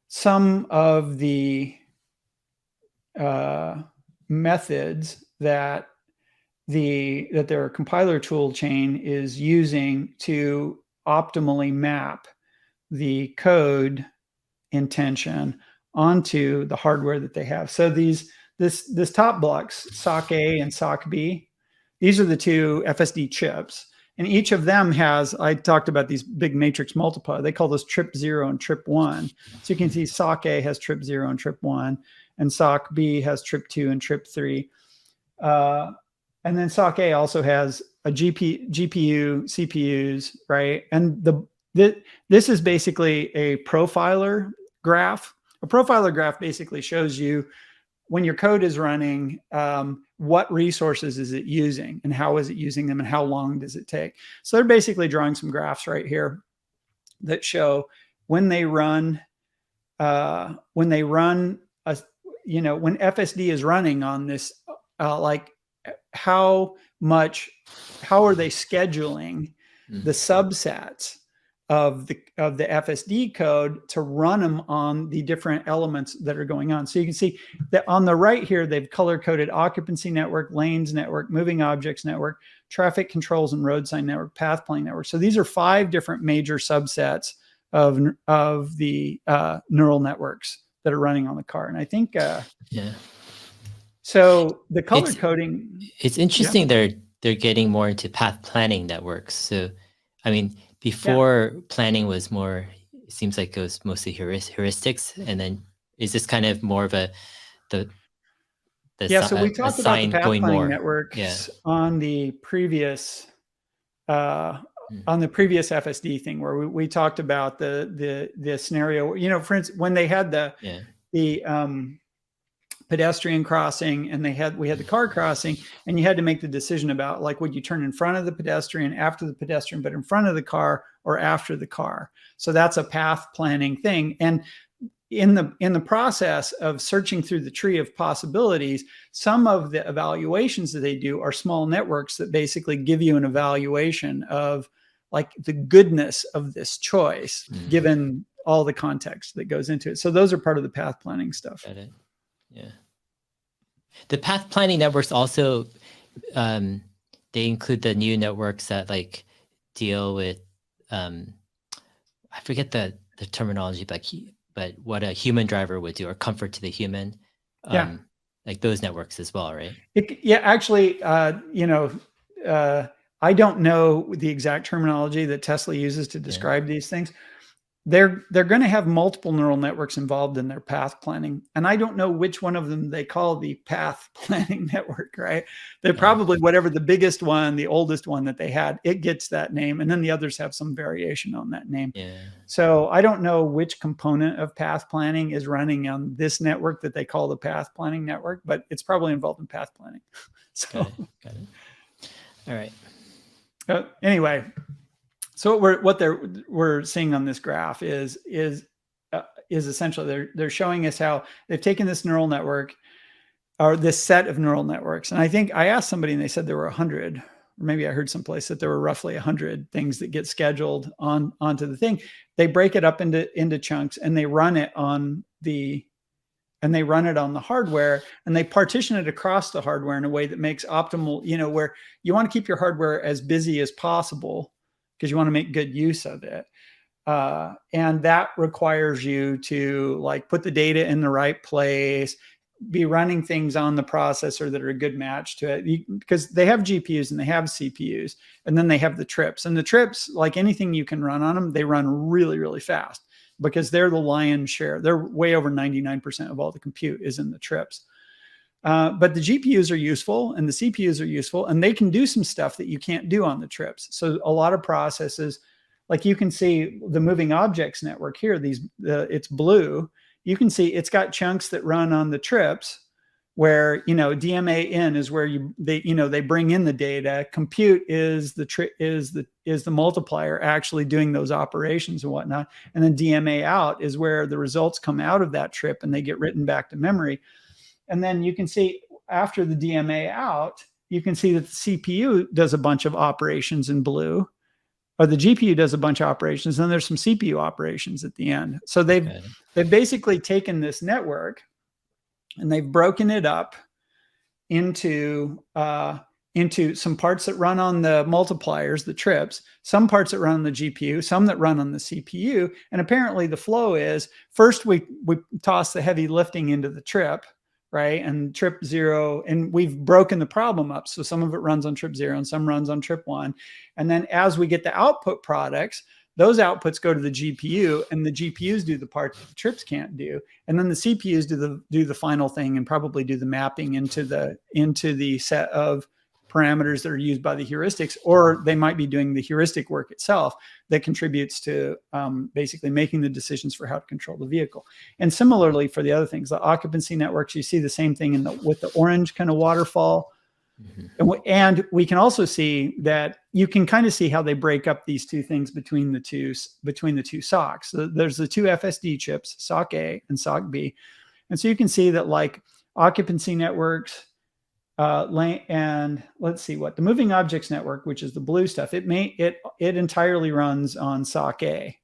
some of the methods that their compiler tool chain is using to optimally map the code intention onto the hardware that they have. So this top blocks, SOC A and SOC B, these are the two FSD chips. And each of them has, I talked about these big matrix multiplier. They call those trip 0 and trip 1. So you can see SOC A has trip 0 and trip 1, and SOC B has trip 2 and trip 3. And then SOC A also has a GPU, CPUs, right? And this is basically a profiler graph. A profiler graph basically shows you when your code is running, what resources is it using and how is it using them and how long does it take? So they're basically drawing some graphs right here that show when they run, when FSD is running on this, like how are they scheduling the subsets of the FSD code to run them on the different elements that are going on. So you can see that on the right here, they've color-coded occupancy network, lanes network, moving objects network, traffic controls and road sign network, path planning network. So these are 5 different major subsets of the neural networks that are running on the car. And I think, yeah. So the color coding. It's interesting. Yeah. They're getting more into path planning networks. So, I mean, before planning was more, it seems like it was mostly heuristics, and then is this kind of more of so we talked about the path planning networks on the previous FSD thing, where we talked about the scenario, for instance, when they had the pedestrian crossing and we had the car crossing, and you had to make the decision about, like, would you turn in front of the pedestrian, after the pedestrian, but in front of the car or after the car. So that's a path planning thing. And in the process of searching through the tree of possibilities, some of the evaluations that they do are small networks that basically give you an evaluation of, like, the goodness of this choice, given all the context that goes into it. So those are part of the path planning stuff. Got it. Yeah. The path planning networks also, they include the new networks that, like, deal with, I forget the terminology, but what a human driver would do, or comfort to the human. Like those networks as well, right? Actually, I don't know the exact terminology that Tesla uses to describe these things. They're going to have multiple neural networks involved in their path planning. And I don't know which one of them they call the path planning network, right? They're probably whatever the biggest one, the oldest one that they had, it gets that name. And then the others have some variation on that name. Yeah. So I don't know which component of path planning is running on this network that they call the path planning network, but it's probably involved in path planning. So, Got it. All right. Anyway. So what we're seeing on this graph is essentially they're showing us how they've taken this neural network, or this set of neural networks. And I think I asked somebody and they said there were 100, or maybe I heard someplace that there were roughly 100 things that get scheduled onto the thing. They break it up into chunks, and they run it on the hardware, and they partition it across the hardware in a way that makes optimal, where you want to keep your hardware as busy as possible, because you want to make good use of it. And that requires you to, like, put the data in the right place, be running things on the processor that are a good match to it, because they have GPUs and they have CPUs, and then they have the trips. And the trips, like anything you can run on them, they run really, really fast, because they're the lion's share. They're way over 99% of all the compute is in the trips. But the GPUs are useful and the CPUs are useful, and they can do some stuff that you can't do on the trips. So a lot of processes, like you can see the moving objects network here, it's blue. You can see it's got chunks that run on the trips, where, DMA in is where they bring in the data. Compute is the multiplier actually doing those operations and whatnot. And then DMA out is where the results come out of that trip and they get written back to memory. And then you can see after the DMA out, you can see that the CPU does a bunch of operations in blue, or the GPU does a bunch of operations. And then there's some CPU operations at the end. So they've basically taken this network and they've broken it up into some parts that run on the multipliers, the trips, some parts that run on the GPU, some that run on the CPU. And apparently the flow is first we toss the heavy lifting into the trip, right? And trip 0, and we've broken the problem up. So some of it runs on trip 0 and some runs on trip 1. And then as we get the output products, those outputs go to the GPU, and the GPUs do the part that the trips can't do. And then the CPUs do the final thing and probably do the mapping into the set of parameters that are used by the heuristics, or they might be doing the heuristic work itself that contributes to basically making the decisions for how to control the vehicle. And similarly for the other things, the occupancy networks, you see the same thing with the orange kind of waterfall. Mm-hmm. And we can also see that you can kind of see how they break up these two things between the two SOCs. So there's the two FSD chips, SOC A and SOC B. And so you can see that like occupancy networks, and let's see what the moving objects network, which is the blue stuff, it entirely runs on SOC A.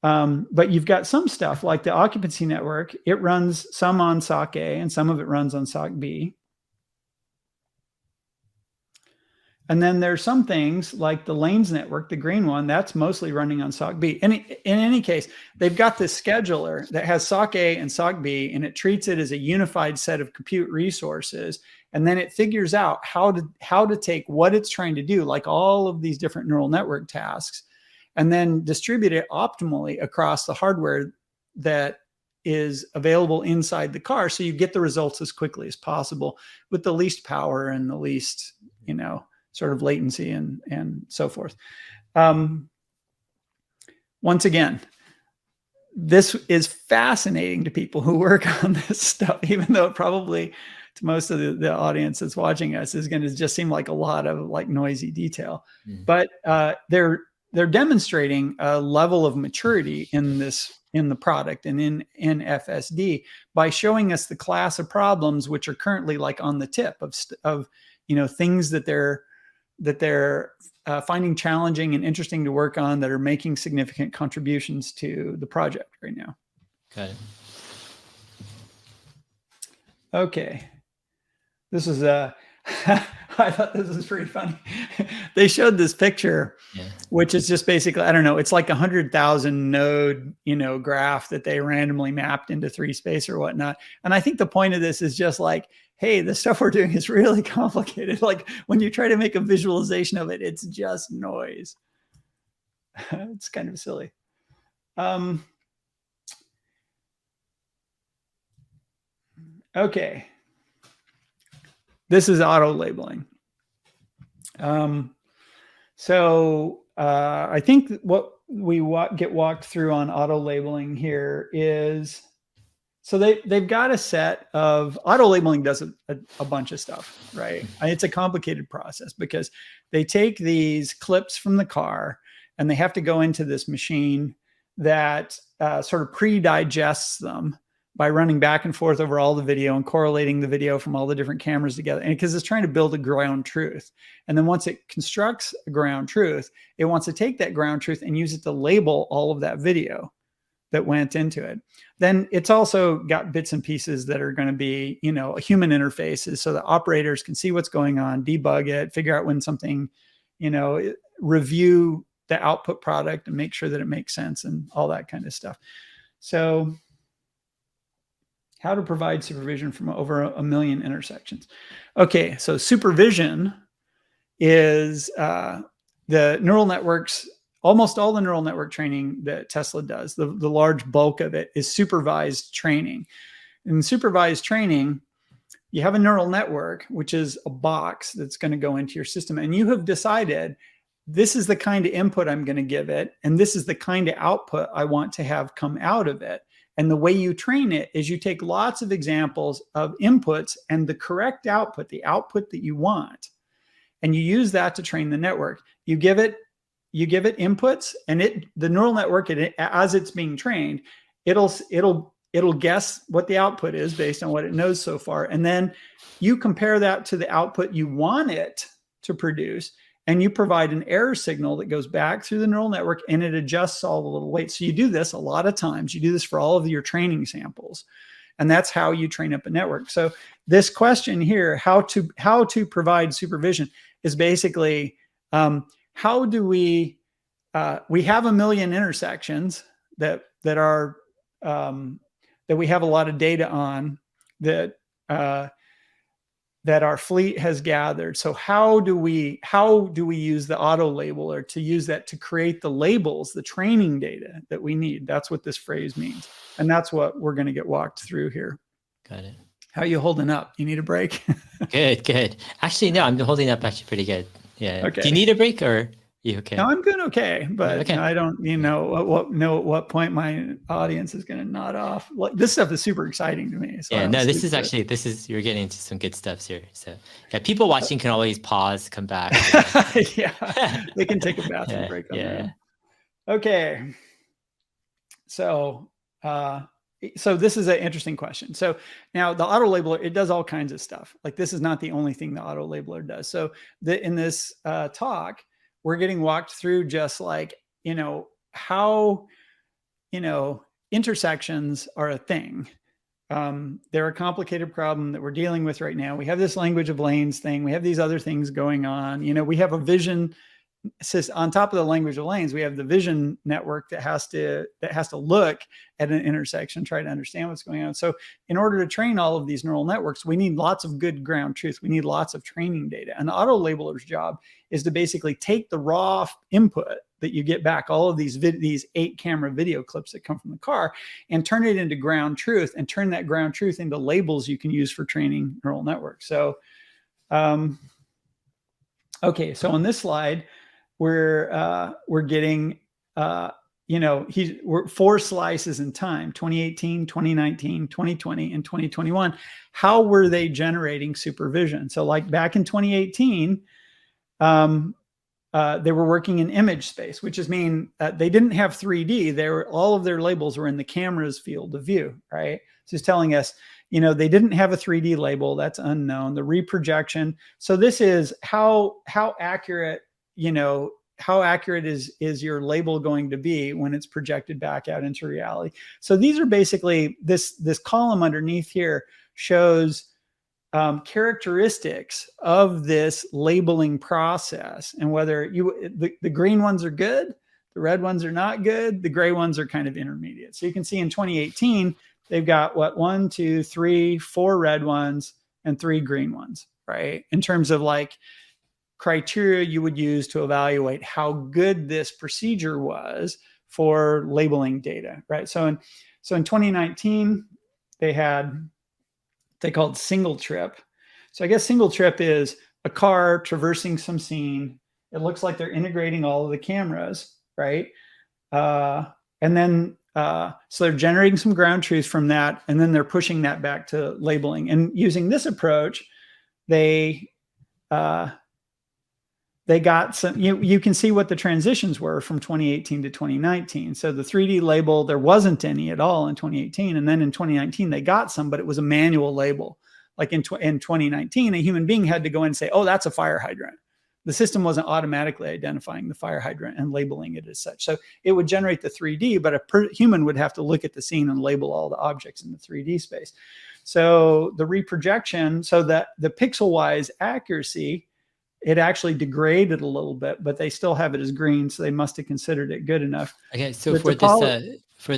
But you've got some stuff like the occupancy network, it runs some on SOC A and some of it runs on SOC B. And then there's some things like the lanes network, the green one, that's mostly running on SOC B. And in any case, they've got this scheduler that has SOC A and SOC B, and it treats it as a unified set of compute resources. And then it figures out how to take what it's trying to do, like all of these different neural network tasks, and then distribute it optimally across the hardware that is available inside the car. So you get the results as quickly as possible with the least power and the least, sort of latency and so forth. Once again, this is fascinating to people who work on this stuff, even though it probably to most of the audience that's watching us is going to just seem like a lot of like noisy detail. Mm. But they're demonstrating a level of maturity in the product and in FSD by showing us the class of problems which are currently like on the tip of things that they're finding challenging and interesting to work on that are making significant contributions to the project right now. Okay. Okay. This is I thought this was pretty funny. They showed this picture, which is just basically, I don't know, it's like 100,000 node, graph that they randomly mapped into 3 space or whatnot. And I think the point of this is just like, hey, the stuff we're doing is really complicated. Like when you try to make a visualization of it, it's just noise. It's kind of silly. Okay. This is auto labeling. I think what we get walked through on auto labeling here is, so they've got a set of, auto labeling does a bunch of stuff, right? It's a complicated process because they take these clips from the car and they have to go into this machine that sort of pre-digests them by running back and forth over all the video and correlating the video from all the different cameras together. And because it's trying to build a ground truth. And then once it constructs a ground truth, it wants to take that ground truth and use it to label all of that video that went into it. Then it's also got bits and pieces that are going to be, human interfaces so that operators can see what's going on, debug it, figure out when something, review the output product and make sure that it makes sense and all that kind of stuff. So how to provide supervision from over 1 million intersections. Okay, so supervision is the neural networks, almost all the neural network training that Tesla does, the large bulk of it is supervised training. In supervised training, you have a neural network, which is a box that's going to go into your system. And you have decided this is the kind of input I'm going to give it. And this is the kind of output I want to have come out of it. And the way you train it is you take lots of examples of inputs and the correct output, the output that you want, and you use that to train the network. You give it inputs, and the neural network, as it's being trained, it'll guess what the output is based on what it knows so far, and then you compare that to the output you want it to produce, and you provide an error signal that goes back through the neural network, and it adjusts all the little weights. So you do this a lot of times. You do this for all of your training samples, and that's how you train up a network. So this question here, how to provide supervision, is basically how do we have 1 million intersections that we have a lot of data on, that our fleet has gathered. So how do we use the auto labeler to use that to create the labels, the training data that we need? That's what this phrase means. And that's what we're going to get walked through here. Got it. How are you holding up? You need a break? Good. Actually, no, I'm holding up actually pretty good. Yeah. Okay. Do you need a break, or you okay? No, I'm doing okay, but okay. I don't, know at what point my audience is going to nod off. This stuff is super exciting to me. So yeah, no, this is you're getting into some good stuff here. So yeah, people watching can always pause, come back. Yeah, they can take a bathroom break on their own. Okay. So this is an interesting question. So now the auto labeler, it does all kinds of stuff. Like, this is not the only thing the auto labeler does. So in this talk, we're getting walked through just like, how, intersections are a thing. They're a complicated problem that we're dealing with right now. We have this language of lanes thing. We have these other things going on. We have a vision on top of the language of lanes. We have the vision network that has to look at an intersection, try to understand what's going on. So in order to train all of these neural networks, we need lots of good ground truth. We need lots of training data. And the auto labeler's job is to basically take the raw input that you get back, all of these 8 camera video clips that come from the car, and turn it into ground truth, and turn that ground truth into labels you can use for training neural networks. So, okay. So on this slide, we're getting, we're 4 slices in time: 2018, 2019, 2020, and 2021. How were they generating supervision? So like back in 2018, they were working in image space, which is they didn't have 3D. All of their labels were in the camera's field of view, right? So it's telling us, they didn't have a 3D label. That's unknown. The reprojection. So this is how accurate, how accurate is your label going to be when it's projected back out into reality? So these are basically, this column underneath here shows characteristics of this labeling process, and whether the green ones are good, the red ones are not good, the gray ones are kind of intermediate. So you can see in 2018, they've got 1, 2, 3, 4 red ones and 3 green ones, right? In terms of like criteria you would use to evaluate how good this procedure was for labeling data, right? So in 2019, they called single trip. So I guess single trip is a car traversing some scene. It looks like they're integrating all of the cameras, right? And then, so they're generating some ground truth from that, and then they're pushing that back to labeling. And using this approach, they got some, you can see what the transitions were from 2018 to 2019. So the 3D label, there wasn't any at all in 2018. And then in 2019, they got some, but it was a manual label. Like in 2019, a human being had to go in and say, oh, that's a fire hydrant. The system wasn't automatically identifying the fire hydrant and labeling it as such. So it would generate the 3D, but a human would have to look at the scene and label all the objects in the 3D space. So the reprojection, so that the pixel-wise accuracy, it actually degraded a little bit, but they still have it as green, so they must have considered it good enough. Okay, so for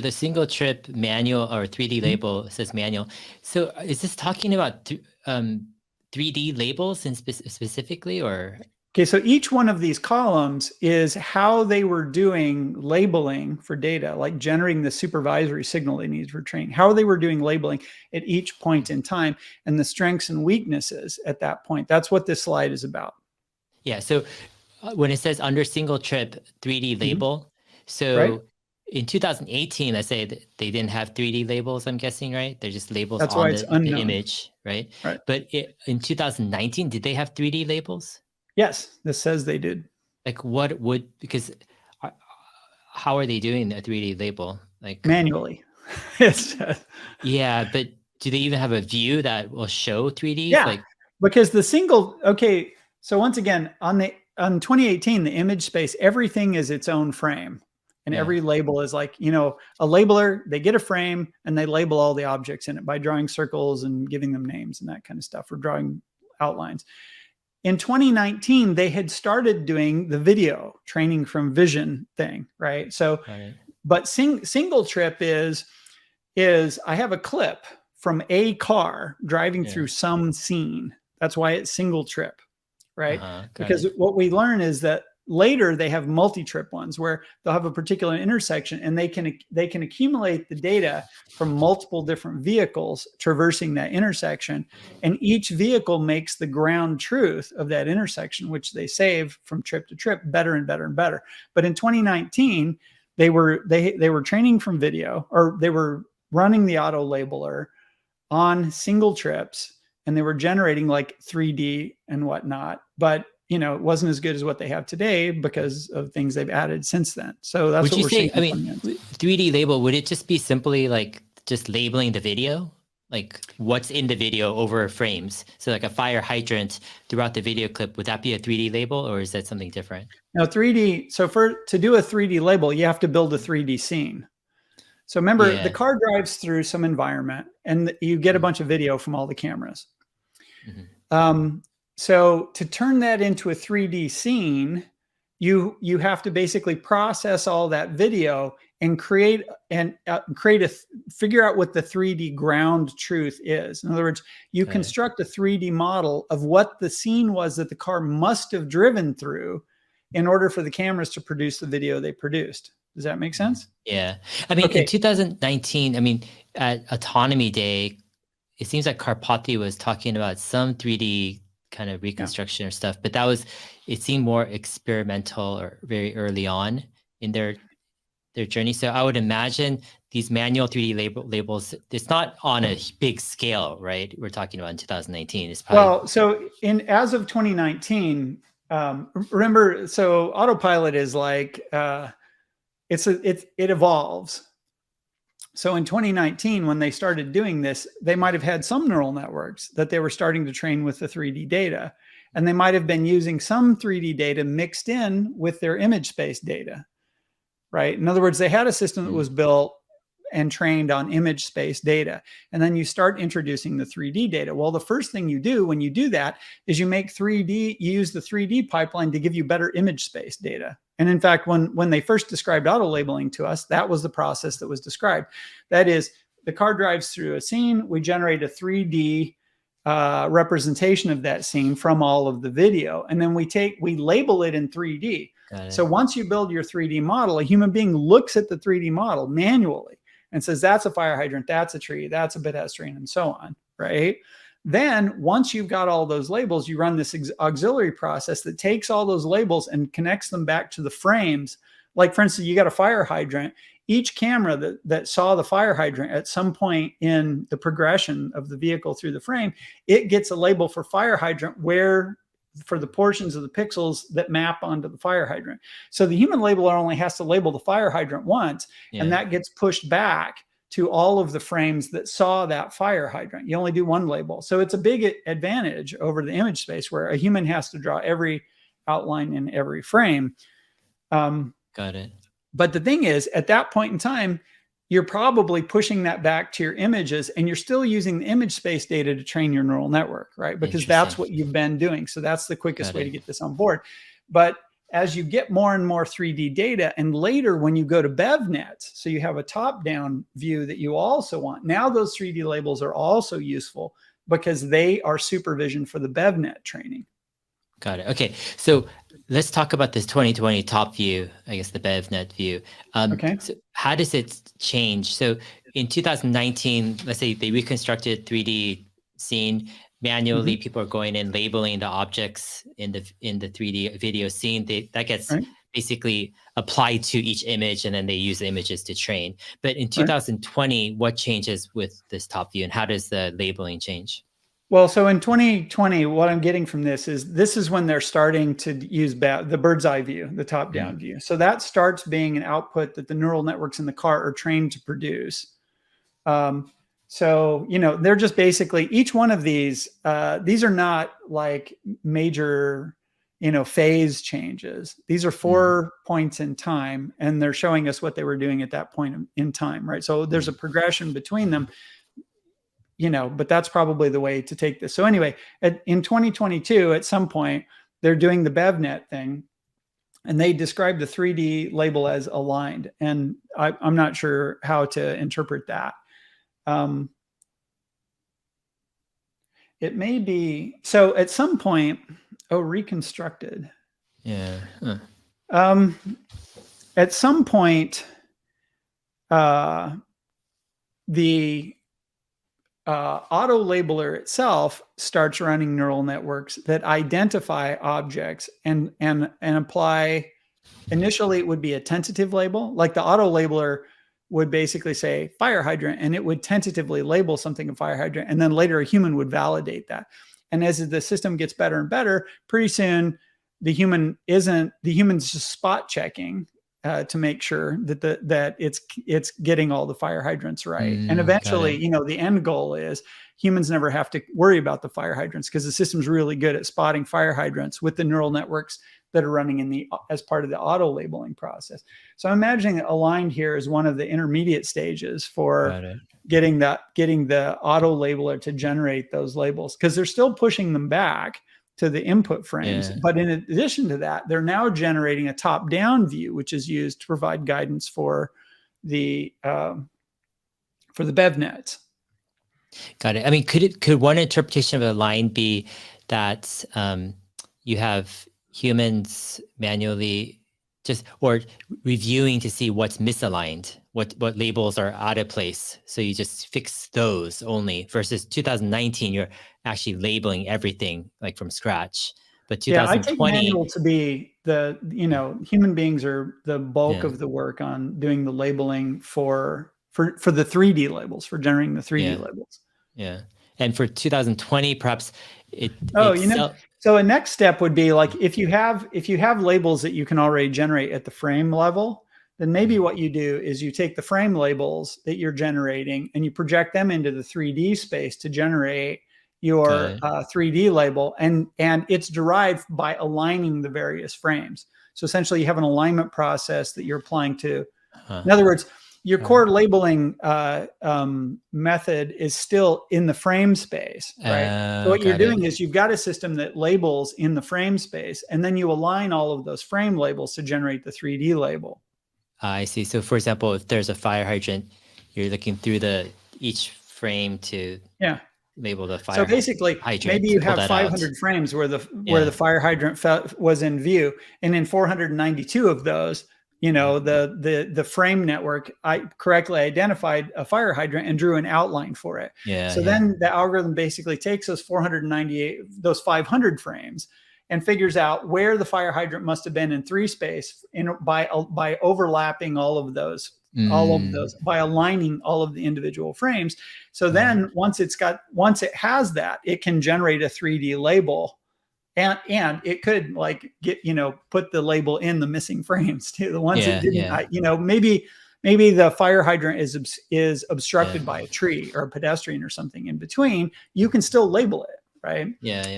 the single trip manual or 3D label, it says manual. So is this talking about 3D labels in specifically, or? Okay, so each one of these columns is how they were doing labeling for data, like generating the supervisory signal they need for training, how they were doing labeling at each point in time, and the strengths and weaknesses at that point. That's what this slide is about. Yeah, so when it says under single trip 3D label, so right. in 2018, let's say they didn't have 3D labels, I'm guessing, right? They're just labels That's why on it's the unknown. image, right? Right. But in 2019, did they have 3D labels? Yes, this says they did. Like what would, because uh, how are they doing a 3D label? Like Manually. It's yeah, but do they even have a view that will show 3D? yeah, Like because the single, okay, so once again, on 2018, the image space, everything is its own frame. And yeah, every label is like, you know, a labeler, they get a frame and they label all the objects in it by drawing circles and giving them names and that kind of stuff, or drawing outlines. In 2019, they had started doing the video training from vision thing, right? So, got it. but single trip is I have a clip from a car driving Yeah. through some scene. That's why it's single trip, right? Got Because it. what we learn is that later they have multi-trip ones where they'll have a particular intersection and they can accumulate the data from multiple different vehicles traversing that intersection, and each vehicle makes the ground truth of that intersection, which they save from trip to trip better and better and better. But in 2019, they were training from video, or they were running the auto labeler on single trips, and they were generating like 3D and whatnot. But you know, it wasn't as good as what they have today because of things they've added since then. So that's Would what you we're say, seeing. I mean, 3D label, would it just be simply like just labeling the video? Like what's in the video over frames? So like a fire hydrant throughout the video clip, would that be a 3D label, or is that something different? Now 3D, so to do a 3D label, you have to build a 3D scene. So remember, the car drives through some environment and you get a bunch of video from all the cameras. Mm-hmm. So to turn that into a 3D scene, you have to basically process all that video and figure out what the 3D ground truth is. In other words, you construct a 3D model of what the scene was that the car must have driven through in order for the cameras to produce the video they produced. Does that make sense? Yeah. I mean, in 2019, I mean, at Autonomy Day, it seems like Karpathy was talking about some 3D kind of reconstruction or stuff, but it seemed more experimental or very early on in their journey. So I would imagine these manual 3D labels, it's not on a big scale, right? We're talking about in 2019. It's probably well, so as of 2019, remember, so autopilot is like it evolves. So in 2019, when they started doing this, they might have had some neural networks that they were starting to train with the 3D data. And they might have been using some 3D data mixed in with their image space data, right? In other words, they had a system that was built and trained on image space data. And then you start introducing the 3D data. Well, the first thing you do when you do that is you use the 3D pipeline to give you better image space data. And in fact, when they first described auto labeling to us, that was the process that was described. That is, the car drives through a scene, we generate a 3D representation of that scene from all of the video, and then we label it in 3D. So once you build your 3D model, a human being looks at the 3D model manually and says, that's a fire hydrant, that's a tree, that's a pedestrian, and so on, right? Then once you've got all those labels, you run this auxiliary process that takes all those labels and connects them back to the frames. Like, for instance, you got a fire hydrant. Each camera that saw the fire hydrant at some point in the progression of the vehicle through the frame, it gets a label for fire hydrant for the portions of the pixels that map onto the fire hydrant. So the human labeler only has to label the fire hydrant once, and that gets pushed back to all of the frames that saw that fire hydrant. You only do one label. So it's a big advantage over the image space where a human has to draw every outline in every frame. Got it. But the thing is, at that point in time, you're probably pushing that back to your images, and you're still using the image space data to train your neural network, right? Because that's what you've been doing. So that's the quickest way to get this on board. But as you get more and more 3D data, and later when you go to BevNets, so you have a top-down view that you also want, now those 3D labels are also useful because they are supervision for the BevNet training. Got it. Okay, so let's talk about this 2020 top view, I guess the BevNet view. So how does it change? So in 2019, let's say they reconstructed 3D scene manually. People are going in labeling the objects in the 3D video scene. That gets basically applied to each image, and then they use the images to train. But in Right. 2020, what changes with this top view, and how does the labeling change? Well, so in 2020, what I'm getting from this is when they're starting to use the bird's eye view, the top-down view. So that starts being an output that the neural networks in the car are trained to produce. So, they're just basically, each one of these are not like major, phase changes. These are 4 points in time, and they're showing us what they were doing at that point in time, right? So there's a progression between them, but that's probably the way to take this. So anyway, in 2022, at some point, they're doing the BevNet thing, and they describe the 3D label as aligned. And I'm not sure how to interpret that. It may be, so at some point, reconstructed. Yeah. At some point, the auto labeler itself starts running neural networks that identify objects and apply. Initially, it would be a tentative label, like the auto labeler would basically say fire hydrant, and it would tentatively label something a fire hydrant, and then later a human would validate that. And as the system gets better and better, pretty soon the human's just spot checking to make sure that it's getting all the fire hydrants right. And eventually, the end goal is humans never have to worry about the fire hydrants, because the system's really good at spotting fire hydrants with the neural networks that are running as part of the auto labeling process. So I'm imagining that aligned here is one of the intermediate stages for getting the auto labeler to generate those labels, because they're still pushing them back to the input frames. Yeah. But in addition to that, they're now generating a top-down view, which is used to provide guidance for the BevNets. Got it. I mean, could one interpretation of a line be that you have humans manually or reviewing to see what's misaligned, what labels are out of place, so you just fix those only, versus 2019 you're actually labeling everything like from scratch? But 2020, I take manual to be human beings are the bulk of the work on doing the labeling for the 3D labels, for generating the 3D labels. Yeah. And for 2020, perhaps so a next step would be like, if you have labels that you can already generate at the frame level, then maybe what you do is you take the frame labels that you're generating and you project them into the 3D space to generate your 3D label, and it's derived by aligning the various frames. So essentially you have an alignment process that you're applying to. In other words, your core labeling method is still in the frame space, right? So what you're doing is you've got a system that labels in the frame space, and then you align all of those frame labels to generate the 3D label. I see. So for example, if there's a fire hydrant, you're looking through each frame to label the fire. So basically, maybe you have 500 frames where the fire hydrant was in view, and in 492 of those, the frame network correctly identified a fire hydrant and drew an outline for it. Then the algorithm basically takes those 500 frames and figures out where the fire hydrant must have been in 3 space by overlapping all of those, by aligning all of the individual frames. So then once it has that, it can generate a 3D label. And it could put the label in the missing frames too. The ones that didn't, maybe the fire hydrant is obstructed by a tree or a pedestrian or something in between. You can still label it, right?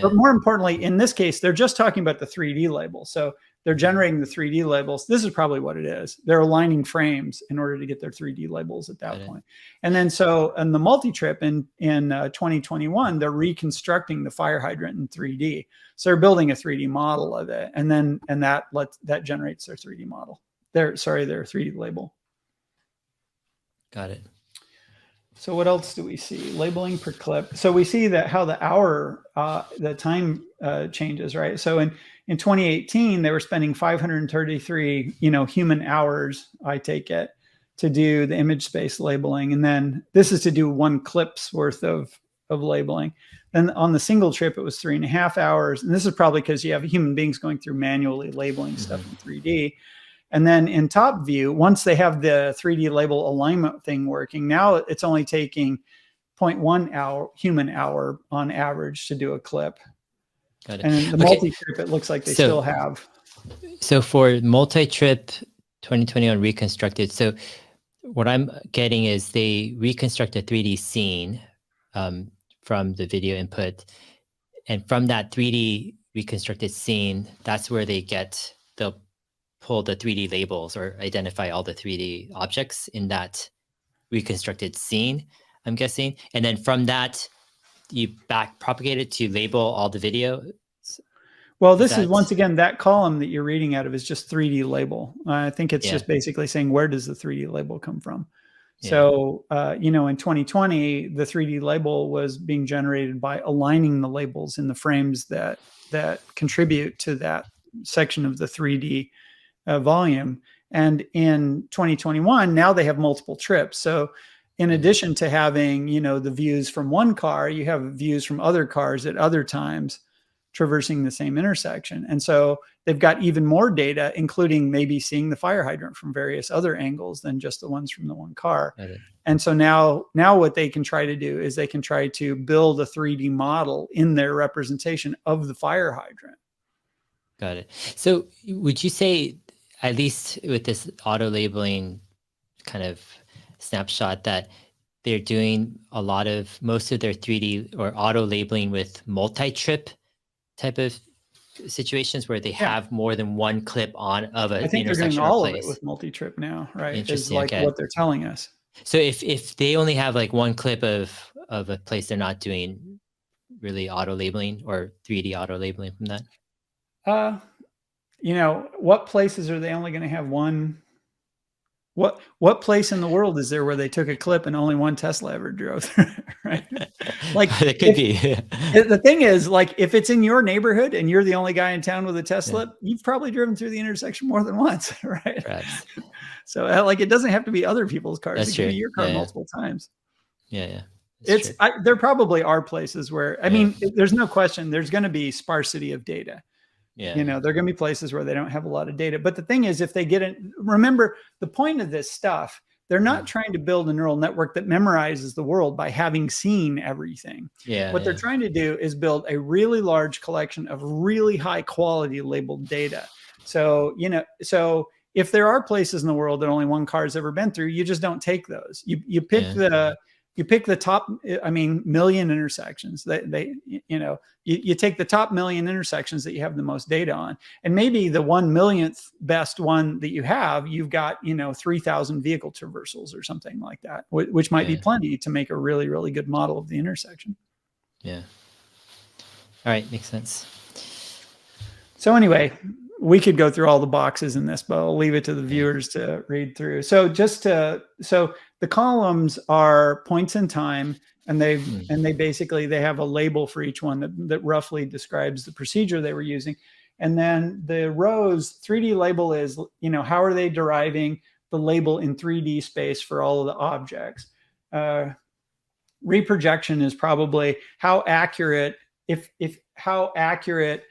But more importantly, in this case, they're just talking about the 3D label. So they're generating the 3D labels. This is probably what it is. They're aligning frames in order to get their 3D labels at that point. And then so in the multi-trip in 2021, they're reconstructing the fire hydrant in 3D. So they're building a 3D model of it, and that generates their 3D model. Their 3D label. Got it. So what else do we see? Labeling per clip. So we see that how the time changes, right? So in 2018, they were spending 533, human hours, I take it, to do the image space labeling. And then this is to do 1 clip's worth of of labeling. Then on the single trip, it was 3.5 hours. And this is probably because you have human beings going through manually labeling stuff in 3D. And then in top view, once they have the 3D label alignment thing working, now it's only taking 0.1 hour, human hour on average to do a clip. Got it. And in the multi-trip, it looks like they still have. So for multi-trip 2021 reconstructed, so what I'm getting is they reconstruct a 3D scene from the video input. And from that 3D reconstructed scene, that's where they'll pull the 3D labels or identify all the 3D objects in that reconstructed scene, I'm guessing. And then from that, you back propagate it to label all the video. Well, this is once again, that column that you're reading out of is just 3D label. I think it's just basically saying, where does the 3D label come from? Yeah. So, in 2020, the 3D label was being generated by aligning the labels in the frames that contribute to that section of the 3D volume. And in 2021, now they have multiple trips. So in addition to having, the views from one car, you have views from other cars at other times traversing the same intersection. And so they've got even more data, including maybe seeing the fire hydrant from various other angles than just the ones from the one car. And so now what they can try to do is they can try to build a 3D model in their representation of the fire hydrant. Got it. So would you say, at least with this auto labeling kind of snapshot, that they're doing most of their 3D or auto labeling with multi-trip type of situations where they have more than one clip on of an intersection? I think they're doing all of it with multi-trip now, right? Interesting. Is like what they're telling us. So if they only have like one clip of a place, they're not doing really auto labeling or 3D auto labeling from that? What places are they only going to have one? What place in the world is there where they took a clip and only one Tesla ever drove through it, right? Like it could be. The thing is, like, if it's in your neighborhood and you're the only guy in town with a Tesla, you've probably driven through the intersection more than once, right? Perhaps. So it doesn't have to be other people's cars. That's it true. Can be your car multiple times. Yeah. There probably are places where, I mean, there's no question there's going to be sparsity of data. Yeah. There are going to be places where they don't have a lot of data. But the thing is, if they get it, remember the point of this stuff, they're not trying to build a neural network that memorizes the world by having seen everything. What they're trying to do is build a really large collection of really high quality labeled data. So, so if there are places in the world that only one car has ever been through, you just don't take those. You pick the top, million intersections you take the top million intersections that you have the most data on, and maybe the 1 millionth best one that you have, you've got, 3,000 vehicle traversals or something like that, which might be plenty to make a really, really good model of the intersection. Yeah. All right. Makes sense. So anyway, we could go through all the boxes in this, but I'll leave it to the viewers to read through. So so the columns are points in time, and they basically have a label for each one that roughly describes the procedure they were using. And then the rows, 3D label is, how are they deriving the label in 3D space for all of the objects? Reprojection is probably how accurate, how accurate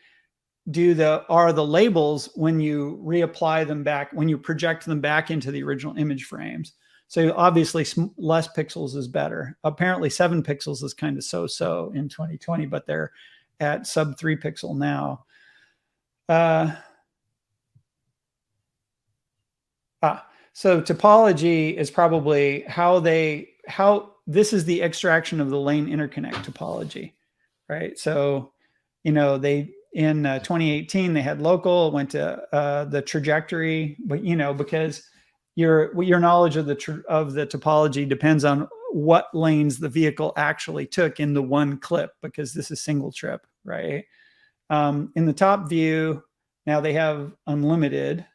are the labels when you reapply them back, when you project them back into the original image frames. So obviously less pixels is better. Apparently 7 pixels is kind of so-so in 2020, but they're at sub 3 pixel now. So topology is probably how this is the extraction of the lane interconnect topology, right? So, they, in 2018, they had local, went to the trajectory, but, because your knowledge of the topology depends on what lanes the vehicle actually took in the one clip, because this is single trip, right? In the top view, now they have unlimited.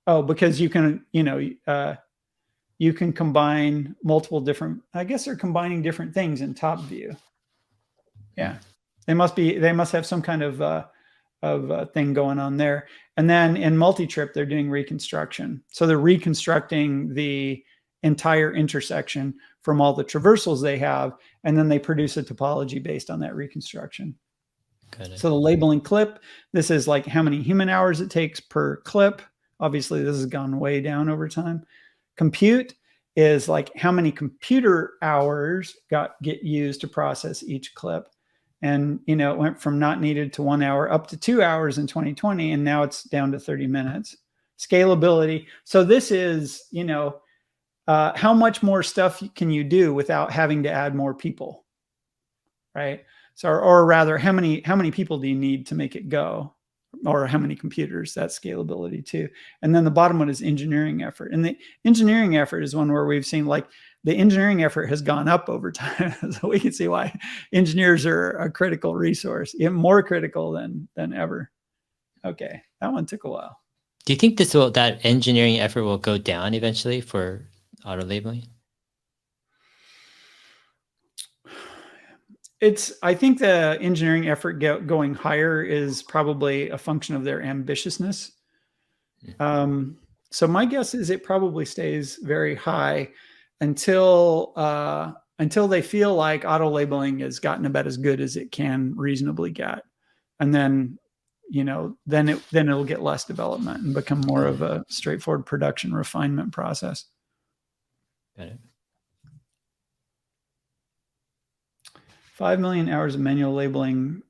Oh, because you can, you can combine multiple different, I guess they're combining different things in top view. Yeah, they must have some kind of thing going on there. And then in multi-trip, they're doing reconstruction. So they're reconstructing the entire intersection from all the traversals they have, and then they produce a topology based on that reconstruction. So the labeling clip, this is like how many human hours it takes per clip. Obviously, this has gone way down over time. Compute is like how many computer hours get used to process each clip. And, you know, it went from not needed to 1 hour up to 2 hours in 2020, and now it's down to 30 minutes. Scalability. So this is, you know, how much more stuff can you do without having to add more people, right? So, or rather, how many people do you need to make it go, or how many computers? That's scalability too. And then the bottom one is engineering effort. And the engineering effort is one where we've seen like the engineering effort has gone up over time. So we can see why engineers are a critical resource, even more critical than ever. Okay, that one took a while. Do you think that engineering effort will go down eventually for auto labeling? I think the engineering effort going higher is probably a function of their ambitiousness. So my guess is it probably stays very high until they feel like auto labeling has gotten about as good as it can reasonably get, and then, you know, then it'll get less development and become more of a straightforward production refinement process. Got it. 5 million hours of manual labeling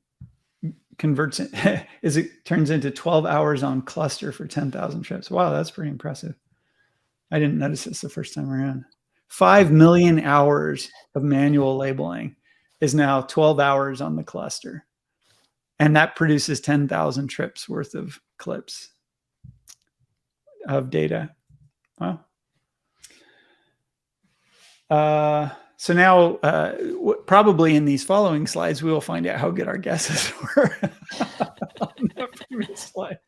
turns into 12 hours on cluster for 10,000 trips. Wow, that's pretty impressive. I didn't notice this the first time around. 5 million hours of manual labeling is now 12 hours on the cluster. And that produces 10,000 trips worth of clips of data. Wow. So now, probably in these following slides, we will find out how good our guesses were on the previous slide.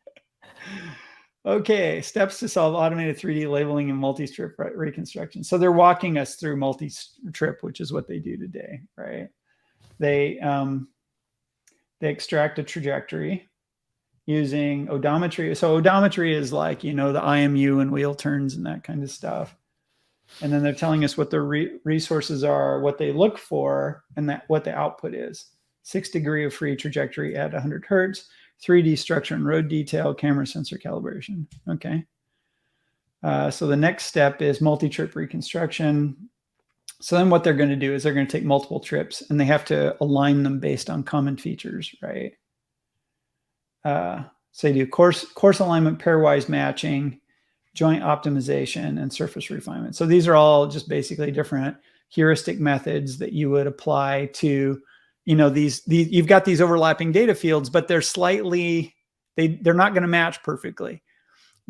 Okay, steps to solve automated 3D labeling and multi-strip reconstruction. So they're walking us through multi-strip, which is what they do today, right? They extract a trajectory using odometry. So odometry is like, you know, the IMU and wheel turns and that kind of stuff. And then they're telling us what the resources are, what they look for, and what the output is. 6 degree of free trajectory at 100 hertz, 3D structure and road detail, camera sensor calibration. Okay. So the next step is multi-trip reconstruction. So then what they're going to do is they're going to take multiple trips and they have to align them based on common features, right? So they do course alignment, pairwise matching, joint optimization, and surface refinement. So these are all just basically different heuristic methods that you would apply to, you know, these you've got these overlapping data fields, but they're slightly, they're not going to match perfectly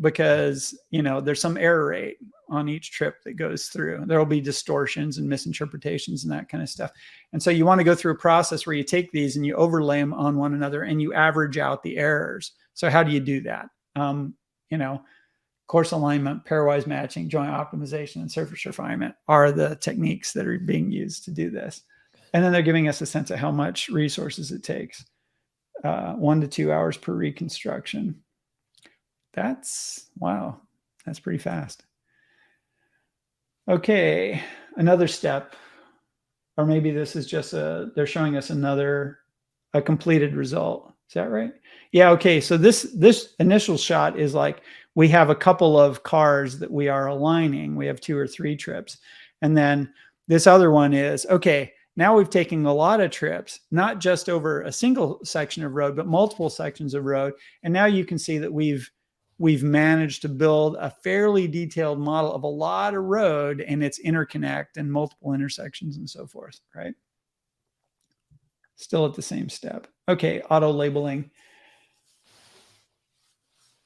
because, you know, there's some error rate on each trip that goes through. There will be distortions and misinterpretations and that kind of stuff. And so you want to go through a process where you take these and you overlay them on one another and you average out the errors. So how do you do that? You know, course alignment, pairwise matching, joint optimization, and surface refinement are the techniques that are being used to do this. And then they're giving us a sense of how much resources it takes. 1 to 2 hours per reconstruction. Wow, that's pretty fast. Okay, another step, or maybe this is just they're showing us a completed result. Is that right? Yeah, okay, so this initial shot is like, we have a couple of cars that we are aligning. We have 2 or 3 trips. And then this other one is, okay, now we've taken a lot of trips, not just over a single section of road, but multiple sections of road. And now you can see that we've managed to build a fairly detailed model of a lot of road and its interconnect and multiple intersections and so forth, right? Still at the same step. Okay, auto labeling.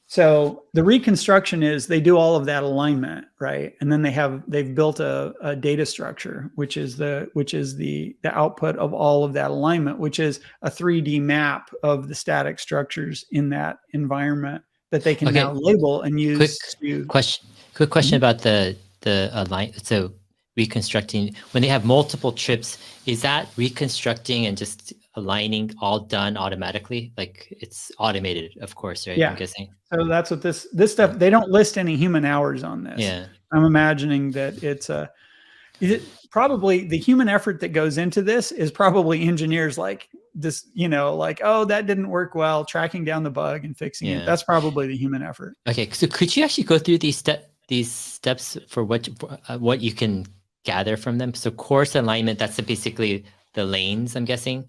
So the reconstruction is they do all of that alignment, right? And then they've built a data structure, which is the output of all of that alignment, which is a 3D map of the static structures in that environment that they can now label and use. Quick question about the align. So reconstructing, when they have multiple trips, is that reconstructing and just aligning all done automatically? Like it's automated, of course, right? Yeah. I'm guessing. So that's what this stuff, they don't list any human hours on this. Yeah. I'm imagining that it's probably the human effort that goes into this is probably engineers like this, like, oh, that didn't work well, tracking down the bug and fixing it. That's probably the human effort. Okay, so could you actually go through these steps for what you can gather from them? So course alignment, that's basically the lanes, I'm guessing.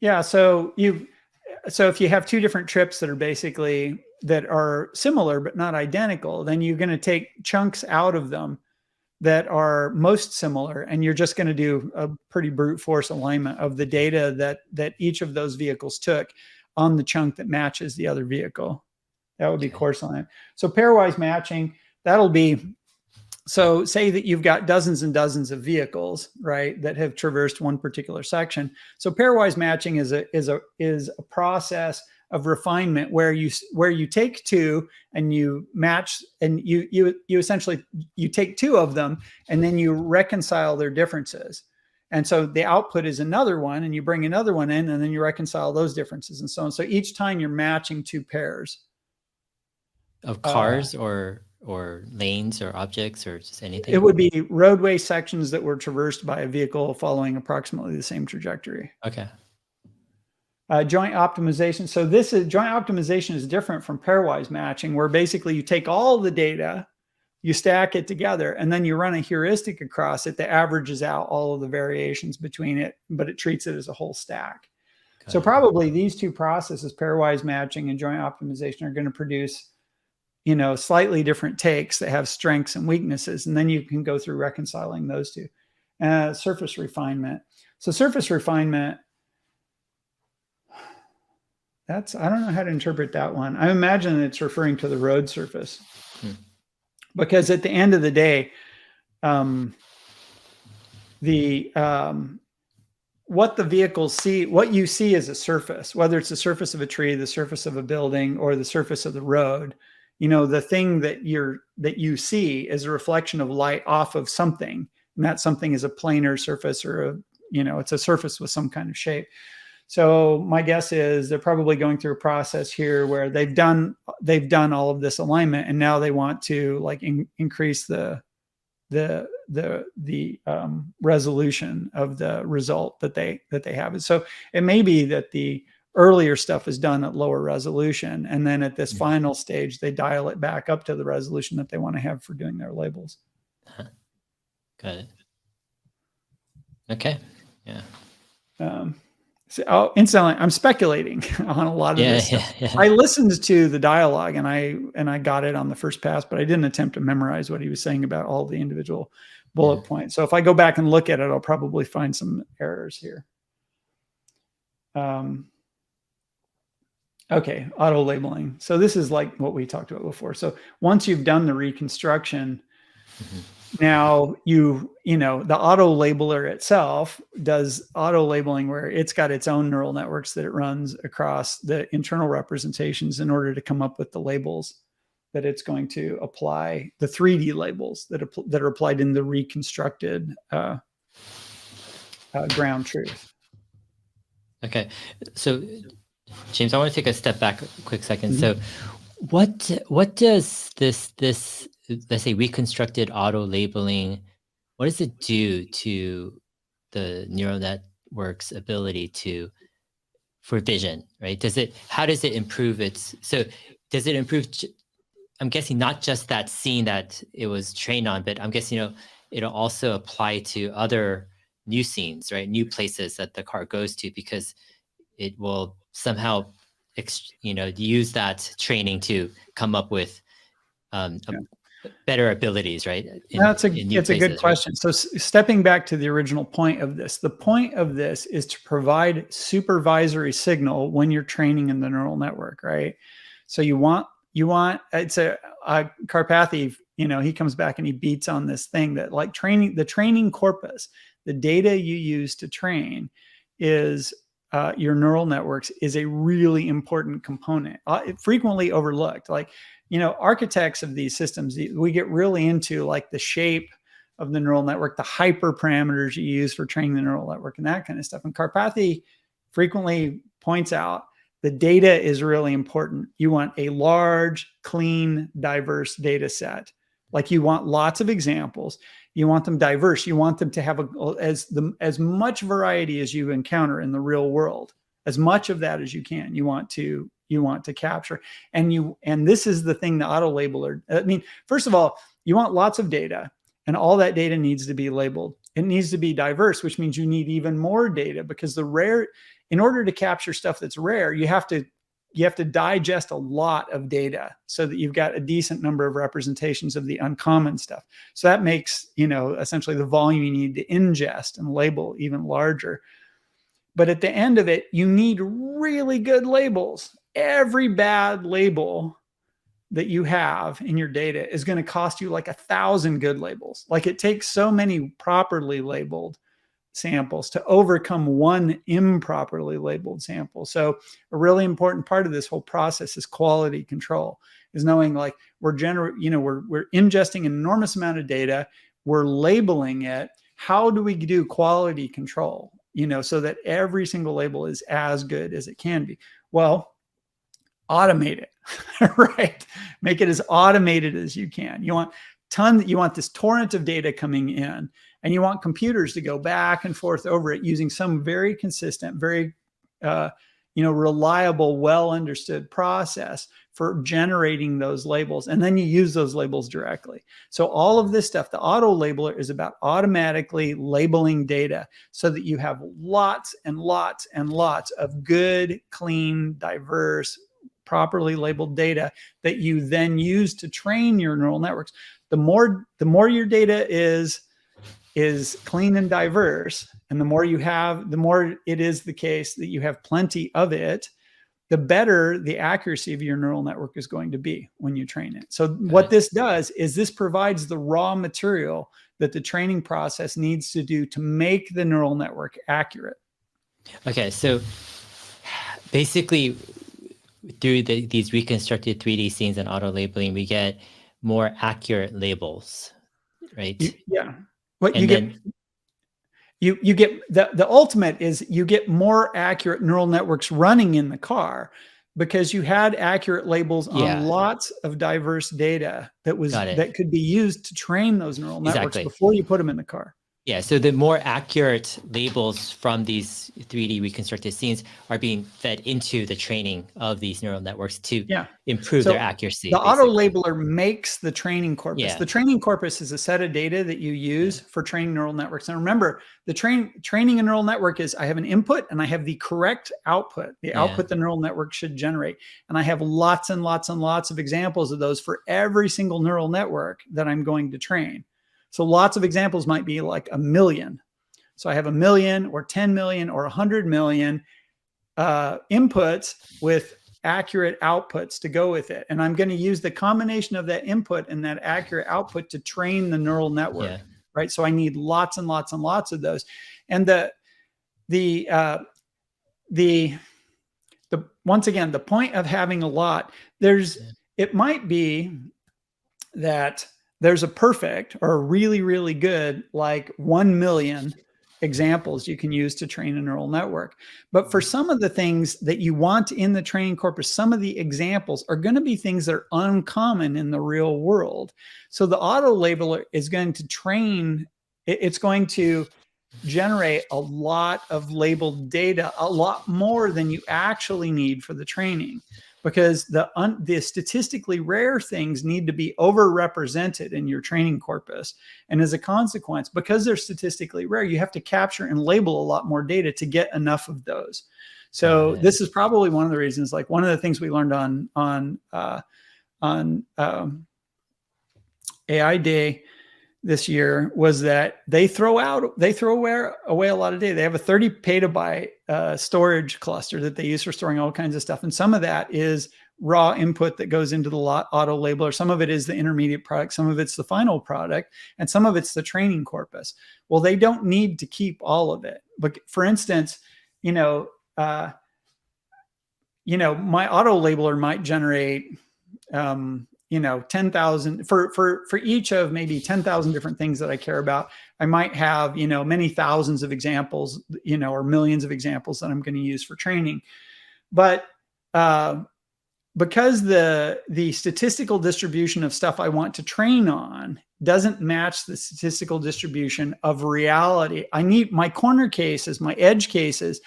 Yeah. So if you have two different trips that are similar but not identical, then you're going to take chunks out of them that are most similar, and you're just going to do a pretty brute force alignment of the data that each of those vehicles took on the chunk that matches the other vehicle. That would be course alignment. So pairwise matching, that'll be, so say that you've got dozens and dozens of vehicles, right, that have traversed one particular section. So pairwise matching is a process of refinement where you take two and you match, and you essentially you take two of them and then you reconcile their differences. And so the output is another one, and you bring another one in, and then you reconcile those differences and so on. So each time you're matching two pairs of cars or lanes or objects or just anything. It would be roadway sections that were traversed by a vehicle following approximately the same trajectory. Okay. Joint optimization. So joint optimization is different from pairwise matching, where basically you take all the data, you stack it together, and then you run a heuristic across it that averages out all of the variations between it, but it treats it as a whole stack. So probably these two processes, pairwise matching and joint optimization, are going to produce, slightly different takes that have strengths and weaknesses. And then you can go through reconciling those two. Surface refinement. So surface refinement, I don't know how to interpret that one. I imagine it's referring to the road surface. Because at the end of the day, what the vehicles see, what you see as a surface, whether it's the surface of a tree, the surface of a building, or the surface of the road, the thing that you see is a reflection of light off of something, and that something is a planar surface, or it's a surface with some kind of shape. So my guess is they're probably going through a process here where they've done all of this alignment, and now they want to increase the resolution of the result that they have. And so it may be that the earlier stuff is done at lower resolution, and then at this final stage they dial it back up to the resolution that they want to have for doing their labels. Got it. Okay. Yeah. Incidentally, I'm speculating on a lot of this stuff. Yeah. I listened to the dialogue and I got it on the first pass, but I didn't attempt to memorize what he was saying about all the individual bullet points. So if I go back and look at it, I'll probably find some errors here. Okay, auto labeling. So this is like what we talked about before. So once you've done the reconstruction, now the auto labeler itself does auto labeling, where it's got its own neural networks that it runs across the internal representations in order to come up with the labels that it's going to apply, the 3D labels that are applied in the reconstructed ground truth. Okay, so James, I want to take a step back a quick second. So what does this let's say reconstructed auto labeling, what does it do to the neural network's ability for vision, right? How does it improve does it improve, I'm guessing not just that scene that it was trained on, but I'm guessing, it'll also apply to other new scenes, right? New places that the car goes to, because it will somehow, use that training to come up with better abilities, right? It's a good question. Right? So stepping back to the original point of this, the point of this is to provide supervisory signal when you're training in the neural network, right? So you want it's Karpathy, he comes back and he beats on this thing that the training corpus, the data you use to train is your neural networks is a really important component, frequently overlooked. Architects of these systems, we get really into the shape of the neural network, the hyperparameters you use for training the neural network, and that kind of stuff. And Karpathy frequently points out the data is really important. You want a large, clean, diverse data set Like you want lots of examples. You want them diverse. You want them to have as much variety as you encounter in the real world, as much of that as you can. You want to capture. And this is the thing the auto labeler, I mean, first of all, you want lots of data, and all that data needs to be labeled. It needs to be diverse, which means you need even more data, because in order to capture stuff that's rare, you have to digest a lot of data so that you've got a decent number of representations of the uncommon stuff. So that makes, essentially the volume you need to ingest and label even larger. But at the end of it, you need really good labels. Every bad label that you have in your data is going to cost you like 1,000 good labels. Like it takes so many properly labeled samples to overcome one improperly labeled sample. So a really important part of this whole process is quality control, is knowing like we're ingesting an enormous amount of data, we're labeling it. How do we do quality control, so that every single label is as good as it can be? Well, automate it, right? Make it as automated as you can. You want this torrent of data coming in, and you want computers to go back and forth over it using some very consistent, very, reliable, well understood process for generating those labels. And then you use those labels directly. So all of this stuff, the auto labeler is about automatically labeling data so that you have lots and lots and lots of good, clean, diverse, properly labeled data that you then use to train your neural networks. The more your data is clean and diverse, and the more it is the case that you have plenty of it, the better the accuracy of your neural network is going to be when you train it. So what this does is this provides the raw material that the training process needs to do to make the neural network accurate. Okay, so basically, through these reconstructed 3D scenes and auto labeling, we get more accurate labels, right? What you get, you get the ultimate is you get more accurate neural networks running in the car, because you had accurate labels on lots of diverse data that could be used to train those neural networks before you put them in the car. Yeah, so the more accurate labels from these 3D reconstructed scenes are being fed into the training of these neural networks to improve their accuracy. The auto labeler makes the training corpus. Yeah. The training corpus is a set of data that you use for training neural networks. And remember, the training a neural network is, I have an input and I have the correct output, the output the neural network should generate. And I have lots and lots and lots of examples of those for every single neural network that I'm going to train. So lots of examples might be like 1 million. So I have 1 million or 10 million or 100 million inputs with accurate outputs to go with it. And I'm going to use the combination of that input and that accurate output to train the neural network, right? So I need lots and lots and lots of those. And once again, the point of having a lot, it might be that there's a perfect or a really, really good, like 1 million examples you can use to train a neural network. But for some of the things that you want in the training corpus, some of the examples are going to be things that are uncommon in the real world. So the auto labeler is going to train, it's going to generate a lot of labeled data, a lot more than you actually need for the training, because the statistically rare things need to be overrepresented in your training corpus. And as a consequence, because they're statistically rare, you have to capture and label a lot more data to get enough of those. So this is probably one of the reasons, like one of the things we learned on AI Day this year was that they throw away a lot of data. They have a 30 petabyte storage cluster that they use for storing all kinds of stuff. And some of that is raw input that goes into the auto labeler. Some of it is the intermediate product. Some of it's the final product. And some of it's the training corpus. Well, they don't need to keep all of it. But for instance, my auto labeler might generate 10,000 for each of maybe 10,000 different things that I care about. I might have, many thousands of examples, or millions of examples that I'm going to use for training. But because the statistical distribution of stuff I want to train on doesn't match the statistical distribution of reality. I need my corner cases, my edge cases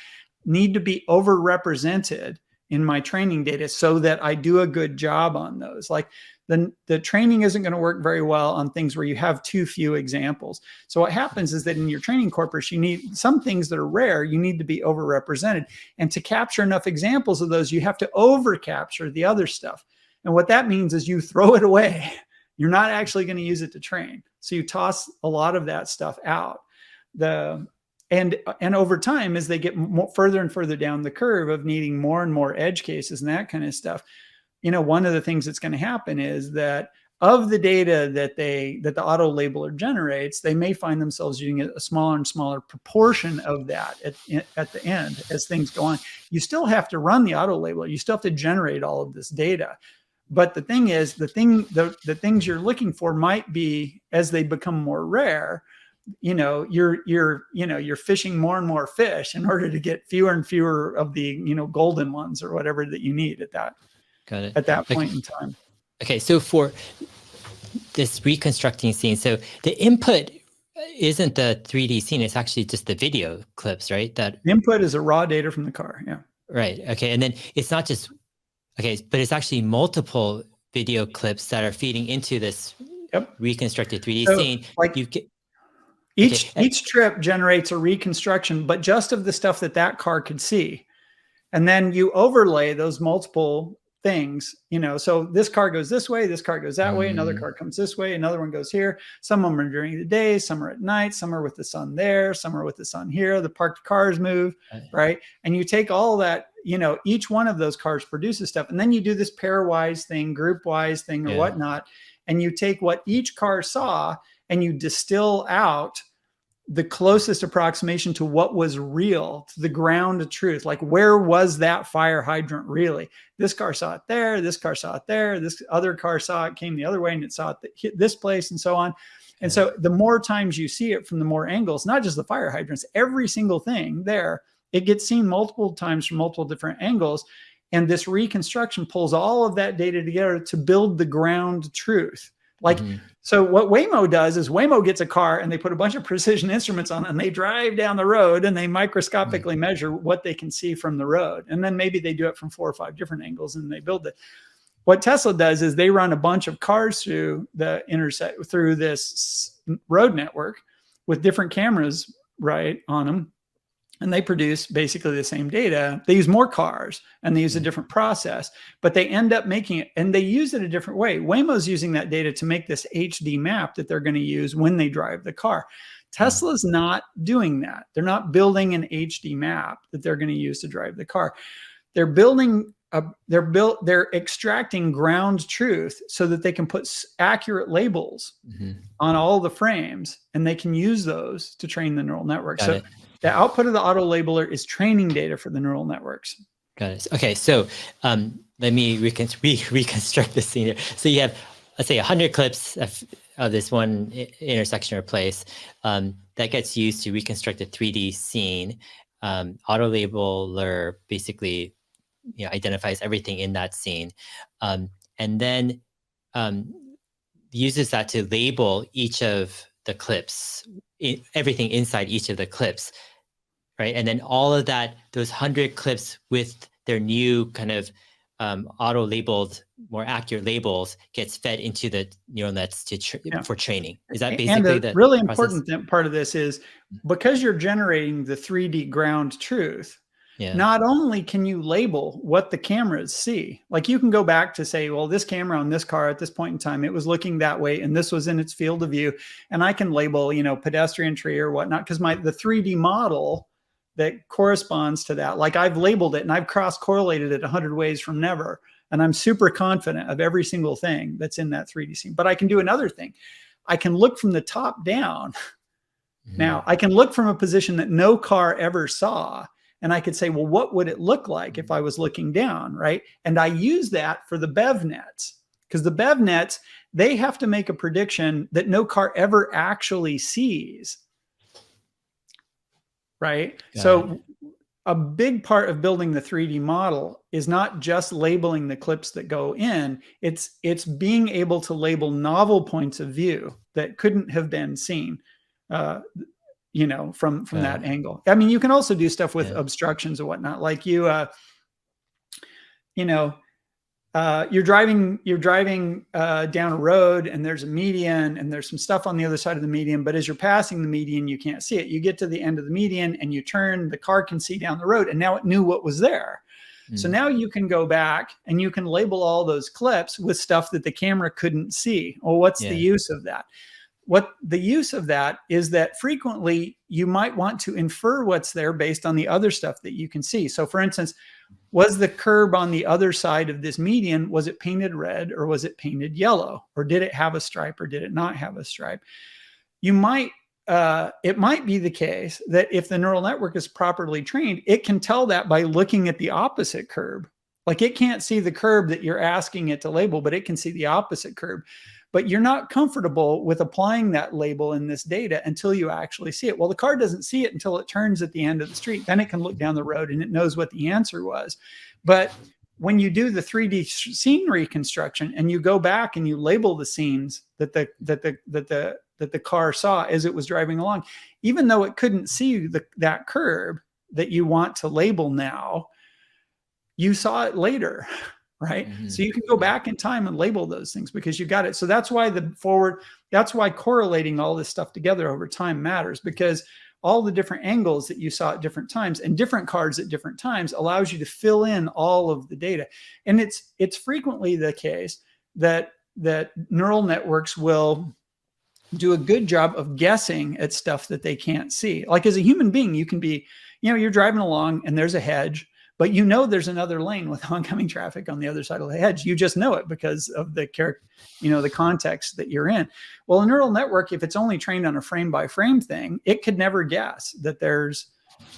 need to be overrepresented in my training data so that I do a good job on those. Like the training isn't going to work very well on things where you have too few examples. So what happens is that in your training corpus, you need some things that are rare, you need to be overrepresented. And to capture enough examples of those, you have to over capture the other stuff. And what that means is you throw it away. You're not actually going to use it to train. So you toss a lot of that stuff out. And over time, as they get further and further down the curve of needing more and more edge cases and that kind of stuff, you know, one of the things that's going to happen is that of the data that the auto labeler generates, they may find themselves using a smaller and smaller proportion of that at the end as things go on. You still have to run the auto labeler. You still have to generate all of this data. But the thing is, the things you're looking for might be, as they become more rare, you know, you're fishing more and more fish in order to get fewer and fewer of the, you know, golden ones or whatever that you need at that point in time. Okay, so for this reconstructing scene, so the input isn't the 3D scene, it's actually just the video clips, right? That the input is a raw data from the car, yeah. Right, okay, and then it's not just, okay, but it's actually multiple video clips that are feeding into this reconstructed 3D scene. Like you get, each trip generates a reconstruction, but just of the stuff that car could see. And then you overlay those multiple things, you know, so this car goes this way, this car goes that way, another car comes this way, another one goes here. Some of them are during the day, some are at night, some are with the sun there, some are with the sun here, the parked cars move, right? And you take all that, you know, each one of those cars produces stuff. And then you do this pairwise thing, groupwise thing or whatnot. And you take what each car saw and you distill out the closest approximation to what was real, to the ground of truth. Like, where was that fire hydrant really? This car saw it there, this car saw it there, this other car saw it, came the other way and it saw it hit this place and so on. And so the more times you see it from the more angles, not just the fire hydrants, every single thing there, it gets seen multiple times from multiple different angles. And this reconstruction pulls all of that data together to build the ground truth. Like, so what Waymo does is Waymo gets a car and they put a bunch of precision instruments on it and they drive down the road and they microscopically measure what they can see from the road. And then maybe they do it from 4 or 5 different angles and they build it. What Tesla does is they run a bunch of cars through through this road network with different cameras, right, on them. And they produce basically the same data. They use more cars and they use a different process, but they end up making it, and they use it a different way. Waymo's using that data to make this HD map that they're going to use when they drive the car. Tesla's not doing that. They're not building an HD map that they're going to use to drive the car. They're building they're extracting ground truth so that they can put accurate labels on all the frames, and they can use those to train the neural network. So the output of the auto labeler is training data for the neural networks. Got it. Okay, so let me reconstruct this scene here. So you have, let's say, 100 clips of this one intersection or place that gets used to reconstruct a 3D scene. Auto labeler basically, you know, identifies everything in that scene, and then uses that to label each of the clips, everything inside each of the clips, right? And then all of that, those 100 clips with their new kind of auto-labeled, more accurate labels, gets fed into the neural nets for training. Is that basically and the really important part of this is, because you're generating the 3D ground truth, not only can you label what the cameras see, like you can go back to say, well, this camera on this car at this point in time, it was looking that way and this was in its field of view. And I can label, you know, pedestrian tree or whatnot, because the 3D model that corresponds to that, like I've labeled it and I've cross-correlated it 100 ways from never. And I'm super confident of every single thing that's in that 3D scene. But I can do another thing. I can look from the top down. Now, I can look from a position that no car ever saw. And I could say, well, what would it look like if I was looking down, right? And I use that for the BEV nets, because the BEV nets, they have to make a prediction that no car ever actually sees, right? So a big part of building the 3D model is not just labeling the clips that go in. It's being able to label novel points of view that couldn't have been seen, from that angle. I mean, you can also do stuff with obstructions and whatnot, like you're driving down a road and there's a median and there's some stuff on the other side of the median, but as you're passing the median, you can't see it. You get to the end of the median and you turn, the car can see down the road, and now it knew what was there. So now you can go back and you can label all those clips with stuff that the camera couldn't see. Well, what's the use of that? What the use of that is that frequently you might want to infer what's there based on the other stuff that you can see. So for instance, was the curb on the other side of this median, was it painted red or was it painted yellow? Or did it have a stripe or did it not have a stripe? It might be the case that if the neural network is properly trained, it can tell that by looking at the opposite curb. Like it can't see the curb that you're asking it to label, but it can see the opposite curb. But you're not comfortable with applying that label in this data until you actually see it. Well, the car doesn't see it until it turns at the end of the street. Then it can look down the road and it knows what the answer was. But when you do the 3D scene reconstruction and you go back and you label the scenes that the car saw as it was driving along, even though it couldn't see that curb that you want to label now, you saw it later. Right. So you can go back in time and label those things because you got it. So that's why that's why correlating all this stuff together over time matters, because all the different angles that you saw at different times and different cars at different times allows you to fill in all of the data. And it's frequently the case that neural networks will do a good job of guessing at stuff that they can't see. Like as a human being, you can be, you're driving along and there's a hedge, but there's another lane with oncoming traffic on the other side of the hedge. You just know it because of the the context that you're in. Well, a neural network, if it's only trained on a frame by frame thing, it could never guess that there's,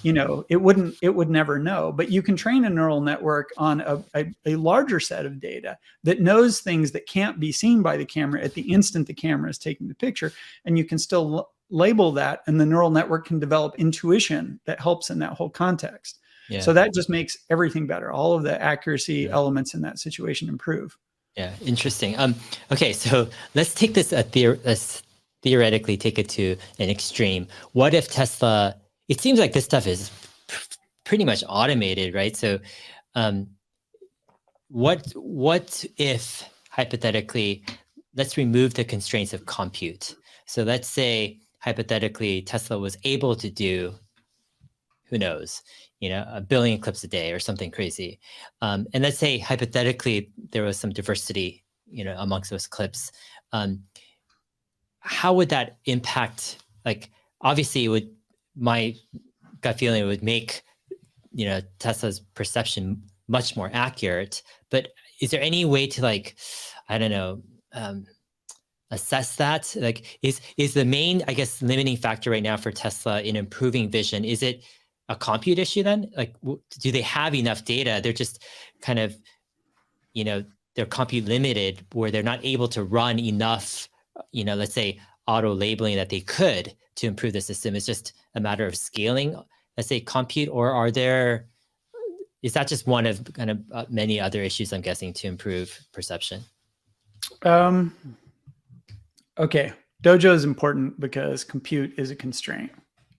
it would never know. But you can train a neural network on a larger set of data that knows things that can't be seen by the camera at the instant the camera is taking the picture. And you can still label that, and the neural network can develop intuition that helps in that whole context. Yeah. So that just makes everything better. All of the accuracy elements in that situation improve. Yeah, interesting. Okay, so let's take this let's theoretically take it to an extreme. What if Tesla? It seems like this stuff is pretty much automated, right? So, what if hypothetically, let's remove the constraints of compute. So let's say hypothetically Tesla was able to do, who knows, 1 billion clips a day or something crazy. And let's say hypothetically there was some diversity, amongst those clips. How would that impact? Like, obviously, my gut feeling would make, Tesla's perception much more accurate. But is there any way to, I don't know, assess that? Like, is the main, I guess, limiting factor right now for Tesla in improving vision, is it a compute issue then? Like, do they have enough data? They're just kind of, they're compute limited where they're not able to run enough, let's say auto labeling that they could to improve the system. It's just a matter of scaling, let's say compute, or is that just one of kind of many other issues, I'm guessing, to improve perception? Okay. Dojo is important because compute is a constraint.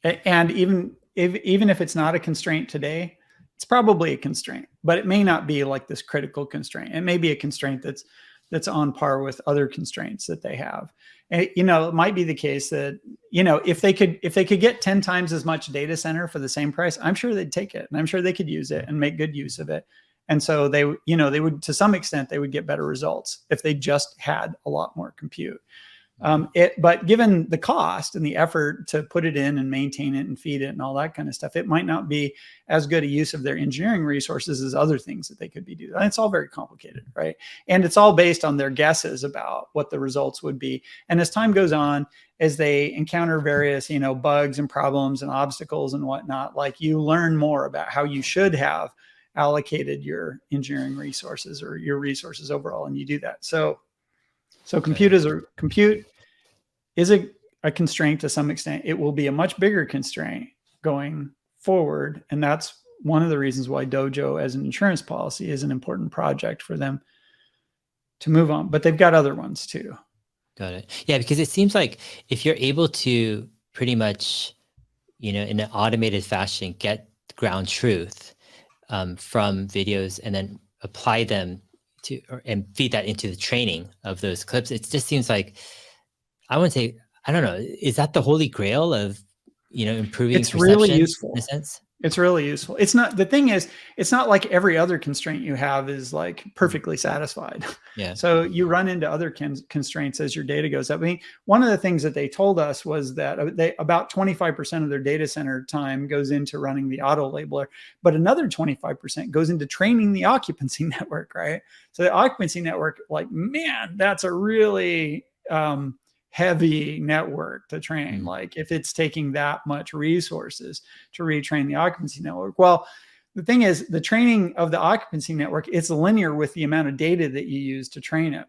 And even if it's not a constraint today, it's probably a constraint, but it may not be like this critical constraint. It may be a constraint that's on par with other constraints that they have. And, it might be the case that, if they could get 10 times as much data center for the same price, I'm sure they'd take it, and I'm sure they could use it and make good use of it. And so they would, to some extent, they would get better results if they just had a lot more compute. But given the cost and the effort to put it in and maintain it and feed it and all that kind of stuff, it might not be as good a use of their engineering resources as other things that they could be doing. And it's all very complicated, right? And it's all based on their guesses about what the results would be. And as time goes on, as they encounter various, bugs and problems and obstacles and whatnot, like, you learn more about how you should have allocated your engineering resources or your resources overall, and you do that. So compute is a constraint to some extent. It will be a much bigger constraint going forward, and that's one of the reasons why Dojo as an insurance policy is an important project for them to move on, but they've got other ones too. Got it. Yeah, because it seems like if you're able to pretty much, in an automated fashion, get ground truth from videos and then apply them and feed that into the training of those clips, it just seems like, I wouldn't say, I don't know, is that the holy grail of, improving It's perception really useful. in a sense? It's really useful. It's not, the thing is, it's not like every other constraint you have is like perfectly satisfied. Yeah. So you run into other constraints as your data goes up. I mean, one of the things that they told us was that about 25% of their data center time goes into running the auto labeler, but another 25% goes into training the occupancy network, right? So the occupancy network, like, man, that's a really heavy network to train. Like if it's taking that much resources to retrain the occupancy network. Well, the thing is, the training of the occupancy network, it's linear with the amount of data that you use to train it.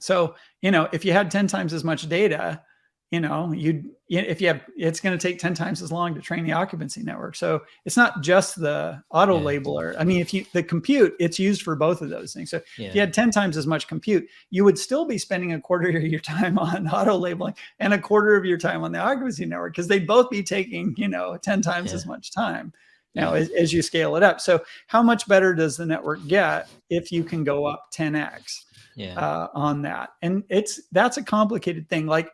So, if you had 10 times as much data, it's going to take 10 times as long to train the occupancy network. So it's not just the auto labeler. I mean, the compute, it's used for both of those things. So if you had 10 times as much compute, you would still be spending a quarter of your time on auto labeling and a quarter of your time on the occupancy network, because they'd both be taking, 10 times as much time now as you scale it up. So how much better does the network get if you can go up 10x on that? And that's a complicated thing. Like,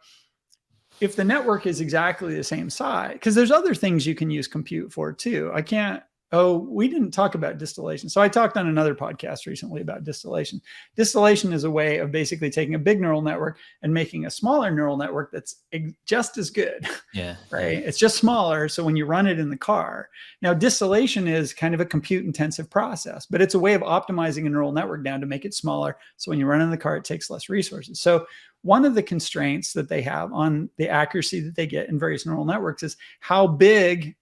if the network is exactly the same size, because there's other things you can use compute for too. We didn't talk about distillation. So I talked on another podcast recently about distillation. Distillation is a way of basically taking a big neural network and making a smaller neural network that's just as good. Yeah. Right. It's just smaller. So when you run it in the car, now distillation is kind of a compute intensive process, but it's a way of optimizing a neural network down to make it smaller. So when you run in the car, it takes less resources. So one of the constraints that they have on the accuracy that they get in various neural networks is how big,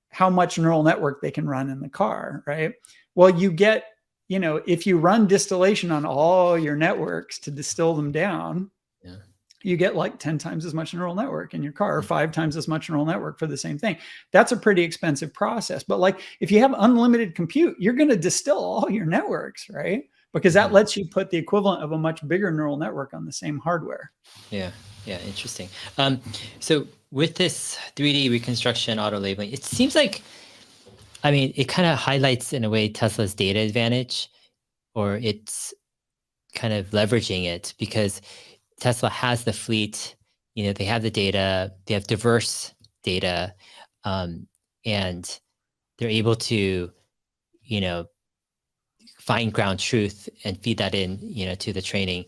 how much neural network they can run in the car, right? Well, you get, if you run distillation on all your networks to distill them down, you get like 10 times as much neural network in your car, or 5 times as much neural network for the same thing. That's a pretty expensive process. But like, if you have unlimited compute, you're going to distill all your networks, right? Because that lets you put the equivalent of a much bigger neural network on the same hardware. Yeah, interesting. So with this 3D reconstruction auto labeling, it seems like, it kind of highlights in a way Tesla's data advantage, or it's kind of leveraging it, because Tesla has the fleet, they have the data, they have diverse data, and they're able to, find ground truth and feed that in, to the training.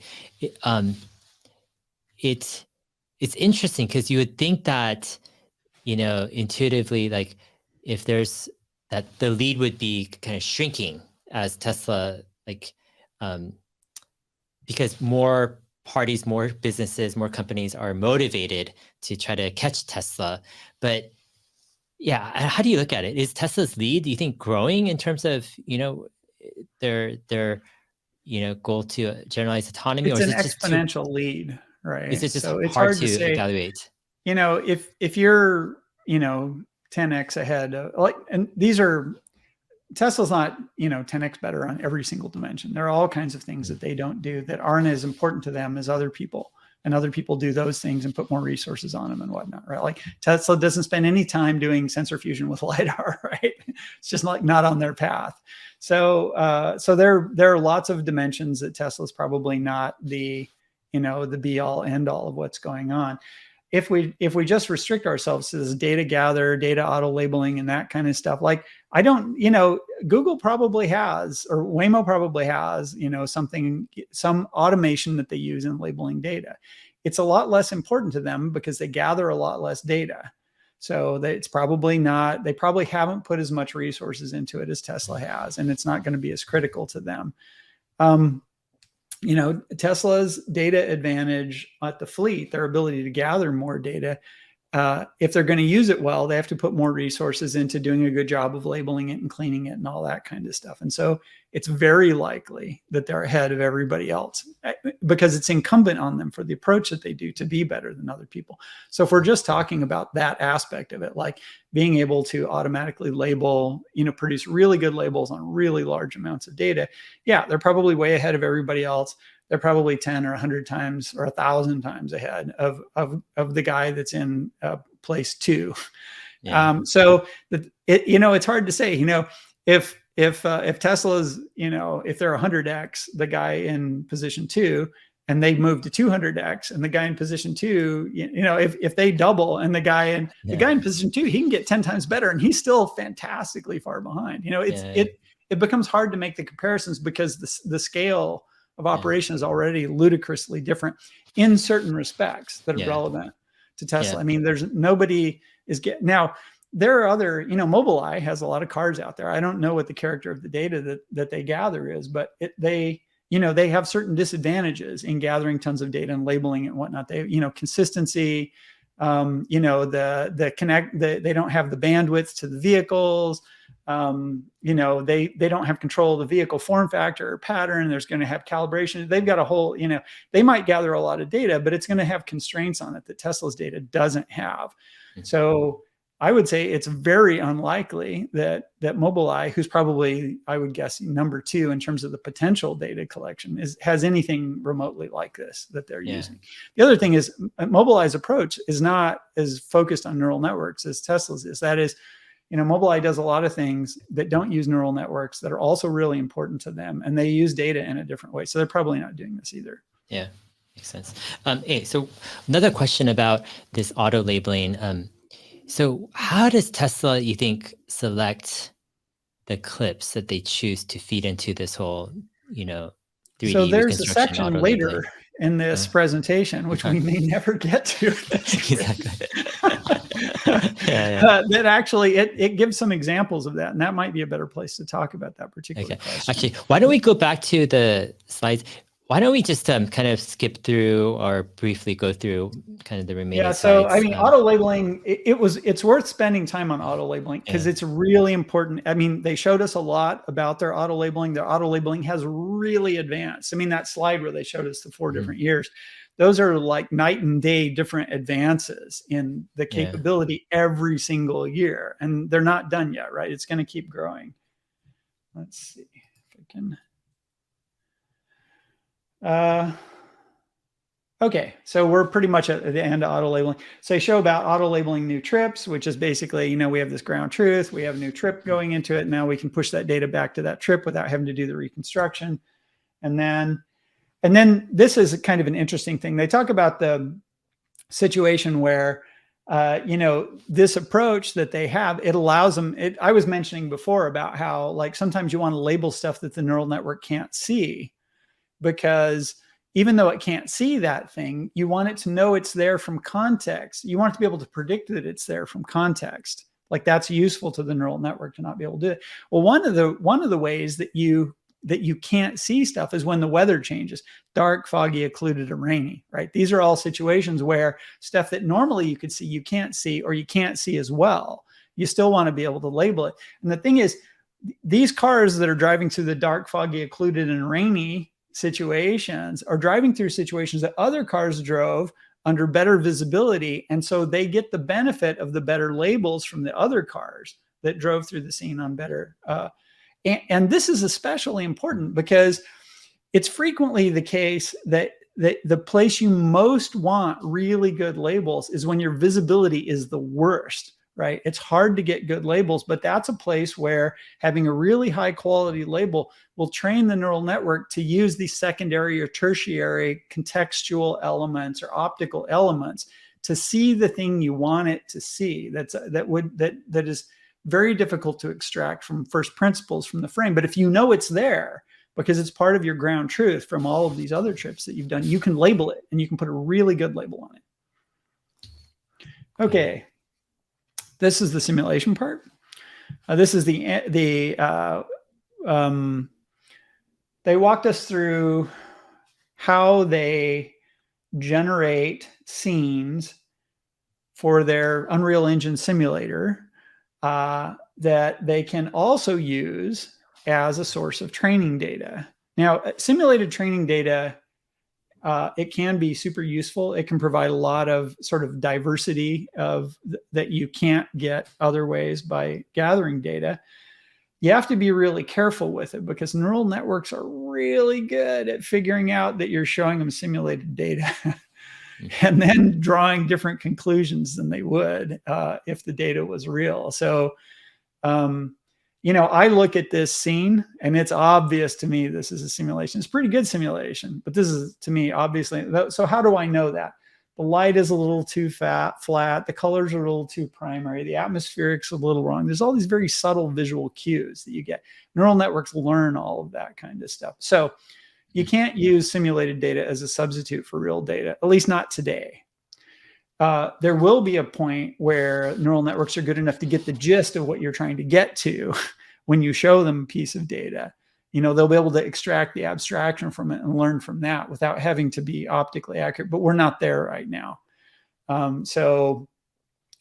It's interesting, because you would think that, intuitively, like, if there's that, the lead would be kind of shrinking as Tesla, like, because more parties, more businesses, more companies are motivated to try to catch Tesla. But how do you look at it? Is Tesla's lead, do you think, growing in terms of, their goal to generalize autonomy? It's or is an it just exponential lead, right? Is it just so it's hard hard to say, evaluate? If you're 10x ahead, and these are, Tesla's not 10x better on every single dimension. There are all kinds of things that they don't do that aren't as important to them as other people, and other people do those things and put more resources on them and whatnot, right? Like Tesla doesn't spend any time doing sensor fusion with LiDAR, right? It's just like not on their path. So there are lots of dimensions that Tesla's probably not the be all end all of what's going on. If we just restrict ourselves to this data gather, data auto labeling, and that kind of stuff, like, I don't, Google probably has, or Waymo probably has, some automation that they use in labeling data. It's a lot less important to them because they gather a lot less data. So it's probably not, they probably haven't put as much resources into it as Tesla has, and it's not going to be as critical to them. Tesla's data advantage at the fleet, their ability to gather more data, if they're going to use it well, they have to put more resources into doing a good job of labeling it and cleaning it and all that kind of stuff. And so it's very likely that they're ahead of everybody else because it's incumbent on them for the approach that they do to be better than other people. So if we're just talking about that aspect of it, like being able to automatically label, produce really good labels on really large amounts of data, yeah, they're probably way ahead of everybody else. They're probably 10 or 100 times or 1,000 times ahead of the guy that's in place 2. Yeah. So it's hard to say, if Tesla's, if they're 100x the guy in position 2, and they move to 200x, and the guy in position 2, if they double, and the guy in position 2, he can get 10 times better, and he's still fantastically far behind. It becomes hard to make the comparisons because the scale of operation is already ludicrously different in certain respects that are relevant to Tesla. I mean, nobody is now. There are other, Mobileye has a lot of cars out there. I don't know what the character of the data that they gather is, but they have certain disadvantages in gathering tons of data and labeling it and whatnot. They, consistency, they don't have the bandwidth to the vehicles. They don't have control of the vehicle form factor or pattern. There's going to have calibration. They've got a whole, they might gather a lot of data, but it's going to have constraints on it that Tesla's data doesn't have. Mm-hmm. So I would say it's very unlikely that Mobileye, who's probably, I would guess, number 2 in terms of the potential data collection, has anything remotely like this that they're using. The other thing is Mobileye's approach is not as focused on neural networks as Tesla's is. That is, Mobileye does a lot of things that don't use neural networks that are also really important to them, and they use data in a different way. So they're probably not doing this either. Yeah, makes sense. Hey, so another question about this auto labeling. So how does Tesla, you think, select the clips that they choose to feed into this whole, 3D so there's a reconstruction section later in this presentation, which we may never get to. Exactly. That actually, it gives some examples of that, and that might be a better place to talk about that particular question. Actually, why don't we go back to the slides? Why don't we just kind of skip through or briefly go through kind of the remaining slides? So I mean, auto labeling, it's worth spending time on auto labeling because it's really important. I mean, they showed us a lot about their auto labeling. Their auto labeling has really advanced. I mean, that slide where they showed us the 4 different years, those are like night and day different advances in the capability every single year. And they're not done yet, right? It's going to keep growing. Let's see if I can. Okay, so we're pretty much at the end of auto labeling. So they show about auto labeling new trips, which is basically, we have this ground truth, we have a new trip going into it. Now we can push that data back to that trip without having to do the reconstruction. And then this is kind of an interesting thing. They talk about the situation where, this approach that they have, it allows them, I was mentioning before about how like sometimes you want to label stuff that the neural network can't see, because even though it can't see that thing, you want it to know it's there from context. You want it to be able to predict that it's there from context. Like that's useful to the neural network to not be able to do it. Well, one of the ways that you can't see stuff is when the weather changes, dark, foggy, occluded, or rainy, right? These are all situations where stuff that normally you could see, you can't see, or you can't see as well. You still want to be able to label it. And the thing is, these cars that are driving through the dark, foggy, occluded, and rainy situations are driving through situations that other cars drove under better visibility. And so they get the benefit of the better labels from the other cars that drove through the scene on better. And this is especially important because it's frequently the case that the place you most want really good labels is when your visibility is the worst, right? It's hard to get good labels, but that's a place where having a really high quality label will train the neural network to use these secondary or tertiary contextual elements or optical elements to see the thing you want it to see. That is very difficult to extract from first principles from the frame. But if you know it's there because it's part of your ground truth from all of these other trips that you've done, you can label it and you can put a really good label on it. Okay. This is the simulation part. This is they walked us through how they generate scenes for their Unreal Engine simulator that they can also use as a source of training data. Now, simulated training data, it can be super useful. It can provide a lot of sort of diversity that you can't get other ways by gathering data. You have to be really careful with it because neural networks are really good at figuring out that you're showing them simulated data and then drawing different conclusions than they would if the data was real. So, I look at this scene and it's obvious to me this is a simulation. It's a pretty good simulation, but this is, to me, obviously. So how do I know that? The light is a little too flat. The colors are a little too primary. The atmospheric's a little wrong. There's all these very subtle visual cues that you get. Neural networks learn all of that kind of stuff. So you can't use simulated data as a substitute for real data, at least not today. There will be a point where neural networks are good enough to get the gist of what you're trying to get to when you show them a piece of data. They'll be able to extract the abstraction from it and learn from that without having to be optically accurate, but we're not there right now. So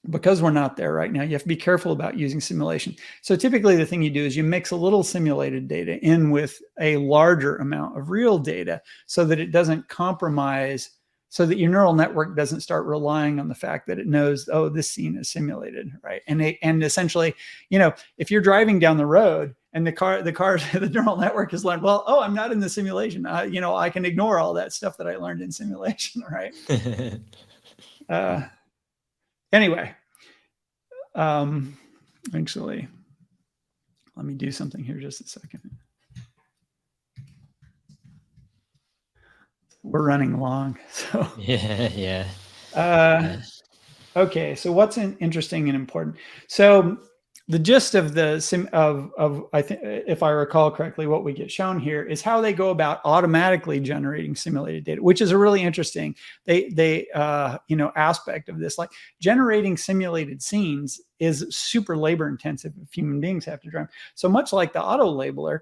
because we're not there right now, you have to be careful about using simulation. So typically the thing you do is you mix a little simulated data in with a larger amount of real data so that it doesn't compromise, so that your neural network doesn't start relying on the fact that it knows, oh, this scene is simulated, right? And essentially, if you're driving down the road and the neural network has learned, well, oh, I'm not in the simulation. I can ignore all that stuff that I learned in simulation, right? Anyway, actually, let me do something here just a second. We're running long, so yeah. Okay, so what's interesting and important? So the gist of I think, if I recall correctly, what we get shown here is how they go about automatically generating simulated data, which is a really interesting aspect of this. Like, generating simulated scenes is super labor intensive if human beings have to drive. So much like the auto labeler,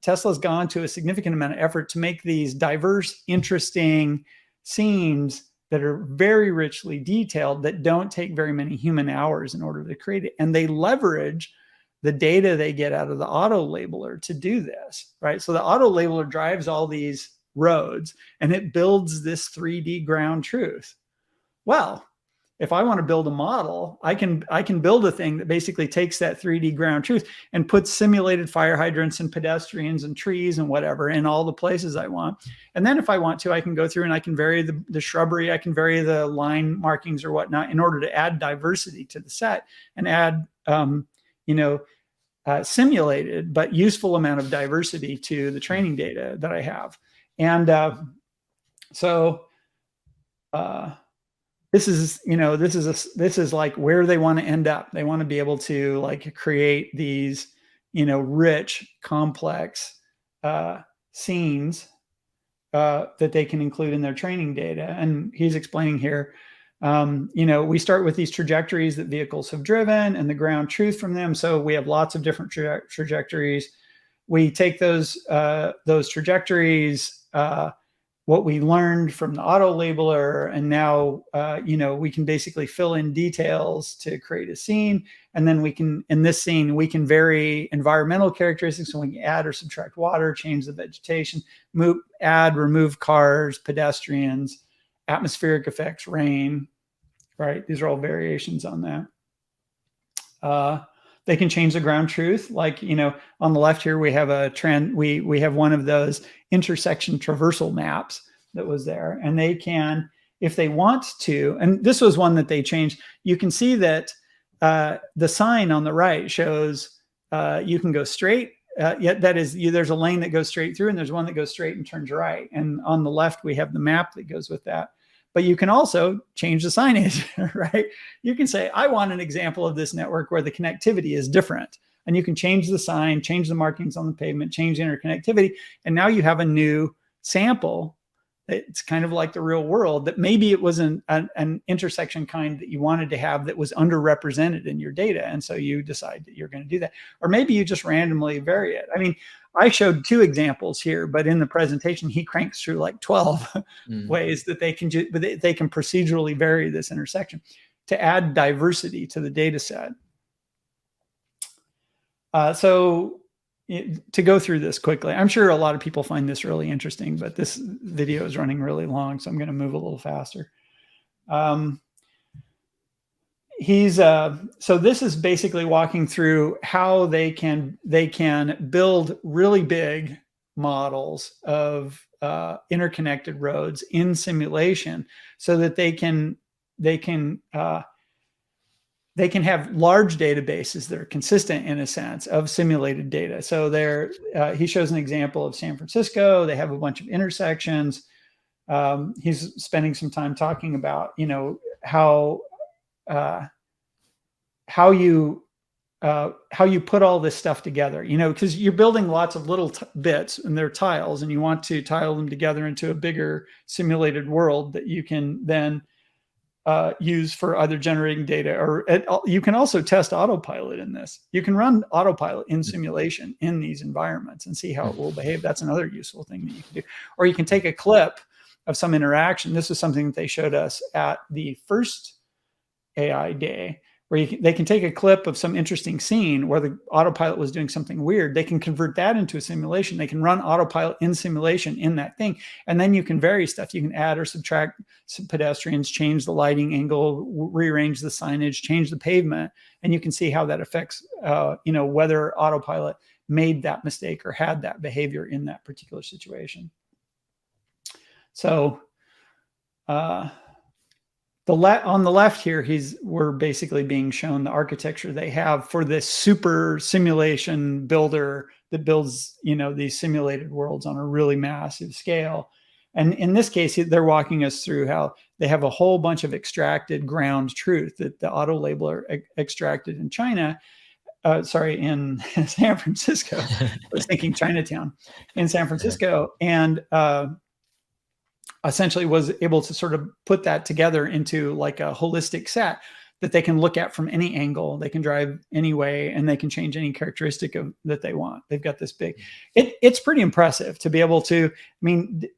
Tesla's gone to a significant amount of effort to make these diverse, interesting scenes that are very richly detailed that don't take very many human hours in order to create it. And they leverage the data they get out of the auto labeler to do this, right? So the auto labeler drives all these roads and it builds this 3D ground truth. Well, if I want to build a model, I can build a thing that basically takes that 3D ground truth and puts simulated fire hydrants and pedestrians and trees and whatever in all the places I want. And then if I want to, I can go through and I can vary the shrubbery, I can vary the line markings or whatnot in order to add diversity to the set and add, simulated but useful amount of diversity to the training data that I have. And this is like where they want to end up. They want to be able to like create these, rich, complex scenes that they can include in their training data. And he's explaining here, we start with these trajectories that vehicles have driven and the ground truth from them. So we have lots of different trajectories. We take those trajectories, what we learned from the auto labeler, and now we can basically fill in details to create a scene. And then in this scene, we can vary environmental characteristics. So we can add or subtract water, change the vegetation, remove cars, pedestrians, atmospheric effects, rain, right? These are all variations on that. They can change the ground truth. Like, on the left here, we have a trend. We have one of those intersection traversal maps that was there. And they can, if they want to, and this was one that they changed, you can see that the sign on the right shows you can go straight. There's a lane that goes straight through and there's one that goes straight and turns right. And on the left, we have the map that goes with that. But you can also change the signage, right? You can say, I want an example of this network where the connectivity is different. And you can change the sign, change the markings on the pavement, change the interconnectivity. And now you have a new sample It's kind of like the real world, that maybe it was an intersection kind that you wanted to have that was underrepresented in your data. And so you decide that you're going to do that. Or maybe you just randomly vary it. I mean, I showed 2 examples here, but in the presentation, he cranks through like 12 ways that they can procedurally vary this intersection to add diversity to the data set. So to go through this quickly, I'm sure a lot of people find this really interesting, but this video is running really long, so I'm going to move a little faster. So this is basically walking through how they can build really big models of interconnected roads in simulation, so that they can have large databases that are consistent, in a sense, of simulated data. So he shows an example of San Francisco. They have a bunch of intersections. He's spending some time talking about, how you put all this stuff together, because you're building lots of little bits and they're tiles, and you want to tile them together into a bigger simulated world that you can then use for either generating data, or you can also test autopilot in this. You can run autopilot in simulation in these environments and see how it will behave. That's another useful thing that you can do. Or you can take a clip of some interaction. This is something that they showed us at the first AI day, where they can take a clip of some interesting scene where the autopilot was doing something weird. They can convert that into a simulation. They can run autopilot in simulation in that thing. And then you can vary stuff. You can add or subtract some pedestrians, change the lighting angle, rearrange the signage, change the pavement. And you can see how that affects, whether autopilot made that mistake or had that behavior in that particular situation. So, on the left here, we're basically being shown the architecture they have for this super simulation builder that builds, these simulated worlds on a really massive scale. And in this case, they're walking us through how they have a whole bunch of extracted ground truth that the auto labeler extracted in China. In San Francisco. I was thinking Chinatown in San Francisco. And essentially was able to sort of put that together into like a holistic set that they can look at from any angle. They can drive any way, and they can change any characteristic that they want. They've got this big, it's pretty impressive to be able to,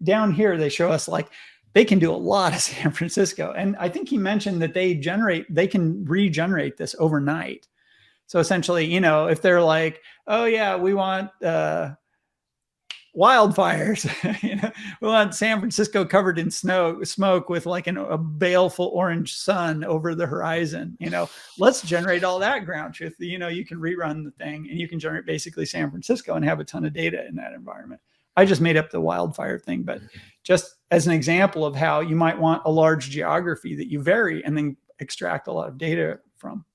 down here, they show us like they can do a lot of San Francisco. And I think he mentioned that they can regenerate this overnight. So essentially, if they're like, oh yeah, we want, wildfires, we want San Francisco covered in smoke with like a baleful orange sun over the horizon, let's generate all that ground truth. You can rerun the thing and you can generate basically San Francisco and have a ton of data in that environment. I just made up the wildfire thing, but just as an example of how you might want a large geography that you vary and then extract a lot of data from.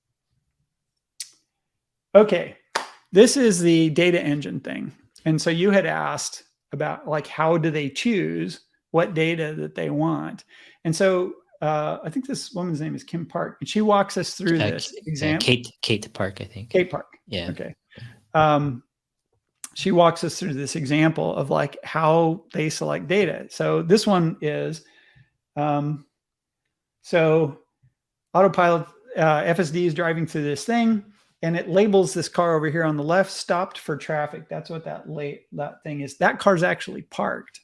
Okay, this is the data engine thing. And so you had asked about like, how do they choose what data that they want? And so I think this woman's name is Kim Park, and she walks us through this example. Kate Park, I think. Kate Park. Yeah. Okay. She walks us through this example of like how they select data. So this one is, so autopilot FSD is driving through this thing. And it labels this car over here on the left stopped for traffic. That's what that thing is. That car's actually parked,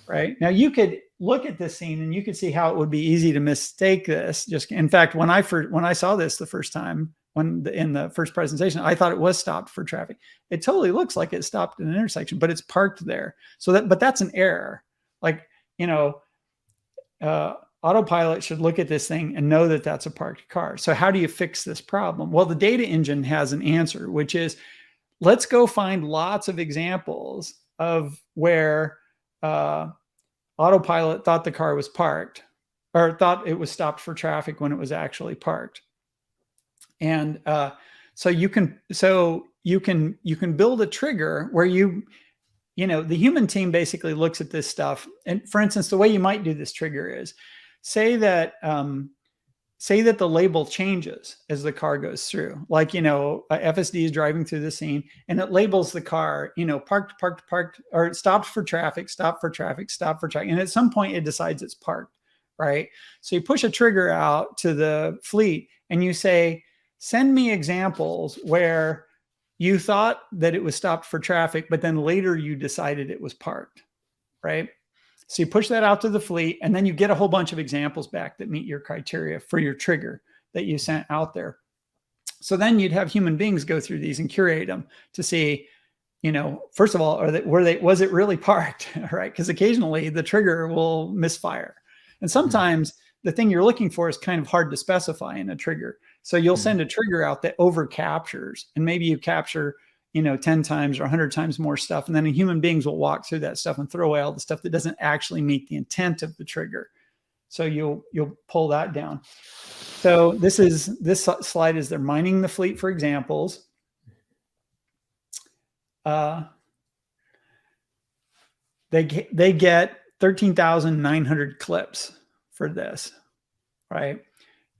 right? Now you could look at this scene and you could see how it would be easy to mistake this. In fact, when I saw this the first time, in the first presentation, I thought it was stopped for traffic. It totally looks like it stopped in an intersection, but it's parked there. But that's an error. Like, autopilot should look at this thing and know that that's a parked car. So how do you fix this problem? Well, the data engine has an answer, which is, let's go find lots of examples of where autopilot thought the car was parked, or thought it was stopped for traffic when it was actually parked. And so you can build a trigger where the human team basically looks at this stuff. And for instance, the way you might do this trigger is, say that say that the label changes as the car goes through. Like, you know, a FSD is driving through the scene and it labels the car, you know, parked, parked, parked, or it stopped for traffic, stopped for traffic, stopped for traffic. And at some point it decides it's parked, right? So you push a trigger out to the fleet and you say, send me examples where you thought that it was stopped for traffic, but then later you decided it was parked, right? So you push that out to the fleet and then you get a whole bunch of examples back that meet your criteria for your trigger that you sent out there. So then you'd have human beings go through these and curate them to see, you know, first of all, was it really parked, right? Because occasionally the trigger will misfire. And sometimes the thing you're looking for is kind of hard to specify in a trigger. So you'll send a trigger out that over captures, and maybe you capture, you know, 10 times or 100 times more stuff. And then human beings will walk through that stuff and throw away all the stuff that doesn't actually meet the intent of the trigger. So you'll pull that down. So this slide is they're mining the fleet for examples. They get 13,900 clips for this, right?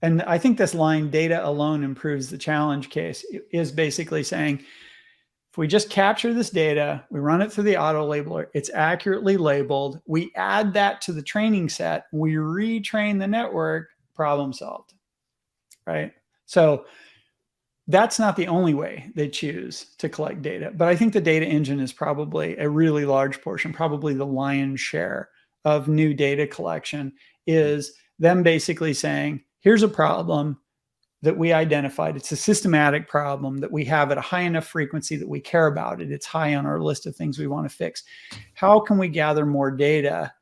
And I think this line, data alone improves the challenge case, is basically saying, if we just capture this data, we run it through the auto labeler, it's accurately labeled, we add that to the training set, we retrain the network, problem solved, right? So that's not the only way they choose to collect data, but I think the data engine is probably a really large portion, probably the lion's share of new data collection, is them basically saying, here's a problem that we identified. It's a systematic problem that we have at a high enough frequency that we care about it. It's high on our list of things we want to fix. How can we gather more data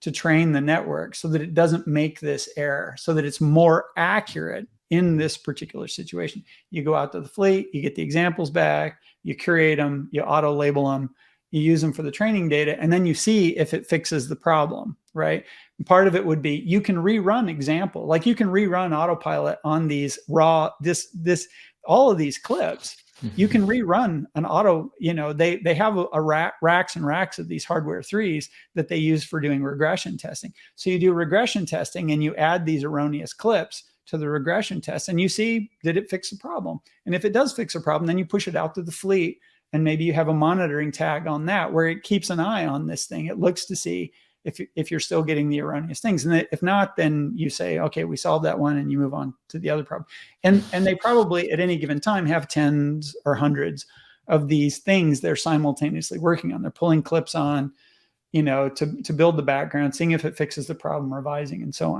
to train the network so that it doesn't make this error, so that it's more accurate in this particular situation? You go out to the fleet, you get the examples back, you curate them, you auto label them, you use them for the training data, and then you see if it fixes the problem, right? And part of it would be, you can rerun example, like you can rerun autopilot on these raw, all of these clips. You can rerun an auto, you know, they have racks and racks of these hardware 3s that they use for doing regression testing. So you do regression testing and you add these erroneous clips to the regression test and you see, did it fix the problem? And if it does fix a problem, then you push it out to the fleet and maybe you have a monitoring tag on that where it keeps an eye on this thing. It looks to see if you're still getting the erroneous things. And if not, then you say, okay, we solved that one, and you move on to the other problem. And they probably at any given time have tens or hundreds of these things they're simultaneously working on. They're pulling clips on, you know, to build the background, seeing if it fixes the problem, revising, and so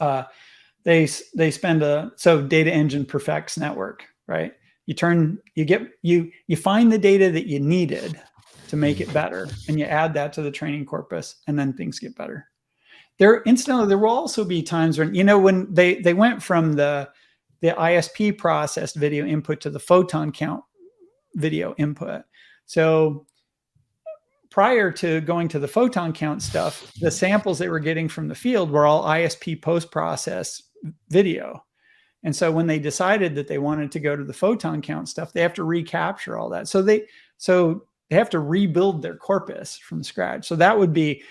on. They spend so data engine perfects network, right? You find the data that you needed to make it better, and you add that to the training corpus, and then things get better. Incidentally, there will also be times when, you know, when they went from the ISP processed video input to the photon count video input. So prior to going to the photon count stuff, the samples they were getting from the field were all ISP post-process video. And so when they decided that they wanted to go to the photon count stuff, they have to recapture all that. So they have to rebuild their corpus from scratch. So that would be,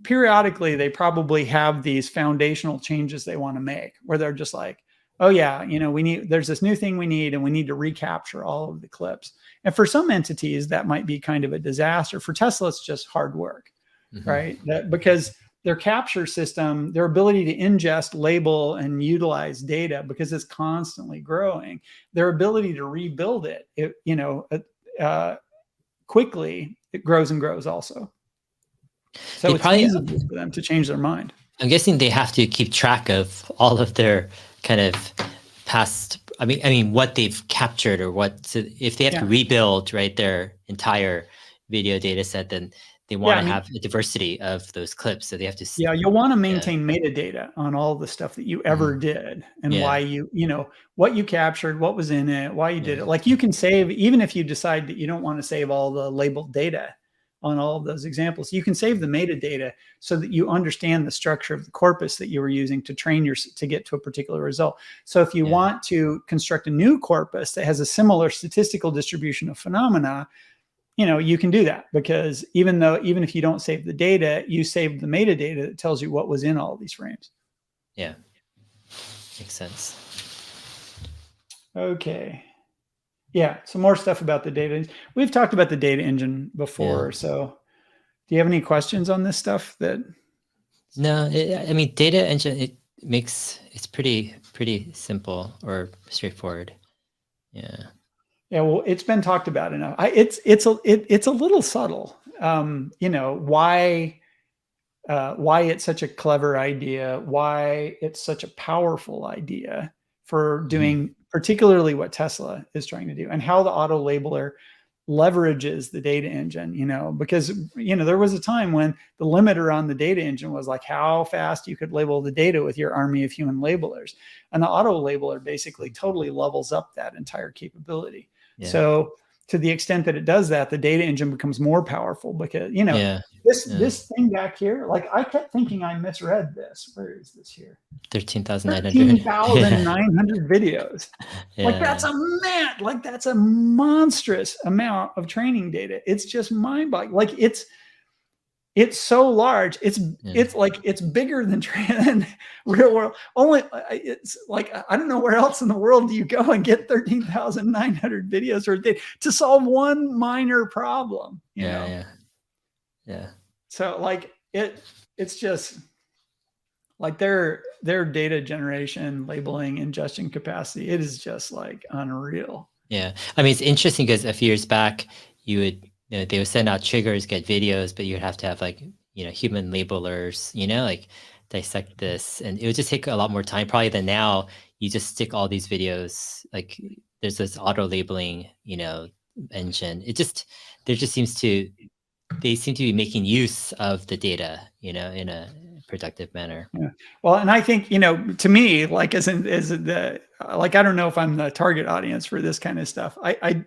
periodically, they probably have these foundational changes they want to make where they're just like, oh yeah, you know, there's this new thing we need, and we need to recapture all of the clips. And for some entities, that might be kind of a disaster. For Tesla, it's just hard work, right? Because their capture system, their ability to ingest, label, and utilize data, because it's constantly growing, their ability to rebuild it, quickly, it grows and grows also. So it's feasible for them to change their mind. I'm guessing they have to keep track of all of their kind of past, I mean, what they've captured, or so if they have to rebuild, right, their entire video data set, then they want to have a diversity of those clips. So they have to Yeah, you'll want to maintain metadata on all the stuff that you ever did, and why you know, what you captured, what was in it, why you did it. Like you can save, even if you decide that you don't want to save all the labeled data on all of those examples, you can save the metadata so that you understand the structure of the corpus that you were using to train to get to a particular result. So if you want to construct a new corpus that has a similar statistical distribution of phenomena, you know, you can do that, because even if you don't save the data, you save the metadata that tells you what was in all these frames. Yeah. Makes sense. Okay. Yeah. Some more stuff about the data. We've talked about the data engine before. So do you have any questions on this stuff that? No, I mean, data engine, it's pretty simple or straightforward. Yeah. Yeah, well, it's been talked about enough. It's a little subtle. Why it's such a clever idea, why it's such a powerful idea for doing particularly what Tesla is trying to do, and how the auto labeler leverages the data engine, because there was a time when the limiter on the data engine was like how fast you could label the data with your army of human labelers, and the auto labeler basically totally levels up that entire capability. Yeah. So to the extent that it does that, the data engine becomes more powerful because this thing back here, like I kept thinking I misread this. Where is this here? 13,900 videos. Like that's a monstrous amount of training data. It's just mind-boggling. Like it's so large. It's like it's bigger than real world. Only it's like I don't know where else in the world do you go and get 13,900 videos or to solve one minor problem. You know? Yeah. So like it's just like their data generation, labeling, ingestion capacity. It is just like unreal. Yeah, I mean it's interesting because a few years back they would send out triggers, get videos, but you'd have to have like human labelers, like dissect this, and it would just take a lot more time probably than now. You just stick all these videos, like there's this auto labeling, engine. They seem to be making use of the data, in a productive manner. Yeah. Well, and I think, to me, like I don't know if I'm the target audience for this kind of stuff. I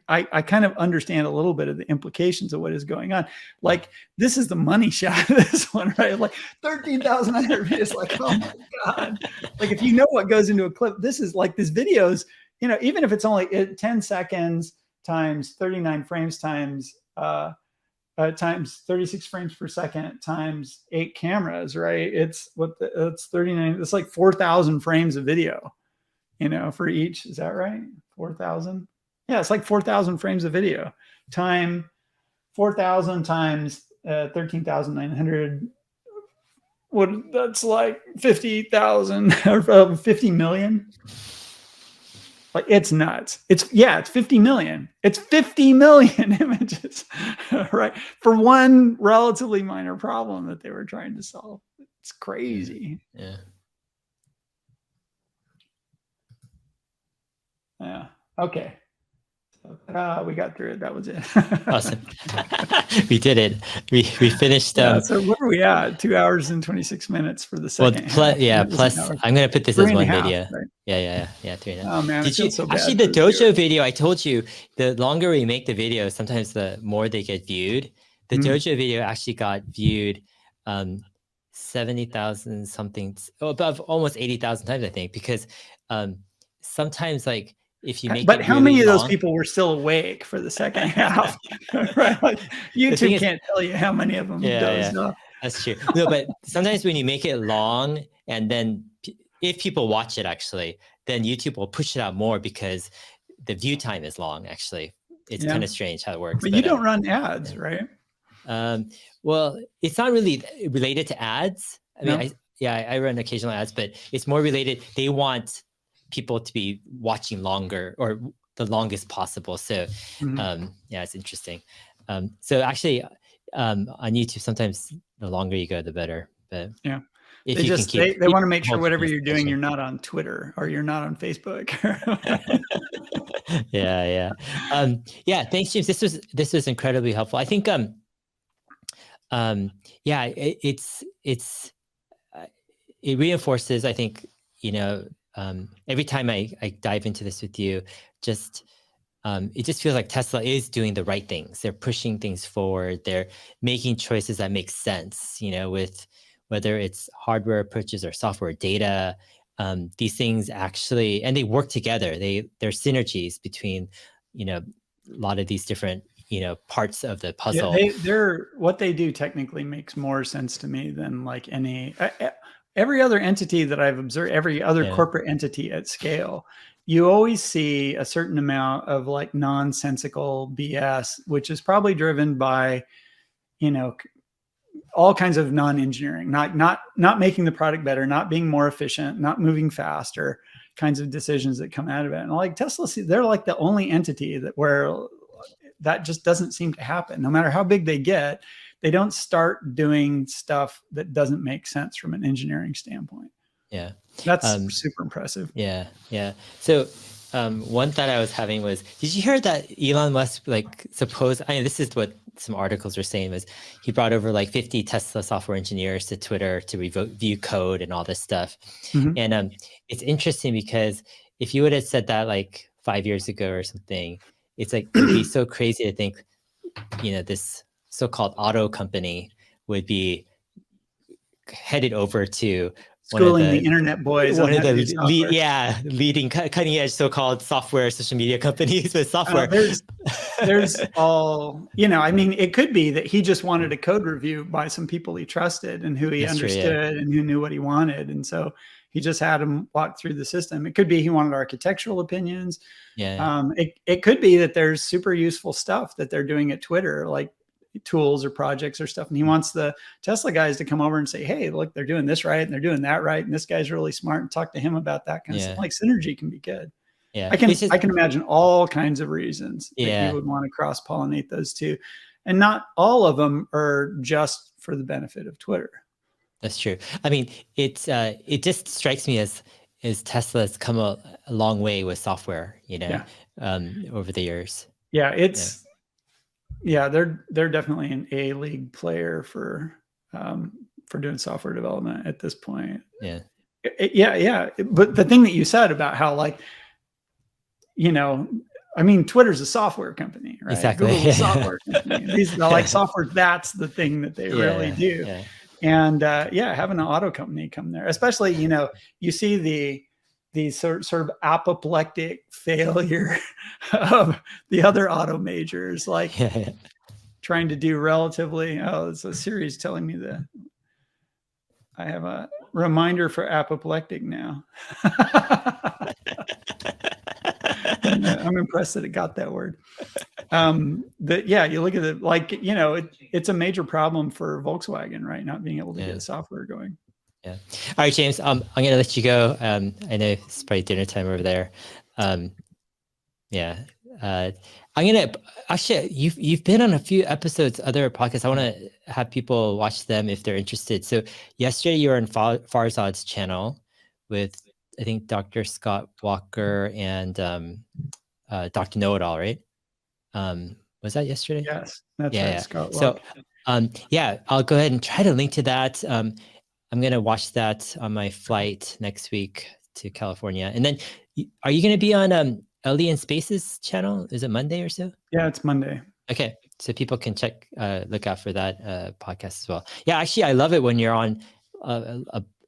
kind of understand a little bit of the implications of what is going on. Like this is the money shot of this one, right? Like 13,900 videos, like, oh my God. Like if you know what goes into a clip, this is like this videos, even if it's only 10 seconds times 39 frames times 36 frames per second times 8 cameras, right? It's 39. It's like 4,000 frames of video, for each. Is that right? 4,000. Yeah, it's like 4,000 frames of video. Time 4,000 times 13,900. That's like 50,000 or 50 million. Like it's nuts. It's 50 million. It's 50 million images, right? For one relatively minor problem that they were trying to solve. It's crazy. Yeah. Yeah. Okay. We got through it. That was it. Awesome. We did it. We finished. So where are we at? 2 hours and 26 minutes for the second. Plus I'm going to put this as one video. Right? Yeah. 3.5. Oh man, did you so actually the Dojo video? I told you the longer we make the video, sometimes the more they get viewed. The Dojo video actually got viewed 70,000 something, above almost 80,000 times, I think, because sometimes like if you make but it how really many of those long, people were still awake for the second half? Right? Like YouTube can't tell you how many of them dozed off. That's true. No, but sometimes when you make it long, and then if people watch it actually, then YouTube will push it out more because the view time is long. Actually, it's kind of strange how it works. But you don't run ads, right? Well, it's not really related to ads. I mean, I run occasional ads, but it's more related. They want people to be watching longer or the longest possible. So it's interesting. So actually on YouTube, sometimes the longer you go, the better. But if they you just can keep, they want to make sure whatever you're doing, you're not on Twitter or you're not on Facebook. Yeah. Thanks, James. This was incredibly helpful. I think it reinforces, I think, every time I dive into this with you, it just feels like Tesla is doing the right things. They're pushing things forward. They're making choices that make sense, with whether it's hardware approaches or software data. These things actually, and they work together. There's synergies between, a lot of these different, parts of the puzzle. They're what they do technically makes more sense to me than like any. every other entity that I've observed, every other corporate entity at scale, you always see a certain amount of like nonsensical BS, which is probably driven by, all kinds of non-engineering, not making the product better, not being more efficient, not moving faster, kinds of decisions that come out of it. And like Tesla, they're like the only entity where that just doesn't seem to happen. No matter how big they get, they don't start doing stuff that doesn't make sense from an engineering standpoint. Yeah. That's super impressive. Yeah. Yeah. So one thought I was having was, did you hear that Elon Musk, this is what some articles were saying, was he brought over like 50 Tesla software engineers to Twitter to review code and all this stuff. Mm-hmm. And it's interesting because if you would have said that like 5 years ago or something, it's like, it would be so crazy to think, this so-called auto company would be headed over to schooling the internet boys. One of the leading cutting edge so-called software social media companies with software. There's all, it could be that he just wanted a code review by some people he trusted and who he understood and who knew what he wanted. And so he just had him walk through the system. It could be he wanted architectural opinions. Yeah. It could be that there's super useful stuff that they're doing at Twitter, like tools or projects or stuff. And he wants the Tesla guys to come over and say, hey, look, they're doing this right. And they're doing that right. And this guy's really smart, and talk to him about that kind of stuff. Like synergy can be good. Yeah. I can imagine all kinds of reasons that you would want to cross-pollinate those two. And not all of them are just for the benefit of Twitter. That's true. I mean, it just strikes me as Tesla has come a long way with software, over the years. Yeah, they're definitely an A-league player for doing software development at this point. Yeah. But the thing that you said about how Twitter's a software company, right? Exactly. Google's a software company. These like software. That's the thing that they really do. Yeah. And having an auto company come there, especially you see the sort of apoplectic failure of the other auto majors, like trying to do relatively. Oh, it's a series telling me that I have a reminder for apoplectic now. I'm impressed that it got that word. You look at it, it's a major problem for Volkswagen, right? Not being able to get software going. Yeah. All right, James, I'm going to let you go. I know it's probably dinner time over there. I'm going to actually, you've been on a few episodes, other podcasts. I want to have people watch them if they're interested. So yesterday you were on Farzad's channel with, I think, Dr. Scott Walker and Dr. Know-It-All, right? Was that yesterday? Yes, that's right. Scott Walker. So, I'll go ahead and try to link to that. I'm going to watch that on my flight next week to California. And then are you going to be on Alien Spaces channel? Is it Monday or so? Yeah, it's Monday. Okay. So people can look out for that podcast as well. Yeah, actually, I love it when you're on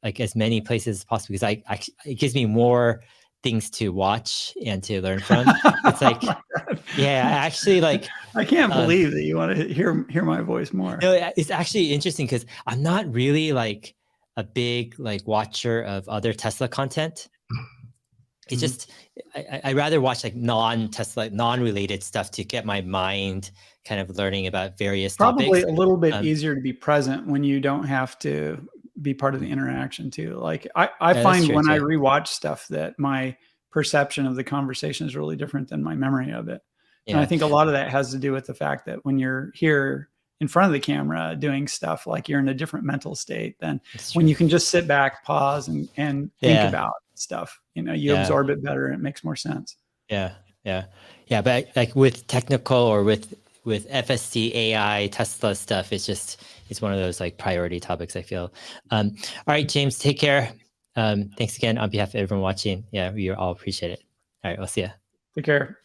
like as many places as possible, because it gives me more things to watch and to learn from. It's like, actually, like, I can't believe that you want to hear my voice more. No, it's actually interesting because I'm not really like a big like watcher of other Tesla content. It's just I rather watch like non-Tesla, non-related stuff to get my mind kind of learning about various topics. Probably a little bit easier to be present when you don't have to be part of the interaction too. Like I find when I rewatch stuff that my perception of the conversation is really different than my memory of it. Yeah. And I think a lot of that has to do with the fact that when you're here in front of the camera doing stuff, like you're in a different mental state than when you can just sit back, pause and think about stuff. You absorb it better and it makes more sense. Yeah. But like with technical or with FSD, AI, Tesla stuff, it's one of those like priority topics, I feel. All right, James, take care. Thanks again on behalf of everyone watching. Yeah, we all appreciate it. All right, we'll see ya. Take care.